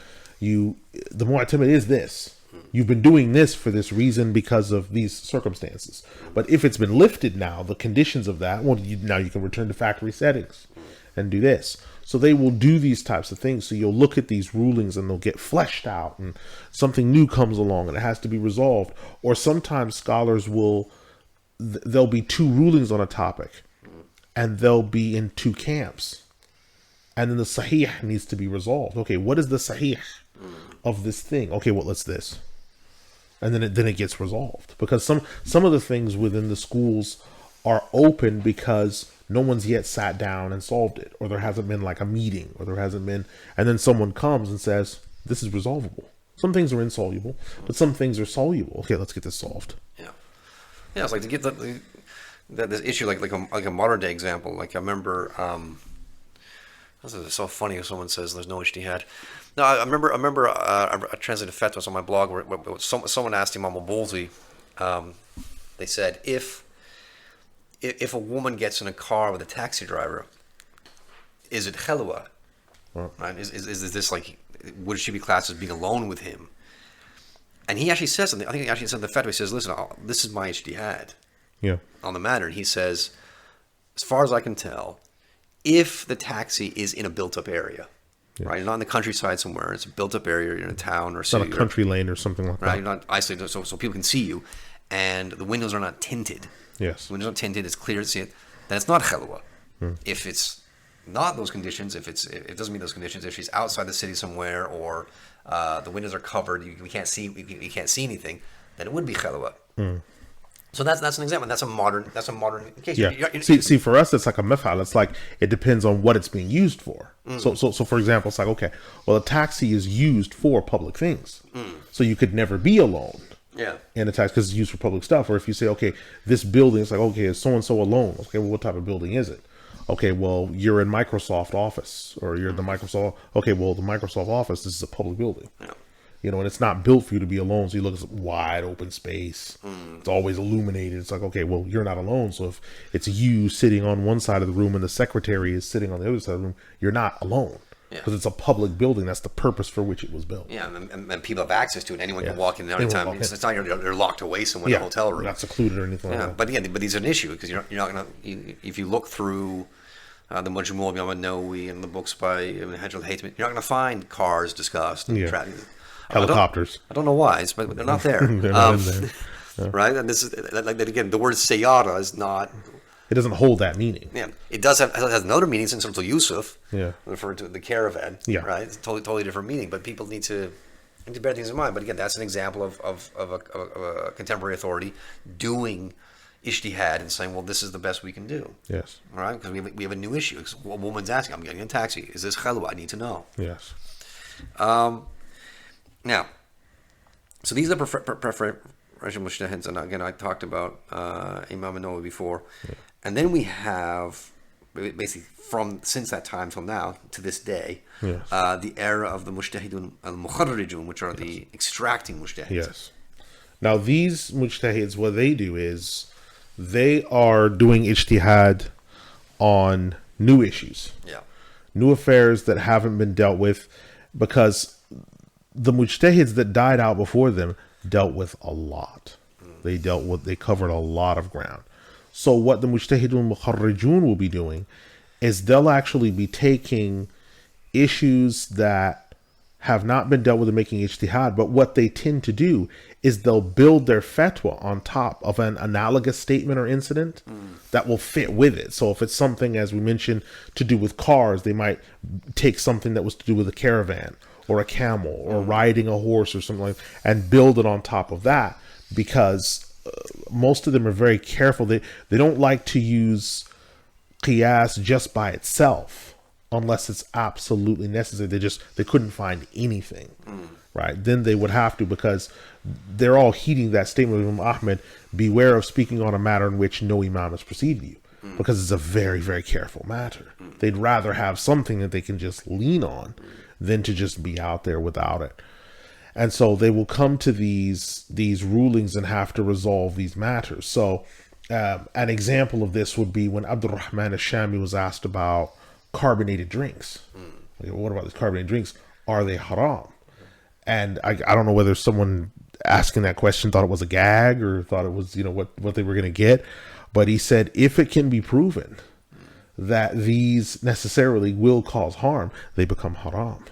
Speaker 2: the mu'tamid is this. You've been doing this for this reason because of these circumstances. But if it's been lifted now, the conditions of that, well, now you can return to factory settings and do this. So they will do these types of things. So you'll look at these rulings and they'll get fleshed out and something new comes along and it has to be resolved. Or sometimes scholars there'll be two rulings on a topic and they'll be in two camps. And then the sahih needs to be resolved. Okay, what is the sahih? of this thing. Okay, well, it's this. And then it gets resolved. Because some of the things within the schools are open because no one's yet sat down and solved it. Or there hasn't been like a meeting. Or there hasn't been... And then someone comes and says, this is resolvable. Some things are insoluble, but some things are soluble. Okay, let's get this solved.
Speaker 1: Yeah. Yeah, it's like to get this issue like a modern day example. Like I remember... this is so funny if someone says there's no ijtihad. No, I remember I translated fatwas on my blog where someone asked Imam al-Bulzi, they said, if a woman gets in a car with a taxi driver, is it khalwa? Right? Is this like, would she be classed as being alone with him? And he actually says something. I think he actually said in the fatwa, he says, listen, this is my ijtihad on the matter. And he says, as far as I can tell, if the taxi is in a built-up area, right, not in the countryside somewhere, it's a built-up area, you're in a town or city,
Speaker 2: not a country lane or something like that.
Speaker 1: Right, you're not isolated, so people can see you, and the windows are not tinted.
Speaker 2: Yes,
Speaker 1: the windows are tinted; it's clear to see it. Then it's not khalwa. If it's not those conditions, if it doesn't meet those conditions, if she's outside the city somewhere, or the windows are covered, we can't see anything, then it would be khalwa. So that's an example. That's a modern case.
Speaker 2: Yeah. See, for us, it's like a mif'al. It's like it depends on what it's being used for. So for example, it's like, okay, well, a taxi is used for public things, so you could never be alone.
Speaker 1: Yeah.
Speaker 2: In a taxi because it's used for public stuff. Or if you say, okay, this building, it's like, okay, is so and so alone? Okay, well, what type of building is it? Okay, well, you're in Microsoft Office, or you're in the Microsoft. Okay, well, the Microsoft Office, this is a public building.
Speaker 1: Yeah.
Speaker 2: You know, and it's not built for you to be alone. So you look at wide open space. It's always illuminated. It's like, okay, well, you're not alone. So if it's you sitting on one side of the room and the secretary is sitting on the other side of the room, you're not alone. Because it's a public building. That's the purpose for which it was built.
Speaker 1: Yeah, and people have access to it. Anyone can walk in anytime. It's not they're locked away somewhere in a hotel room.
Speaker 2: Not secluded or anything like that.
Speaker 1: But again, these are an issue because you're not going to... If you look through the Majmu' al-Nawawi and the books by al-Hajj al-Haythami, you're not going to find cars discussed. And
Speaker 2: helicopters.
Speaker 1: I don't know why, but they're not there.
Speaker 2: They're not in there.
Speaker 1: Right? And this is like that again. The word sayyara is not.
Speaker 2: It doesn't hold that meaning.
Speaker 1: Yeah, it has another meaning since it's Yusuf.
Speaker 2: Yeah,
Speaker 1: referring to the caravan.
Speaker 2: Yeah,
Speaker 1: right. It's totally different meaning. But people need to bear things in mind. But again, that's an example of a contemporary authority doing ijtihad and saying, well, this is the best we can do.
Speaker 2: Yes.
Speaker 1: All right, because we have a new issue. A woman's asking, I'm getting a taxi. Is this khalwa? I need to know.
Speaker 2: Yes.
Speaker 1: Now, so these are preferential mujtahids, and again, I talked about Imam al-Nawawi before, and then we have basically since that time till now to this day, the era of the mujtahidun al-mukharrijun, which are the extracting mujtahids.
Speaker 2: Yes. Now these mujtahids, what they do is they are doing ijtihad on new issues, new affairs that haven't been dealt with, because the mujtahids that died out before them dealt with a lot. They covered a lot of ground. So what the mujtahidun mukharrijun will be doing is they'll actually be taking issues that have not been dealt with in making ijtihad, but what they tend to do is they'll build their fatwa on top of an analogous statement or incident that will fit with it. So if it's something, as we mentioned, to do with cars, they might take something that was to do with a caravan or a camel or riding a horse or something like that, and build it on top of that, because most of them are very careful. They don't like to use qiyas just by itself unless it's absolutely necessary. They couldn't find anything, right? Then they would have to, because they're all heeding that statement of Imam Ahmed, beware of speaking on a matter in which no imam has preceded you, because it's a very, very careful matter. They'd rather have something that they can just lean on than to just be out there without it. And so they will come to these rulings and have to resolve these matters. So an example of this would be when Abdul Rahman al-Shami was asked about carbonated drinks. Like, what about these carbonated drinks? Are they haram? And I don't know whether someone asking that question thought it was a gag or thought it was, what they were going to get. But he said, if it can be proven that these necessarily will cause harm, they become haram.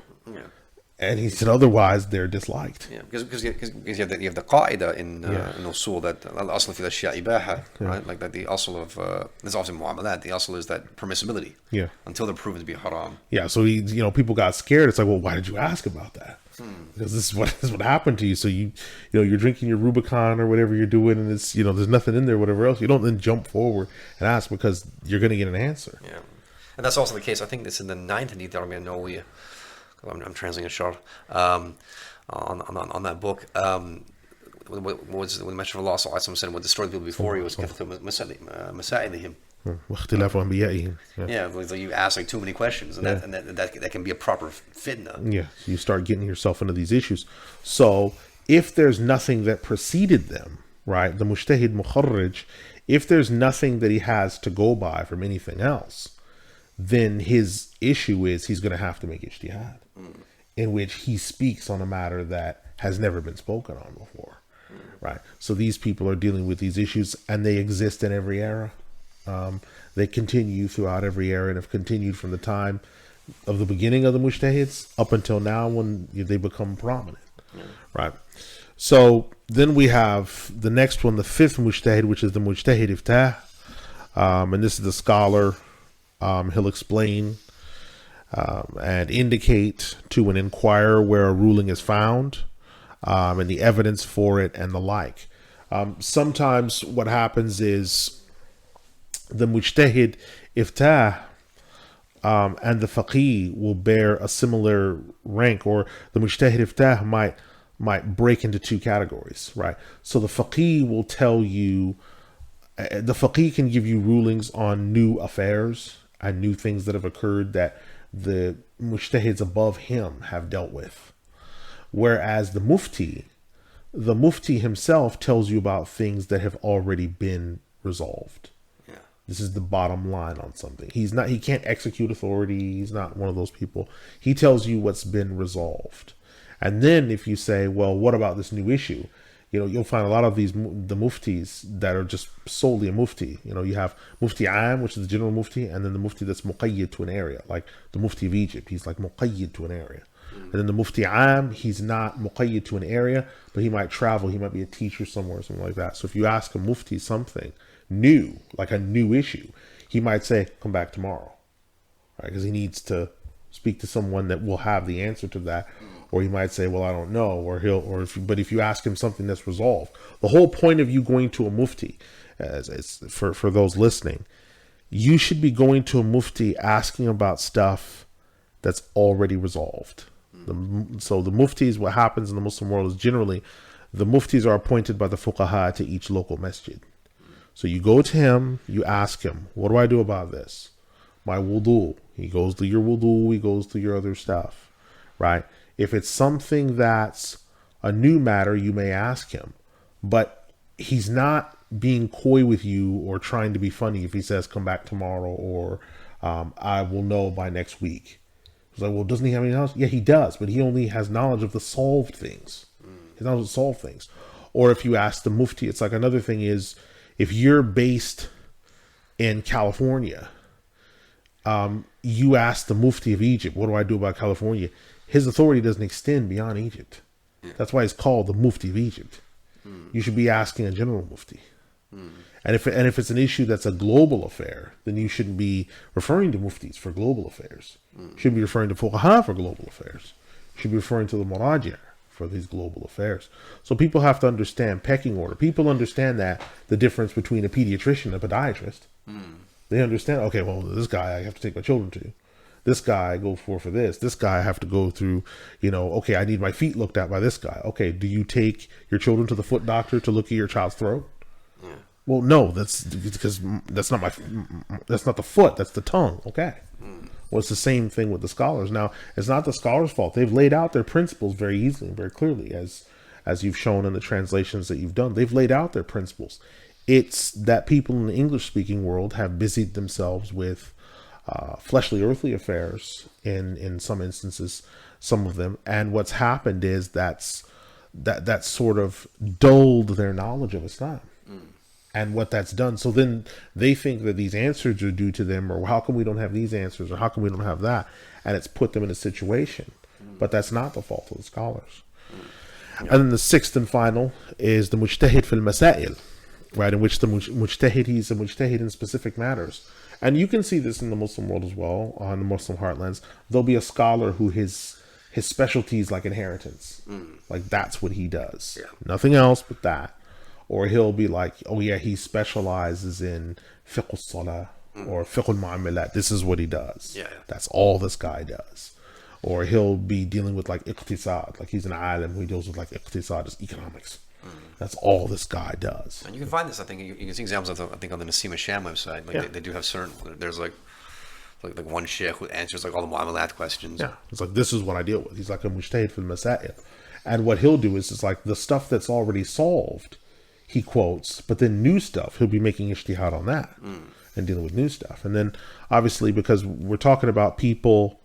Speaker 2: And he said, otherwise they're disliked.
Speaker 1: Yeah, because you have the qaida in usul that al-asl fi al-ashya' ibaha, right? Like that the asl of there's also muamalat. The asl is that permissibility.
Speaker 2: Yeah.
Speaker 1: Until they're proven to be haram.
Speaker 2: Yeah. So people got scared. It's like, well, why did you ask about that? because this is what happened to you. So you're drinking your Rubicon or whatever you're doing, and it's there's nothing in there, whatever else. You don't then jump forward and ask because you're going to get an answer.
Speaker 1: Yeah, and that's also the case. I think this in the ninth Hadith that I'm going to know you. I'm translating a short on that book. When the Messenger of Allah said would destroy the people before you was masailihim. Yeah, like you ask like too many questions, and that can be a proper fitna.
Speaker 2: Yeah, so you start getting yourself into these issues. So if there's nothing that preceded them, right, the mujtahid mukharrij, if there's nothing that he has to go by from anything else, then his issue is he's going to have to make ijtihad, in which he speaks on a matter that has never been spoken on before, right? So these people are dealing with these issues, and they exist in every era. They continue throughout every era and have continued from the time of the beginning of the mujtahids up until now when they become prominent, right? So then we have the next one, the fifth mujtahid, which is the mujtahid iftah, and this is the scholar. He'll explain and indicate to an inquirer where a ruling is found, and the evidence for it and the like. Sometimes what happens is the mujtahid iftah and the faqih will bear a similar rank, or the mujtahid iftah might break into two categories, right? So the faqih will tell you, the faqih can give you rulings on new affairs and new things that have occurred that the mujtahids above him have dealt with. Whereas the mufti himself tells you about things that have already been resolved. This is the bottom line on something. He can't execute authority. He's not one of those people. He tells you what's been resolved. And then if you say, well, what about this new issue? You'll find a lot of the muftis that are just solely a mufti. You have mufti am, which is the general mufti, and then the mufti that's muqayyid to an area, like the mufti of Egypt. He's like muqayyid to an area. And then the mufti am, he's not muqayyid to an area, but he might travel. He might be a teacher somewhere or something like that. So if you ask a mufti something new, like a new issue, he might say, come back tomorrow, right? Because he needs to speak to someone that will have the answer to that. Or he might say, well, I don't know, but if you ask him something that's resolved, the whole point of you going to a mufti, for those listening, you should be going to a mufti asking about stuff that's already resolved. So the muftis, what happens in the Muslim world is generally the muftis are appointed by the fuqaha to each local masjid. So you go to him, you ask him, what do I do about this? My wudu. He goes through your wudu, he goes through your other stuff, right? If it's something that's a new matter, you may ask him, but he's not being coy with you or trying to be funny if he says, come back tomorrow, or I will know by next week. It's like, well, doesn't he have any knowledge? Yeah, he does, but he only has knowledge of the solved things. He knows to solve things. Or if you ask the mufti, it's like another thing is, if you're based in California, you ask the mufti of Egypt, what do I do about California? His authority doesn't extend beyond Egypt. That's why it's called the mufti of Egypt. You should be asking a general mufti. And if it's an issue that's a global affair, then you shouldn't be referring to muftis for global affairs. You should be referring to fuqaha for global affairs. You should be referring to the muraji' for these global affairs. So people have to understand pecking order. People understand that the difference between a pediatrician and a podiatrist. They understand, okay, well, this guy I have to take my children to. This guy I go for this. This guy I have to go through, okay, I need my feet looked at by this guy. Okay, do you take your children to the foot doctor to look at your child's throat? Yeah. Well, no, that's because that's not the foot, that's the tongue. Okay. Well, it's the same thing with the scholars. Now, it's not the scholars' fault. They've laid out their principles very easily and very clearly, as you've shown in the translations that you've done. They've laid out their principles. It's that people in the English-speaking world have busied themselves with fleshly, earthly affairs in some instances, some of them. And what's happened is that sort of dulled their knowledge of Islam. And what that's done. So then they think that these answers are due to them, or how come we don't have these answers, or how come we don't have that? And it's put them in a situation. But that's not the fault of the scholars. And then the sixth and final is the mujtahid fil masail, right? In which the mujtahid, he's a mujtahid in specific matters. And you can see this in the Muslim world as well, on the Muslim heartlands. There'll be a scholar who his his specialty is like inheritance. Like that's what he does.
Speaker 1: Yeah.
Speaker 2: Nothing else but that. Or he'll be like, oh yeah, he specializes in fiqh al-salah or fiqh al-mu'amalat. This is what he does.
Speaker 1: Yeah.
Speaker 2: That's all this guy does. Or he'll be dealing with like iqtisad, like he's an alim who deals with like iqtisad, is economics. That's all this guy does.
Speaker 1: And you can find this, I think, you can see examples, I think, on the Nassim Sham website. Like they do have certain, there's like one sheikh who answers like all the mu'amalat questions.
Speaker 2: Yeah, it's like, this is what I deal with. He's like a mujtahid fil masail. And what he'll do is like the stuff that's already solved, he quotes, but then new stuff, he'll be making ijtihad on that and dealing with new stuff. And then obviously, because we're talking about people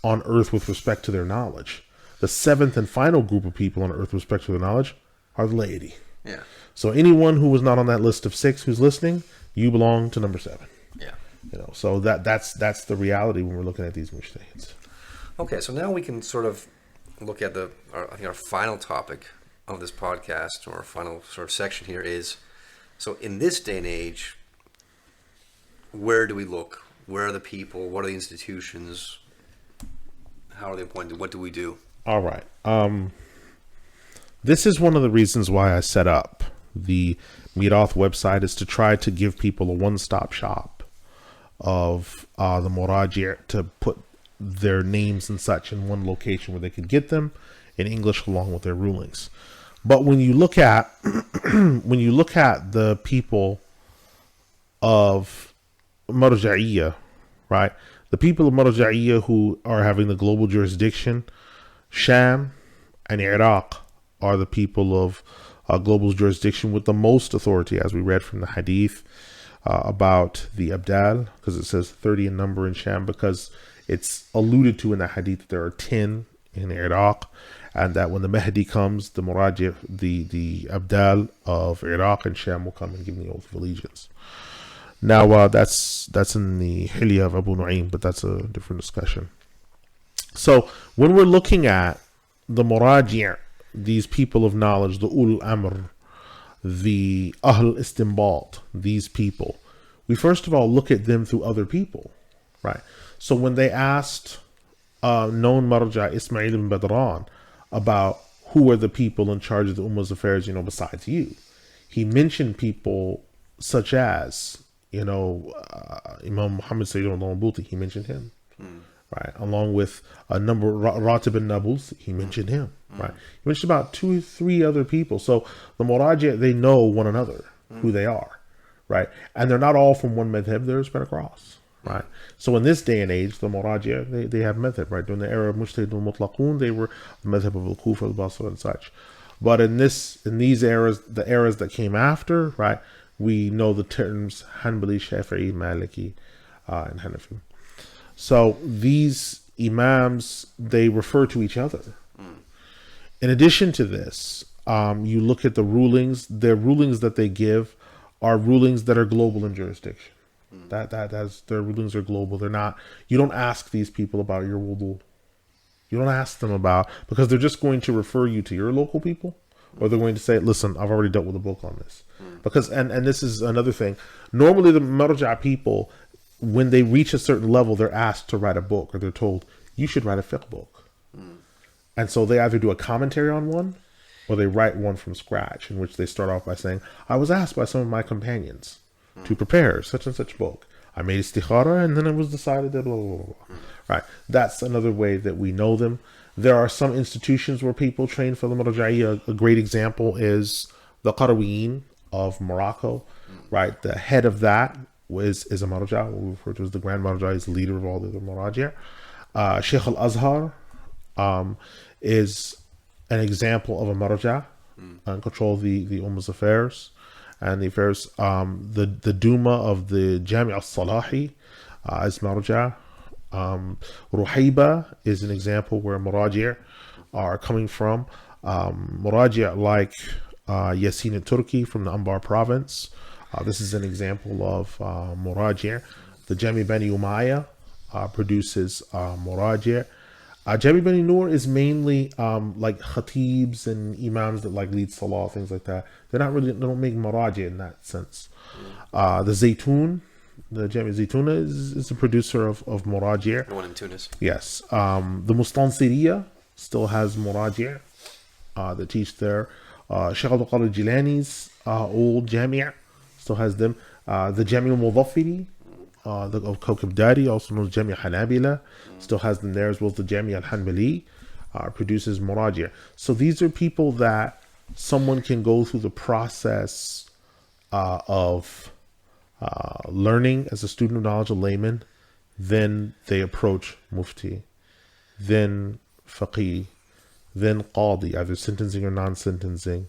Speaker 2: on earth with respect to their knowledge, the seventh and final group of people on earth with respect to their knowledge are the laity.
Speaker 1: Yeah.
Speaker 2: So anyone who was not on that list of 6 who's listening, you belong to number 7.
Speaker 1: Yeah.
Speaker 2: You know, so that's the reality when we're looking at these mujtahids.
Speaker 1: Okay, so now we can sort of look at I think our final topic of this podcast, or our final sort of section here is, so in this day and age, where do we look? Where are the people? What are the institutions? How are they appointed? What do we do?
Speaker 2: All right. This is one of the reasons why I set up the Mirath website, is to try to give people a one-stop shop of the Muraji' to put their names and such in one location where they could get them in English along with their rulings. But when you look at the people of Marja'iyya, right? The people of Marja'iyya who are having the global jurisdiction, Sham and Iraq are the people of global jurisdiction with the most authority, as we read from the hadith about the Abdal, because it says 30 in number in Sham, because it's alluded to in the hadith that there are 10 in Iraq, and that when the Mahdi comes, the Muraji', the Abdal of Iraq and Sham will come and give the oath of allegiance. Now, that's in the Hilya of Abu Nu'aym, but that's a different discussion. So when we're looking at the Muraji', these people of knowledge, the Ul Amr, the Ahl Istinbat, these people, we first of all look at them through other people, right? So when they asked known Marja' Ismail ibn Badran about who are the people in charge of the Ummah's affairs, besides you, he mentioned people such as, Imam Muhammad Sayyid al-Buti, he mentioned him, right? Along with a number, Ratib al-Nabulsi, he mentioned him, right? He mentioned about 2 or 3 other people. So the Muraji', they know one another, who they are, right? And they're not all from one madhab, they're spread across, right? So in this day and age, the Muraji', they have madhab, right? During the era of Mujtahid al-Mutlaqun, they were the madhab of al-Kufa, al-Basra, and such. But in these eras, the eras that came after, right, we know the terms Hanbali, Shafi'i, Maliki, and Hanafi. So these imams, they refer to each other. In addition to this, you look at the rulings. Their rulings that they give are rulings that are global in jurisdiction. That's their rulings are global. They're not. You don't ask these people about your wudu. You don't ask them about, because they're just going to refer you to your local people, or they're going to say, "Listen, I've already dealt with a book on this." Because and this is another thing. Normally, the Marja' people, when they reach a certain level, they're asked to write a book, or they're told, "You should write a fiqh book." And so they either do a commentary on one, or they write one from scratch, in which they start off by saying, "I was asked by some of my companions to prepare such and such book. I made istikhara, and then it was decided that blah, blah, blah, blah." Right. That's another way that we know them. There are some institutions where people train for the Marja'iyya. A great example is the Qarawiyyin of Morocco, right? The head of that is a Marja', what we refer to as the Grand Marja', is the leader of all the other Maraji'. Sheikh al-Azhar is an example of a Marja' and control the Ummah's affairs and the affairs. The Duma of the Jami' al-Salahi is Marja'. Ruhayba is an example where Maraji' are coming from. Maraji' like Yasin al-Turki from the Anbar province. This is an example of Muraji'. The Jami' Bani Umayyah produces Muraji'. Jami' Bani Nur is mainly like khatibs and imams that like lead salah, things like that. They don't make Muraji' in that sense. The Zaytun, the Jami' Zaytuna is a producer of Muraji'.
Speaker 1: The one in Tunis.
Speaker 2: Yes. The Mustansiriyya still has muraji' that teach there. Shaykh Abdul Qadir Jilani's old Jami' still has them. The Jami' al-Mudaffiri of Kawkab Dari, also known as Jami' Hanabila, still has them there, as well as the Jami' al-Hanbali produces muraji'. So these are people that someone can go through the process of learning as a student of knowledge, a layman, then they approach mufti, then faqih, then qadi, either sentencing or non-sentencing,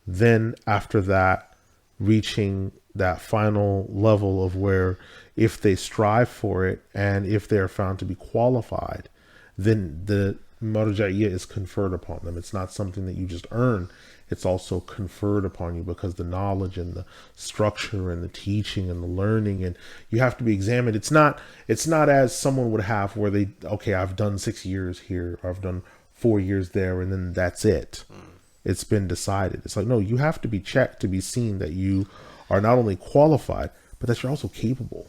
Speaker 2: then after that reaching that final level of where if they strive for it and if they are found to be qualified, then the marja'iyya is conferred upon them. It's not something that you just earn. It's also conferred upon you because the knowledge and the structure and the teaching and the learning, and you have to be examined. It's not as someone would have where they, okay, I've done 6 years here, or I've done 4 years there, and then that's it. It's been decided. It's like, no, you have to be checked to be seen that you are not only qualified, but that you're also capable.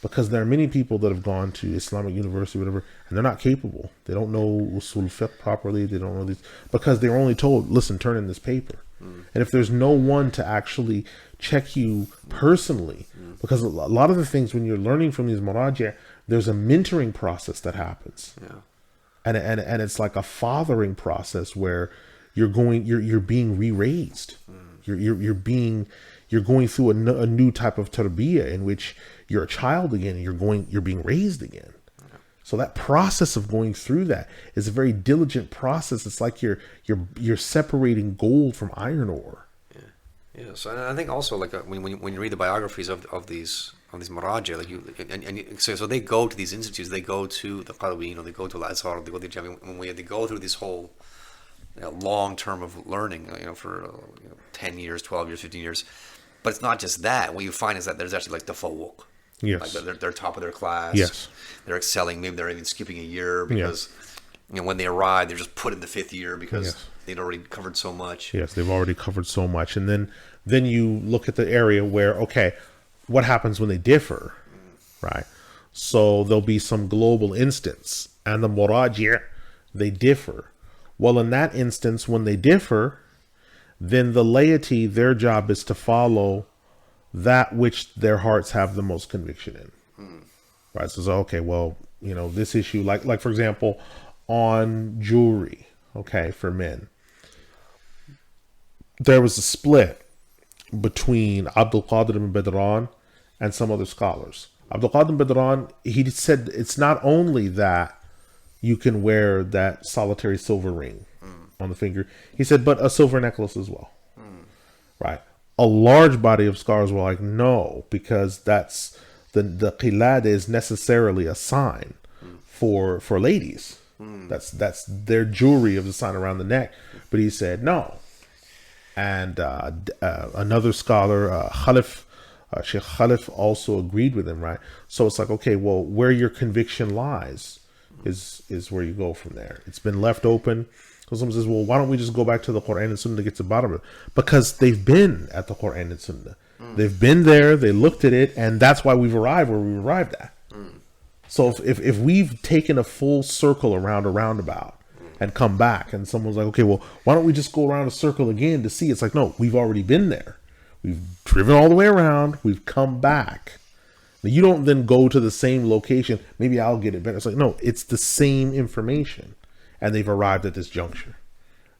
Speaker 2: Because there are many people that have gone to Islamic university, whatever, and they're not capable. They don't know usul fiqh properly. They don't know these, because they were only told, listen, turn in this paper. And if there's no one to actually check you personally, because a lot of the things when you're learning from these muraji', there's a mentoring process that happens. And it's like a fathering process where you're being re-raised. You're going through a new type of tarbiyah in which you're a child again and you're being raised again. So that process of going through that is a very diligent process. It's like you're separating gold from iron ore.
Speaker 1: Yeah. So I think also like when you read the biographies of these maraji', like so they go to these institutes, they go to the Qalaween, they go to al-Azhar, they go to the Jami', they go through this whole long term of learning, for 10 years, 12 years, 15 years. But it's not just that. What you find is that there's actually like tafawuq.
Speaker 2: Yes.
Speaker 1: Like they're top of their class.
Speaker 2: Yes.
Speaker 1: They're excelling. Maybe they're even skipping a year because when they arrive, they're just put in the 5th year because they'd already covered so much.
Speaker 2: Yes, they've already covered so much. And then you look at the area where, okay, what happens when they differ, right? So there'll be some global instance, and the muraji', they differ. Well, in that instance, when they differ, then the laity, their job is to follow that which their hearts have the most conviction in. Right? So, okay, well, this issue, like for example, on jewelry, okay, for men, there was a split between Abdul Qadir ibn Badran and some other scholars. Abdul Qadir ibn Badran, he said it's not only that you can wear that solitary silver ring on the finger. He said, but a silver necklace as well. Right. A large body of scholars were like, no, because that's the qilad is necessarily a sign for ladies. That's their jewelry of the sign around the neck. But he said no. And another scholar, Sheikh Khalif, also agreed with him. Right. So it's like, okay, well, where your conviction lies is where you go from there. It's been left open. So someone says, well, why don't we just go back to the Quran and Sunnah to get to the bottom of it? Because they've been at the Quran and Sunnah. They've been there, they looked at it, and that's why we've arrived where we arrived at. So if we've taken a full circle around a roundabout and come back, and someone's like, okay, well, why don't we just go around a circle again to see? It's like, no, we've already been there. We've driven all the way around, we've come back. Now, you don't then go to the same location, maybe I'll get it better. It's like, no, it's the same information. And they've arrived at this juncture,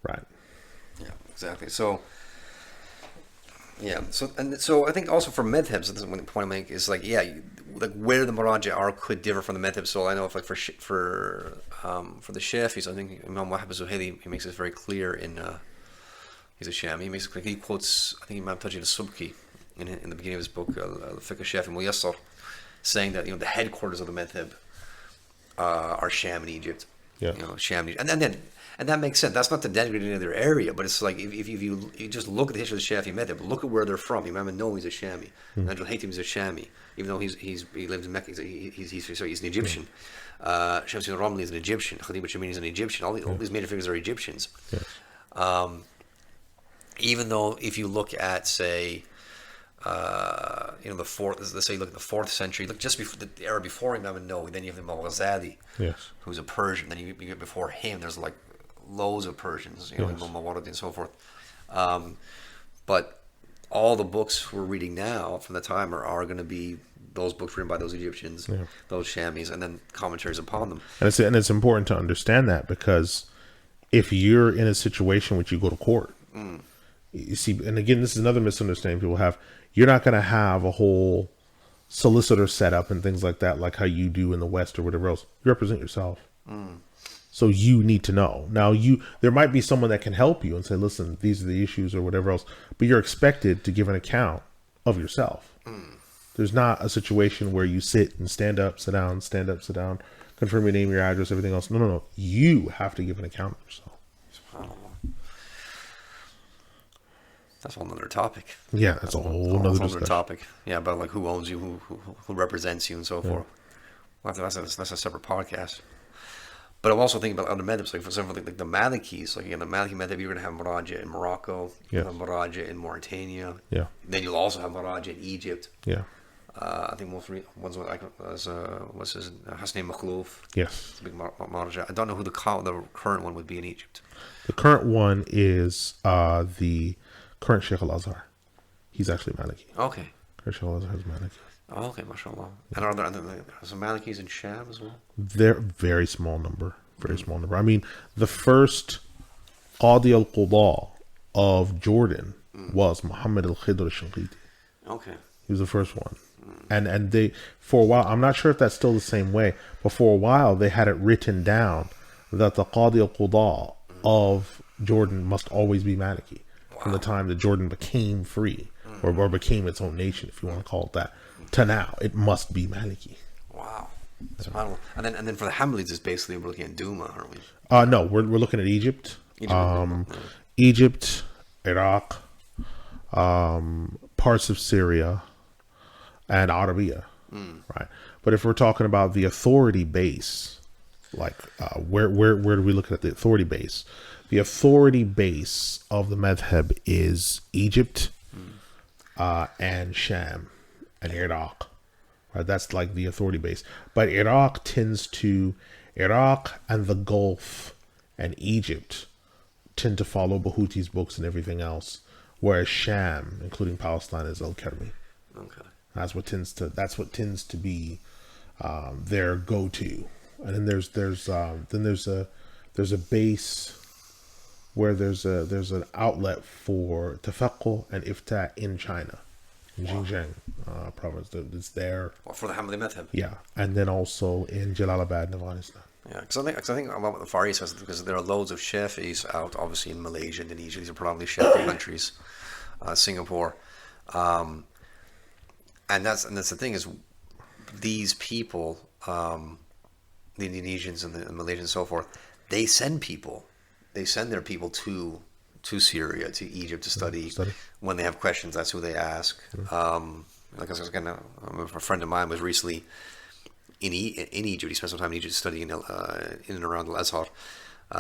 Speaker 2: right?
Speaker 1: Yeah, exactly. So, so I think also for madhabs, this is one point I make is like, like where the maraji' are could differ from the madhabs. So I know if like for the Shafis, I think Imam Wahab Zuhaili, he makes this very clear in he's a Shami. He quotes, I think Imam Tajid al-Subki in the beginning of his book Al-Fiqh al-Shafi Muyassar, saying that the headquarters of the madhab are Sham in Egypt.
Speaker 2: Yeah.
Speaker 1: Sham, and that makes sense. That's not to denigrate any other area, but it's like if you just look at the history of the Shafi madhab, look at where they're from. Imam an-Nawawi is a Shami, Najul Haytham is a Shami, even though he lives in Mecca. He's an Egyptian. Shamsuddin Ramli is an Egyptian. Khatib al-Shamini is an Egyptian. All these major figures are Egyptians.
Speaker 2: Yes.
Speaker 1: Even though if you look at say the fourth. Let's say, look at the 4th century. Look just before the era before Imam an-Nawawi. Then you have Imam al-Ghazali,
Speaker 2: Yes.
Speaker 1: who's a Persian. Then you get before him. There's like loads of Persians.
Speaker 2: Yes.
Speaker 1: Imam al-Mawardi and so forth. But all the books we're reading now from the time are going to be those books written by those Egyptians, those Shamis, and then commentaries upon them.
Speaker 2: And it's important to understand that, because if you're in a situation which you go to court, you see, and again, this is another misunderstanding people have. You're not going to have a whole solicitor set up and things like that, like how you do in the West or whatever else. You represent yourself. So you need to know. Now, there might be someone that can help you and say, listen, these are the issues or whatever else, but you're expected to give an account of yourself. There's not a situation where you sit and stand up, sit down, confirm your name, your address, everything else. No. You have to give an account of yourself.
Speaker 1: That's a whole nother topic.
Speaker 2: Yeah, that's a whole nother
Speaker 1: topic. Yeah, about like who owns you, who represents you, and so forth. Well, that's a separate podcast. But I'm also thinking about other madhabs, like for example, like the Malikis. Like again, the Maliki madhab, you're going to have Maraja in Morocco, you have Maraja in Mauritania.
Speaker 2: Yeah.
Speaker 1: Then you'll also have Maraja in Egypt.
Speaker 2: Yeah.
Speaker 1: I think most ones what's his Hassan Makhlouf.
Speaker 2: Yes.
Speaker 1: It's a big Maraja. I don't know who the current one would be in Egypt.
Speaker 2: The current one is the current Sheikh al-Azhar. He's actually Maliki.
Speaker 1: Okay.
Speaker 2: Current Sheikh al-Azhar is Maliki.
Speaker 1: Oh, okay, mashallah. And are there some Malikis in Sham as well?
Speaker 2: They're very small number. Very small number. I mean, the first Qadi al-Qudaa of Jordan was Muhammad al-Khidr al-Shinqiti.
Speaker 1: Okay.
Speaker 2: He was the first one. And they, for a while, I'm not sure if that's still the same way, but for a while they had it written down that the Qadi al-Qudaa of Jordan must always be Maliki. From the time that Jordan became free, or became its own nation, if you want to call it that, to now, it must be Maliki.
Speaker 1: Wow. And then for the Hanbalis, it's basically we're looking at Duma, aren't we?
Speaker 2: No, we're looking at Egypt. Egypt, Iraq, parts of Syria, and Arabia. Right. But if we're talking about the authority base, like where do we look at the authority base? The authority base of the madhab is Egypt and Sham and Iraq. Right, that's like the authority base. But Iraq and the Gulf and Egypt tend to follow Bahuti's books and everything else, whereas Sham, including Palestine, is al-Karmi.
Speaker 1: Okay.
Speaker 2: That's what tends to be their go-to. And then there's a base where there's an outlet for tafaqquh and ifta in China, in Xinjiang province. It's there.
Speaker 1: Well, for the Hanbali madhab.
Speaker 2: Yeah, and then also in Jalalabad, in Afghanistan.
Speaker 1: Yeah, because I think about what the Far East has, because there are loads of Shafis out, obviously in Malaysia, Indonesia. These are predominantly Shafi countries. Singapore, and that's the thing is, these people, the Indonesians and the Malaysians and so forth, they send their people to Syria, to Egypt to study. When they have questions. That's who they ask. Like I was a friend of mine was recently in Egypt. He spent some time in Egypt studying in and around al-Azhar,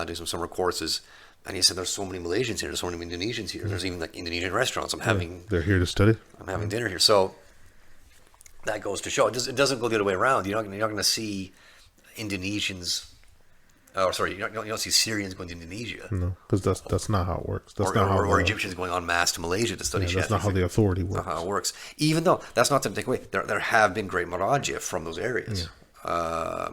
Speaker 1: doing some summer courses. And he said, "There's so many Malaysians here. There's so many Indonesians here. There's even like Indonesian restaurants. They're here to study. I'm having dinner here." So that goes to show it doesn't go the other way around. You're not going to see Indonesians. Oh, sorry, you don't see Syrians going to Indonesia. No, because that's not how it works. Or Egyptians going en masse to Malaysia to study. That's not how the authority works. That's not how it works. Even though that's not to take away, there have been great Maraja from those areas. Yeah.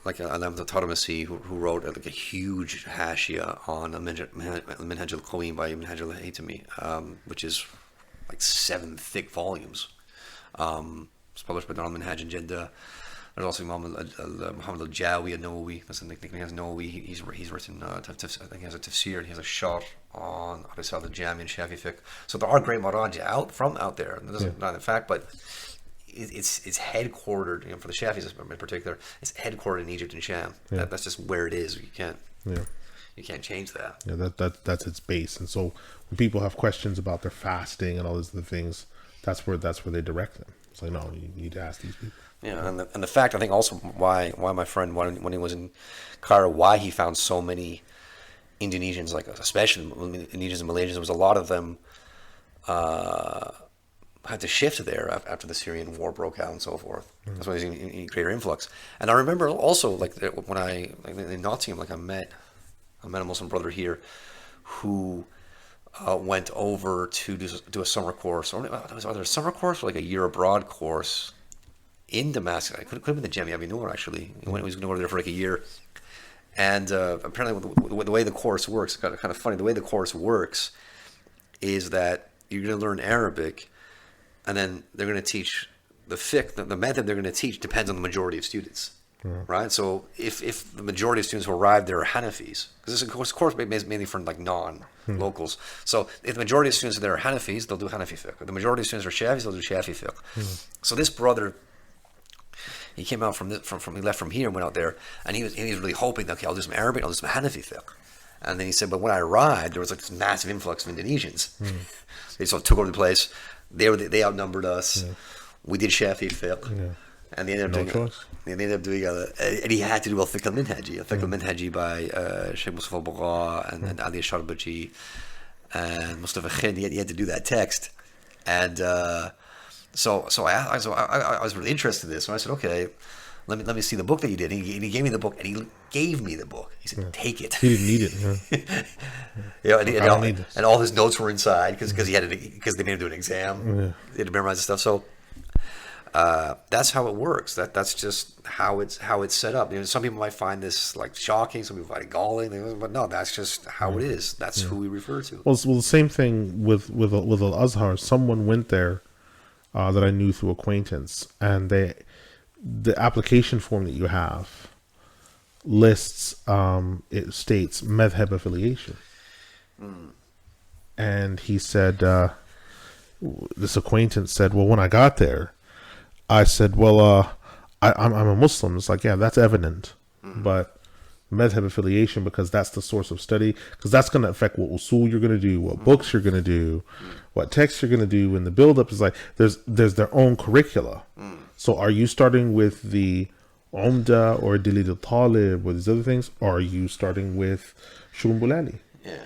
Speaker 1: Like Alam Tatarmasi, who wrote like a huge hashia on al-Minhaj al-Qawim by Ibn Hajar al-Haytami, which is like 7 thick volumes. It's published by Darul Minhaj in Jeddah. There's also Muhammad al-Jawi, al-Nawawi. That's the nickname he has, Nawawi. He's written, I think he has a tafsir. He has a shot on Risal al-Jami and Shafi fiqh. So there are great Maraja out there. Not in fact, but it's headquartered, for the Shafis in particular, it's headquartered in Egypt and Sham. Yeah. That's just where it is. You can't change that. Yeah, that's its base. And so when people have questions about their fasting and all these other things, that's where they direct them. It's like, no, you need to ask these people. Yeah, and the fact, I think also why my friend, when he was in Cairo, why he found so many Indonesians, like especially Indonesians and Malaysians, was a lot of them had to shift there after the Syrian war broke out and so forth. That's why there's a greater influx. And I remember also like when in Nottingham, like I met a Muslim brother here who went over to do a summer course, or it was either a summer course or like a year abroad course in Damascus. It could have been the Jamia Noor actually. He was going to go there for like a year. And apparently the way the course works, kind of funny, the way the course works is that you're going to learn Arabic, and then they're going to teach the fiqh. The method they're going to teach depends on the majority of students, right? So if the majority of students who arrive there are Hanafis, because this is a course mainly for like non-locals. So if the majority of students there are Hanafis, they'll do Hanafi fiqh. If the majority of students are Shafis, they'll do Shafi fiqh. So this brother, he came out he left from here and went out there, and he was really hoping, okay, I'll do some Arabic, I'll do some Hanafi fiqh. And then he said, but when I arrived, there was like this massive influx of Indonesians. They sort of took over the place. They outnumbered us. We did Shafi fiqh, and they ended up doing and he had to do al-Fiqh al-Minhaji, al-Fiqh al-Minhaji by Sheikh Mustafa Bagha and Ali Sharbaji and Mustafa Khind. He had to do that text, and so I was really interested in this. So I said, okay, let me see the book that you did. And he gave me the book, and he gave me the book. He said, take it.
Speaker 2: He didn't need it.
Speaker 1: And all his notes were inside because they made him do an exam. He had to memorize the stuff. So that's how it works. That's just how it's set up. Some people might find this like shocking. Some people find it galling. But no, that's just how it is. That's who we refer to.
Speaker 2: Well, the same thing with al-Azhar. Someone went there that I knew through acquaintance, and the application form that you have lists, it states madhab affiliation. And he said, this acquaintance said, well, when I got there, I said, well, I'm a Muslim. It's like, yeah, that's evident. But madhab affiliation, because that's the source of study, because that's going to affect what usul you're going to do, what books you're going to do, what texts you're going to do. And the build-up is like, there's their own curricula. So are you starting with the Umda or Dilid al-Talib or these other things? Or are you starting with Shulun Bulali?
Speaker 1: Yeah.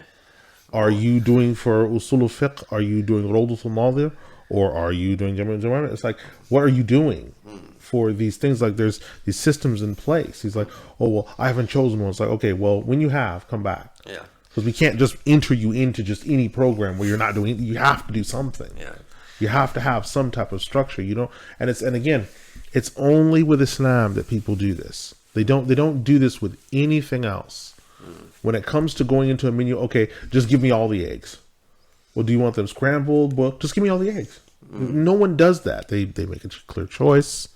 Speaker 2: Are you doing for Usul al-Fiqh? Are you doing Rawdat al-Nadir? Or are you doing Jami' al-Jawami'? It's like, what are you doing for these things? Like, there's these systems in place. He's like, oh, well, I haven't chosen one. It's like, okay, well, when you have, come back.
Speaker 1: Yeah.
Speaker 2: Because we can't just enter you into just any program where you're not doing, you have to do something.
Speaker 1: Yeah.
Speaker 2: You have to have some type of structure, and again, it's only with Islam that people do this. They don't do this with anything else. When it comes to going into a menu, okay, just give me all the eggs. Well, do you want them scrambled? Well, just give me all the eggs. No one does that. They make a clear choice,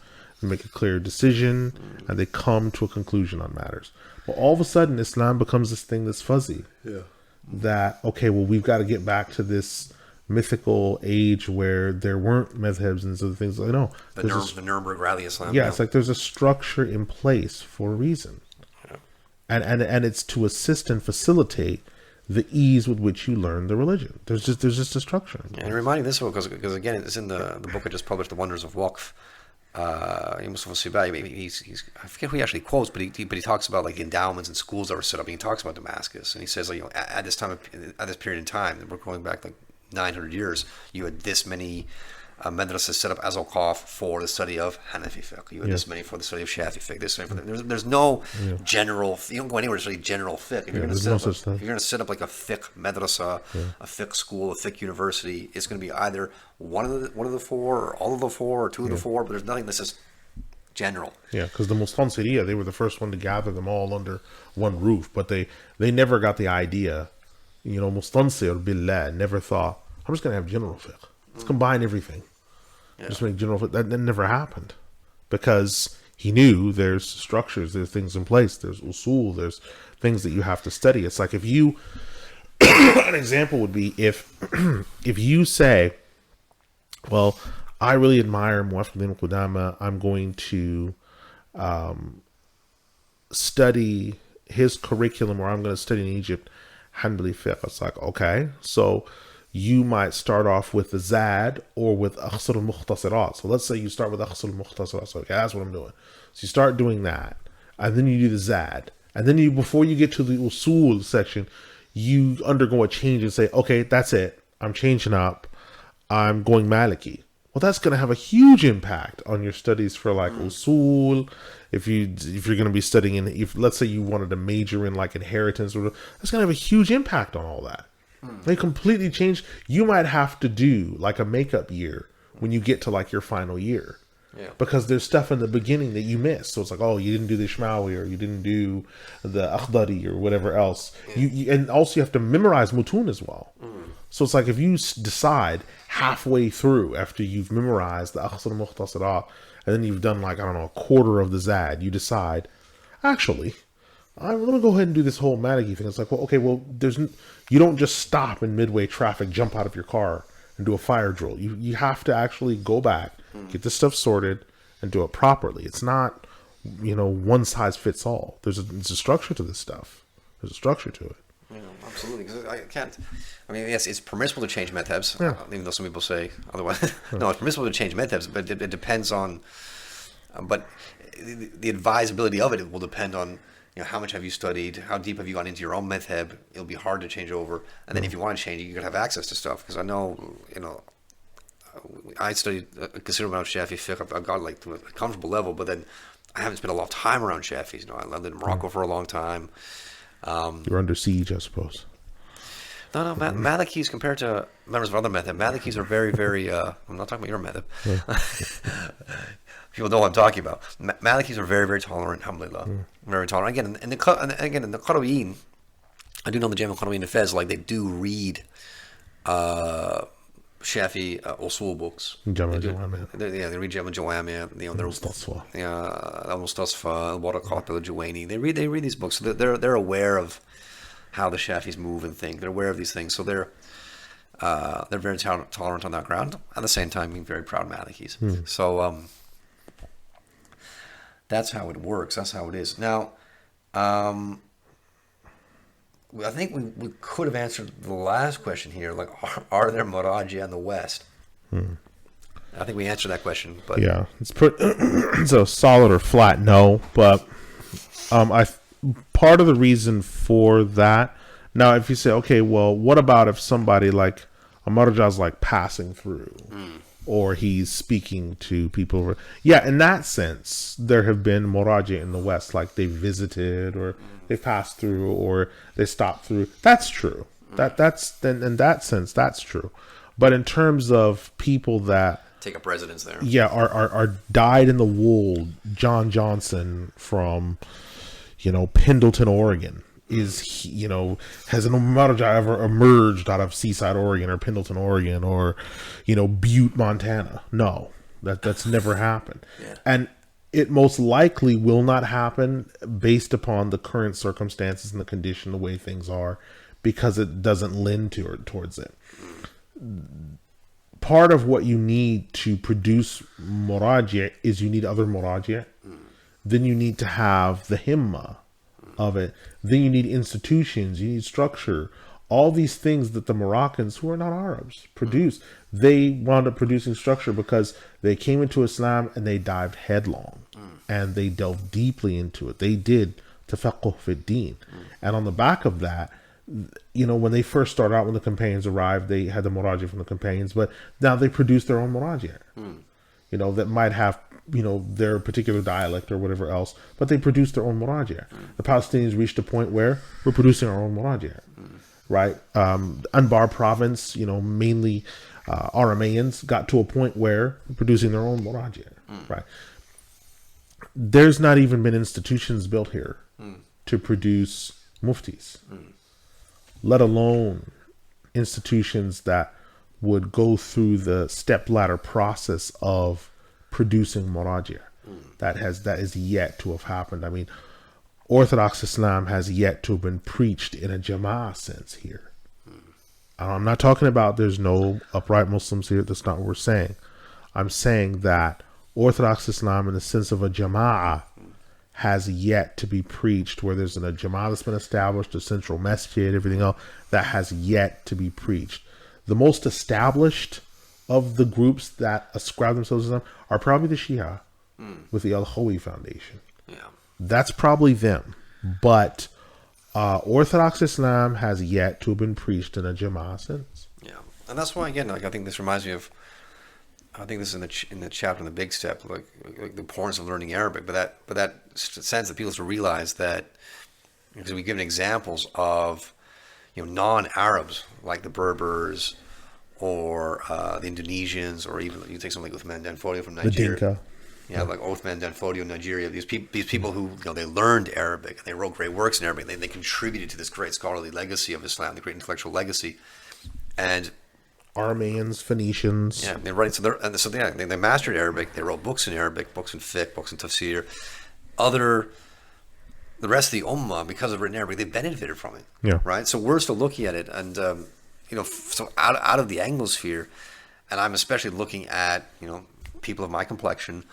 Speaker 2: they make a clear decision, and they come to a conclusion on matters. But all of a sudden, Islam becomes this thing that's fuzzy. Yeah. That, okay, well, we've got to get back to this mythical age where there weren't madhabs and other things. I know
Speaker 1: the Nuremberg Rally Islam.
Speaker 2: Yeah, it's like there's a structure in place for a reason, and it's to assist and facilitate the ease with which you learn the religion. There's just a structure.
Speaker 1: And reminding this book because again, it's in the book I just published, The Wonders of Waqf. Mustafa Sibai, he's I forget who he actually quotes, but he talks about like endowments and schools that were set up. And he talks about Damascus, and he says, like, at this period in time, we're going back like 900 years, you had this many madrasas set up as al-Qaf for the study of Hanafi fiqh. You had this many for the study of Shafi fiqh. This many for there's no general. You don't go anywhere to study general fiqh. If you're going to set up like a fiqh madrasa, a fiqh school, a fiqh university, it's going to be either one of the four, or all of the four, or two of the four. But there's nothing that's just general.
Speaker 2: Yeah, because the Mustansiriya, they were the first one to gather them all under one roof, but they never got the idea. Mustansir billah never thought, I'm just going to have general fiqh. Let's combine everything. Just make general fiqh. That never happened. Because he knew there's structures, there's things in place, there's usul, there's things that you have to study. It's like if you, an example would be if you say, well, I really admire Muwaffiq Qudama, I'm going to study his curriculum, or I'm going to study in Egypt Hanbali fiqh. It's like, okay, so you might start off with the Zad or with Akhsar al-Mukhtasarat. So let's say you start with Akhsar al-Mukhtasarat. So okay, that's what I'm doing. So you start doing that, and then you do the Zad, and then before you get to the Usul section, you undergo a change and say, okay, that's it. I'm changing up. I'm going Maliki. Well, that's going to have a huge impact on your studies for like usul. If you're going to be studying if let's say you wanted to major in like inheritance, or that's going to have a huge impact on all that. They completely change. You might have to do like a makeup year when you get to like your final year.
Speaker 1: Yeah.
Speaker 2: Because there's stuff in the beginning that you missed. So it's like, oh, you didn't do the Ishmawi, or you didn't do the Akhdari or whatever else. You and also you have to memorize mutun as well. So it's like if you decide halfway through after you've memorized the Akhsar Mukhtasara, and then you've done like, I don't know, a quarter of the Zad, you decide, actually, I'm going to go ahead and do this whole Maliki thing. It's like, well, okay, well, you don't just stop in midway traffic, jump out of your car, and do a fire drill. You have to actually go back, get this stuff sorted, and do it properly. It's not, one size fits all. There's a structure to this stuff. There's a structure to it.
Speaker 1: Yeah, absolutely. Because I can't. I mean, yes, it's permissible to change madhabs, even though some people say otherwise. No, it's permissible to change madhabs, but it depends on. But the advisability of it will depend on how much have you studied, how deep have you gone into your own madhab. It'll be hard to change over, and then if you want to change it, you gotta have access to stuff. Because I know, I studied a considerable amount of Shafi fiqh. I've got like to a comfortable level, but then I haven't spent a lot of time around Shafis. I lived in Morocco for a long time.
Speaker 2: You're under siege, I suppose.
Speaker 1: No, Malikis compared to members of other madhab, Malikis are very, very. I'm not talking about your madhab. People know what I'm talking about. Malikis are very, very tolerant. Alhamdulillah, very tolerant. Again, in the Qarawiyyin, I do know the Jam al-Qarawiyyin and Fez, like they do read Shafi usul books. They read Jam al-Jawami. Al-Mustasfa, al-Waraqat al-Juwayni. They read these books. So they're aware of how the Shafis move and think. They're aware of these things. So they're very tolerant on that ground. At the same time, being very proud Malikis. So that's how it works. That's how it is. Now, I think we could have answered the last question here. Like, are there Maraji in the West? I think we answered that question. But
Speaker 2: yeah, it's a solid or flat no. But part of the reason for that. Now, if you say, okay, well, what about if somebody like a Maraja's like passing through, or he's speaking to people? Yeah, in that sense, there have been Maraji in the West, like they visited, or they passed through, or they stopped through. That's true. That's in that sense, that's true. But in terms of people that
Speaker 1: take up residence there,
Speaker 2: yeah, are dyed in the wool, John Johnson from Pendleton, Oregon, has an Maraja ever emerged out of Seaside, Oregon, or Pendleton, Oregon, or Butte, Montana? No, that's never happened.
Speaker 1: Yeah.
Speaker 2: And it most likely will not happen based upon the current circumstances and the condition, the way things are, because it doesn't lend towards it. Part of what you need to produce Muraji is you need other Muraji. Then you need to have the himma of it. Then you need institutions, you need structure. All these things that the Moroccans, who are not Arabs, produce. They wound up producing structure because they came into Islam and they dived headlong. And they delved deeply into it. They did tafaqquh fi din. And on the back of that, when they first started out, when the companions arrived, they had the Muraji from the companions, but now they produce their own Muraji. That might have their particular dialect or whatever else, but they produce their own Muraji. The Palestinians reached a point where we're producing our own Muraji. Right? Anbar province, mainly Arameans, got to a point where they're producing their own Muraji. Right? There's not even been institutions built here to produce muftis, let alone institutions that would go through the step-ladder process of producing Muraji. That is yet to have happened. I mean, Orthodox Islam has yet to have been preached in a Jama'ah sense here. I'm not talking about there's no upright Muslims here. That's not what we're saying. I'm saying that Orthodox Islam, in the sense of a Jama'ah, has yet to be preached, where there's a Jama'ah that's been established, a central masjid, everything else, that has yet to be preached. The most established of the groups that ascribe themselves to Islam are probably the Shia with the al-Hawi Foundation.
Speaker 1: Yeah.
Speaker 2: That's probably them. But Orthodox Islam has yet to have been preached in a Jama'ah sense.
Speaker 1: Yeah. And that's why, again, like I think this reminds me of, I think this is in the chapter in the Big Step, like the importance of learning Arabic. But that sense that people should realize that, because we given examples of, non-Arabs like the Berbers or the Indonesians, or even you take something like Uthman Danfodio from
Speaker 2: The
Speaker 1: Nigeria.
Speaker 2: Dinka.
Speaker 1: Yeah, like Uthman Danfodio in Nigeria. These people who they learned Arabic and they wrote great works in Arabic. They contributed to this great scholarly legacy of Islam, the great intellectual legacy, and
Speaker 2: Armenians, Phoenicians.
Speaker 1: yeah, they're right. They mastered Arabic. They wrote books in Arabic, books in fiqh, books in tafsir. The rest of the ummah, because of written Arabic, they benefited from it.
Speaker 2: Yeah.
Speaker 1: Right. So we're still looking at it, and so out of the Anglosphere, and I'm especially looking at people of my complexion.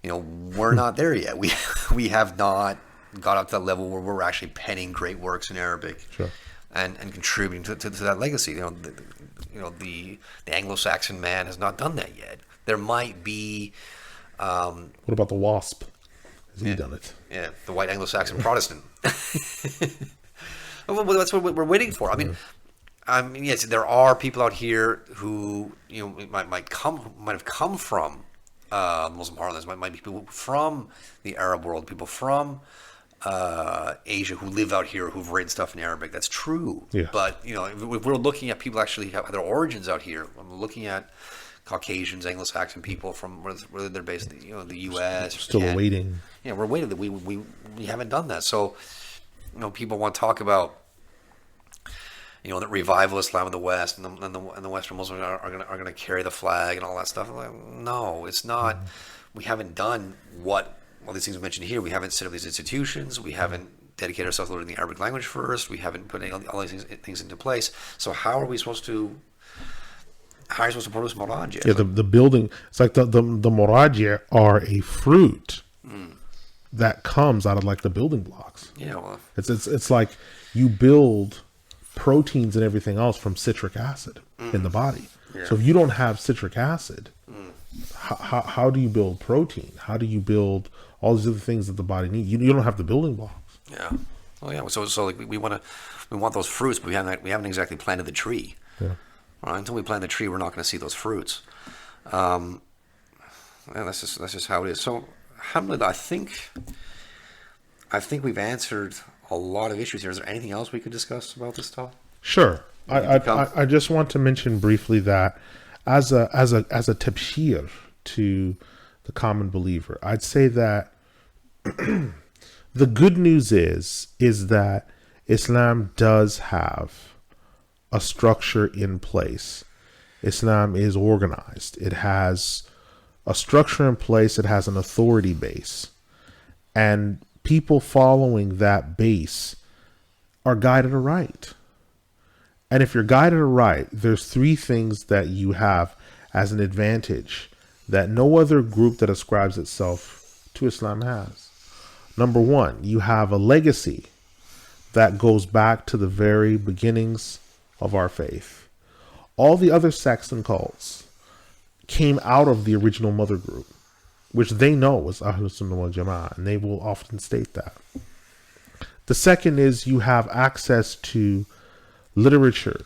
Speaker 1: We're not there yet. We have not got up to that level where we're actually penning great works in Arabic.
Speaker 2: Sure.
Speaker 1: And contributing to that legacy. The Anglo-Saxon man has not done that yet. There might be.
Speaker 2: What about the WASP? Has he done it?
Speaker 1: Yeah, the white Anglo-Saxon Protestant. Well, that's what we're waiting for. I mean, yes, there are people out here who might have come from Muslim heartlands. Might be people from the Arab world, people from Asia who live out here who've written stuff in Arabic. That's true.
Speaker 2: Yeah.
Speaker 1: But if we're looking at people actually have their origins out here. I'm looking at Caucasians, Anglo-Saxon people from where they're based, the U.S.
Speaker 2: Still waiting.
Speaker 1: Yeah, we're waiting. We haven't done that. So, people want to talk about, that revival Islam in the West and the Western Muslims are gonna carry the flag and all that stuff. I'm like, no, it's not. We haven't done all these things we mentioned here. We haven't set up these institutions. We haven't dedicated ourselves to learning the Arabic language first. We haven't put all these things into place. So how are you supposed to produce Moraji?
Speaker 2: Yeah, the building. It's like the Moraji are a fruit that comes out of like the building blocks.
Speaker 1: Yeah, well,
Speaker 2: It's like you build proteins and everything else from citric acid in the body.
Speaker 1: Yeah.
Speaker 2: So if you don't have citric acid, how do you build protein? How do you build all these other things that the body needs? You don't have the building blocks.
Speaker 1: yeah. Oh yeah. So like we want those fruits, but we haven't exactly planted the tree.
Speaker 2: Yeah.
Speaker 1: Right? Until we plant the tree, we're not going to see those fruits. Yeah, that's just how it is. So, alhamdulillah, I think we've answered a lot of issues here. Is there anything else we could discuss about this stuff?
Speaker 2: Sure. I just want to mention briefly that as a tabshir to the common believer, I'd say that the good news is that Islam does have a structure in place. Islam is organized. It has a structure in place. It has an authority base. And people following that base are guided aright. And if you're guided aright, there's three things that you have as an advantage that no other group that ascribes itself to Islam has. Number one, you have a legacy that goes back to the very beginnings of our faith. All the other sects and cults came out of the original mother group, which they know was Ahlus Sunnah wal Jama'ah, and they will often state that. The second is you have access to literature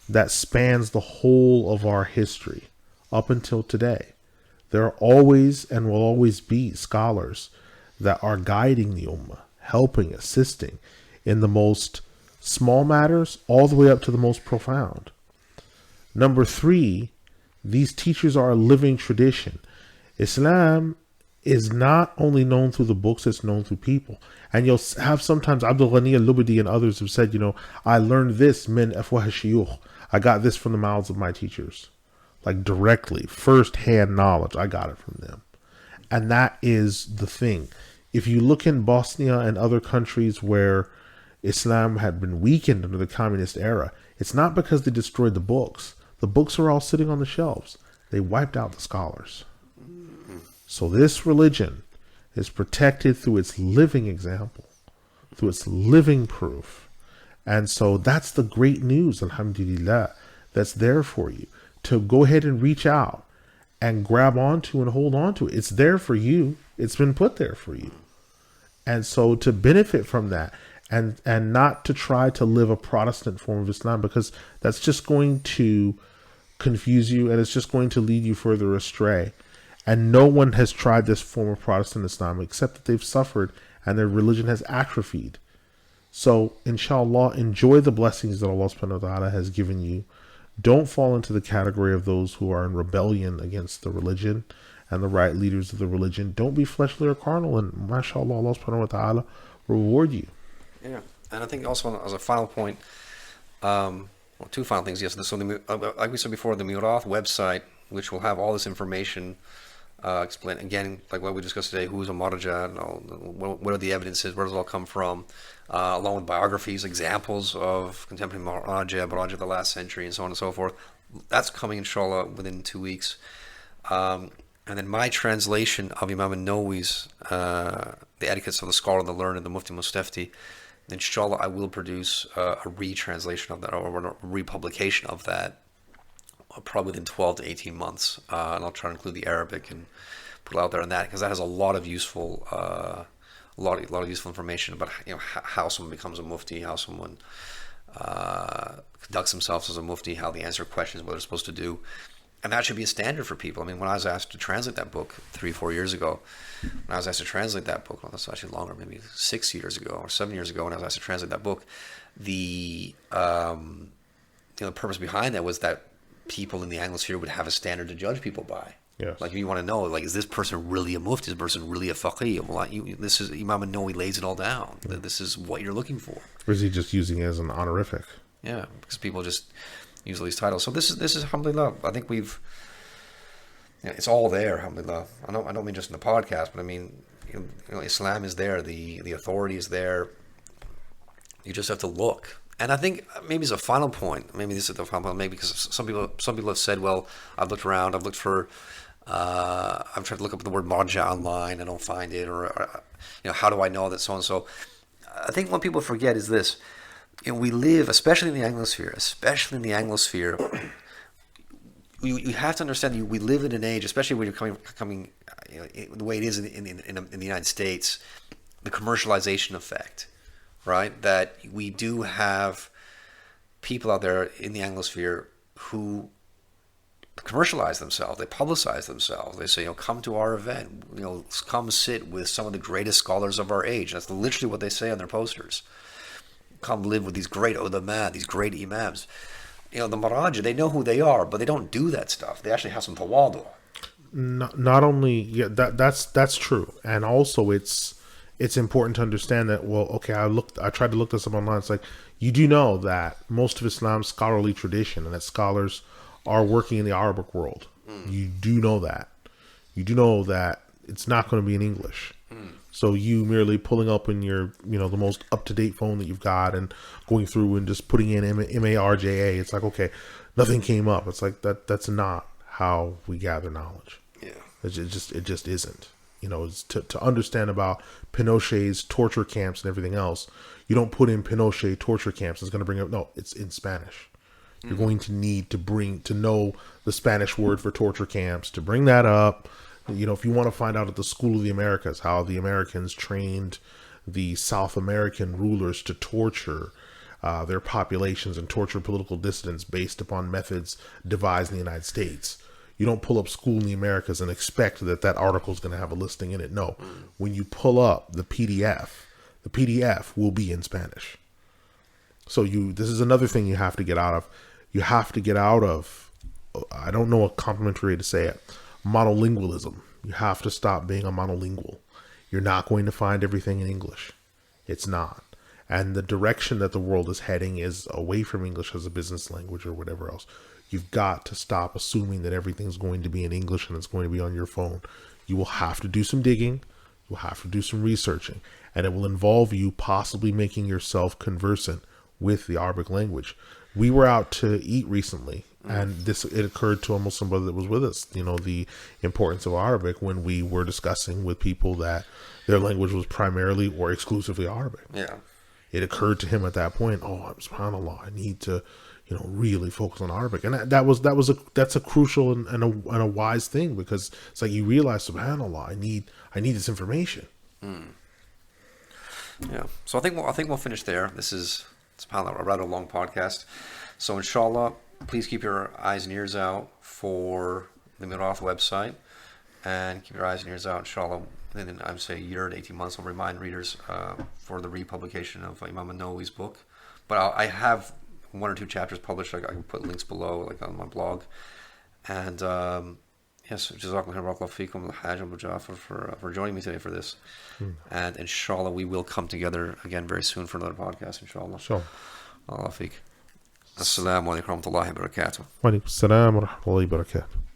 Speaker 2: that spans the whole of our history up until today. There are always and will always be scholars that are guiding the ummah, helping, assisting in the most small matters all the way up to the most profound. Number three, these teachers are a living tradition. Islam is not only known through the books, it's known through people. And you'll have sometimes Abdul Ghani al-Lubadi and others have said, I learned this min afwah shuyukh. I got this from the mouths of my teachers. Like directly, first-hand knowledge. I got it from them. And that is the thing. If you look in Bosnia and other countries where Islam had been weakened under the communist era, it's not because they destroyed the books. The books are all sitting on the shelves. They wiped out the scholars. So this religion is protected through its living example, through its living proof. And so that's the great news, alhamdulillah, that's there for you to go ahead and reach out and grab onto and hold on to it. It's there for you. It's been put there for you. And so to benefit from that, and not to try to live a Protestant form of Islam, because that's just going to confuse you and it's just going to lead you further astray. And no one has tried this form of Protestant Islam except that they've suffered and their religion has atrophied. So, inshallah, enjoy the blessings that Allah subhanahu wa ta'ala has given you. Don't fall into the category of those who are in rebellion against the religion and the right leaders of the religion. Don't be fleshly or carnal, and mashallah, Allah subhanahu wa ta'ala will reward you.
Speaker 1: Yeah, and I think also as a final point, well, two final things. Yes, so like we said before, the Mirath website, which will have all this information, explain again, like what we discussed today, who's a marja, what are the evidences, where does it all come from, along with biographies, examples of contemporary marja of the last century, and so on and so forth. That's coming, inshallah, within 2 weeks. And then my translation of Imam an-Nawawi's The Etiquettes of the Scholar and the Learned, the Mufti Mustafti. Inshallah, I will produce a retranslation of that, or a republication of that, probably within 12 to 18 months. And I'll try to include the Arabic and put it out there on that, because that has a lot of useful, a lot of useful information about, you know, how someone becomes a mufti, how someone conducts themselves as a mufti, how they answer questions, what they're supposed to do. And that should be a standard for people. I mean, when I was asked to translate that book 3-4 years ago, when I was asked to translate that book, well, that's actually longer, maybe 6 years ago or 7 years ago, when I was asked to translate that book, the the purpose behind that was that people in the Anglosphere would have a standard to judge people by.
Speaker 2: Yes.
Speaker 1: Like, you want to know, like, is this person really a mufti? Is this person really a faqih? Well, this is Imam an-Nawawi lays it all down. This is what you're looking for.
Speaker 2: Or is he just using it as an honorific?
Speaker 1: Yeah, because people just use all these titles. So this is alhamdulillah. I think it's all there, alhamdulillah. I don't mean just in the podcast, but I mean, you know, Islam is there, the authority is there. You just have to look. And I think maybe as a final point, maybe this is the final point, maybe because some people have said, well, I've looked around, I've tried to look up the word marja online, I don't find it, or how do I know that so and so? I think what people forget is this. You know, we live, especially in the Anglosphere, you have to understand that we live in an age, especially when you're coming the way it is in the United States, the commercialization effect, right? That we do have people out there in the Anglosphere who commercialize themselves, they publicize themselves. They say, come to our event, come sit with some of the greatest scholars of our age. That's literally what they say on their posters. Come live with these great ulama, these great imams. The Maraja, they know who they are, but they don't do that stuff. They actually have some tawadu.
Speaker 2: Not only, yeah, that's true, and also it's important to understand that. Well, okay, I tried to look this up online. It's like, you do know that most of Islam's scholarly tradition, and that scholars are working in the Arabic world. You do know that. You do know that it's not going to be in English. So you merely pulling up in your, the most up-to-date phone that you've got and going through and just putting in M-A-R-J-A, it's like, okay, nothing came up. It's like, that's not how we gather knowledge.
Speaker 1: Yeah.
Speaker 2: It just isn't. It's to understand about Pinochet's torture camps and everything else, you don't put in Pinochet torture camps. It's going to bring up, no, it's in Spanish. You're going to need to know the Spanish word for torture camps, to bring that up. If you want to find out at the School of the Americas how the Americans trained the South American rulers to torture their populations and torture political dissidents based upon methods devised in the United States. You don't pull up School in the Americas and expect that article is going to have a listing in it. No, when you pull up the PDF will be in Spanish. So this is another thing you have to get out of. You have to get out of, I don't know a complimentary way to say it, monolingualism. You have to stop being a monolingual. You're not going to find everything in English. It's not. And the direction that the world is heading is away from English as a business language or whatever else. You've got to stop assuming that everything's going to be in English and it's going to be on your phone. You will have to do some digging. You'll have to do some researching. And it will involve you possibly making yourself conversant with the Arabic language. We were out to eat recently, and it occurred to a Muslim brother that was with us, the importance of Arabic when we were discussing with people that their language was primarily or exclusively Arabic.
Speaker 1: Yeah.
Speaker 2: It occurred to him at that point, subhanAllah, I need to, really focus on Arabic. And that's a crucial and a wise thing, because it's like you realize, subhanAllah, I need this information.
Speaker 1: Yeah. So I think we'll finish there. It's a rather long podcast. So inshallah, please keep your eyes and ears out for the Mirath website, and keep your eyes and ears out, inshallah. Then I would say a year to 18 months, I'll remind readers for the republication of Imam Nawawi's book. But I have 1 or 2 chapters published. I can put links below, like on my blog. And yes, Jazakallah fikum al-Hajj Abu Jafar for joining me today for this. And inshallah, we will come together again very soon for another podcast, inshallah.
Speaker 2: Sure.
Speaker 1: Allah fiqh. Assalamu alaikum wa rahmatullahi wa barakatuh.
Speaker 2: Wa alaikum assalam wa rahmatullahi wa barakatuh.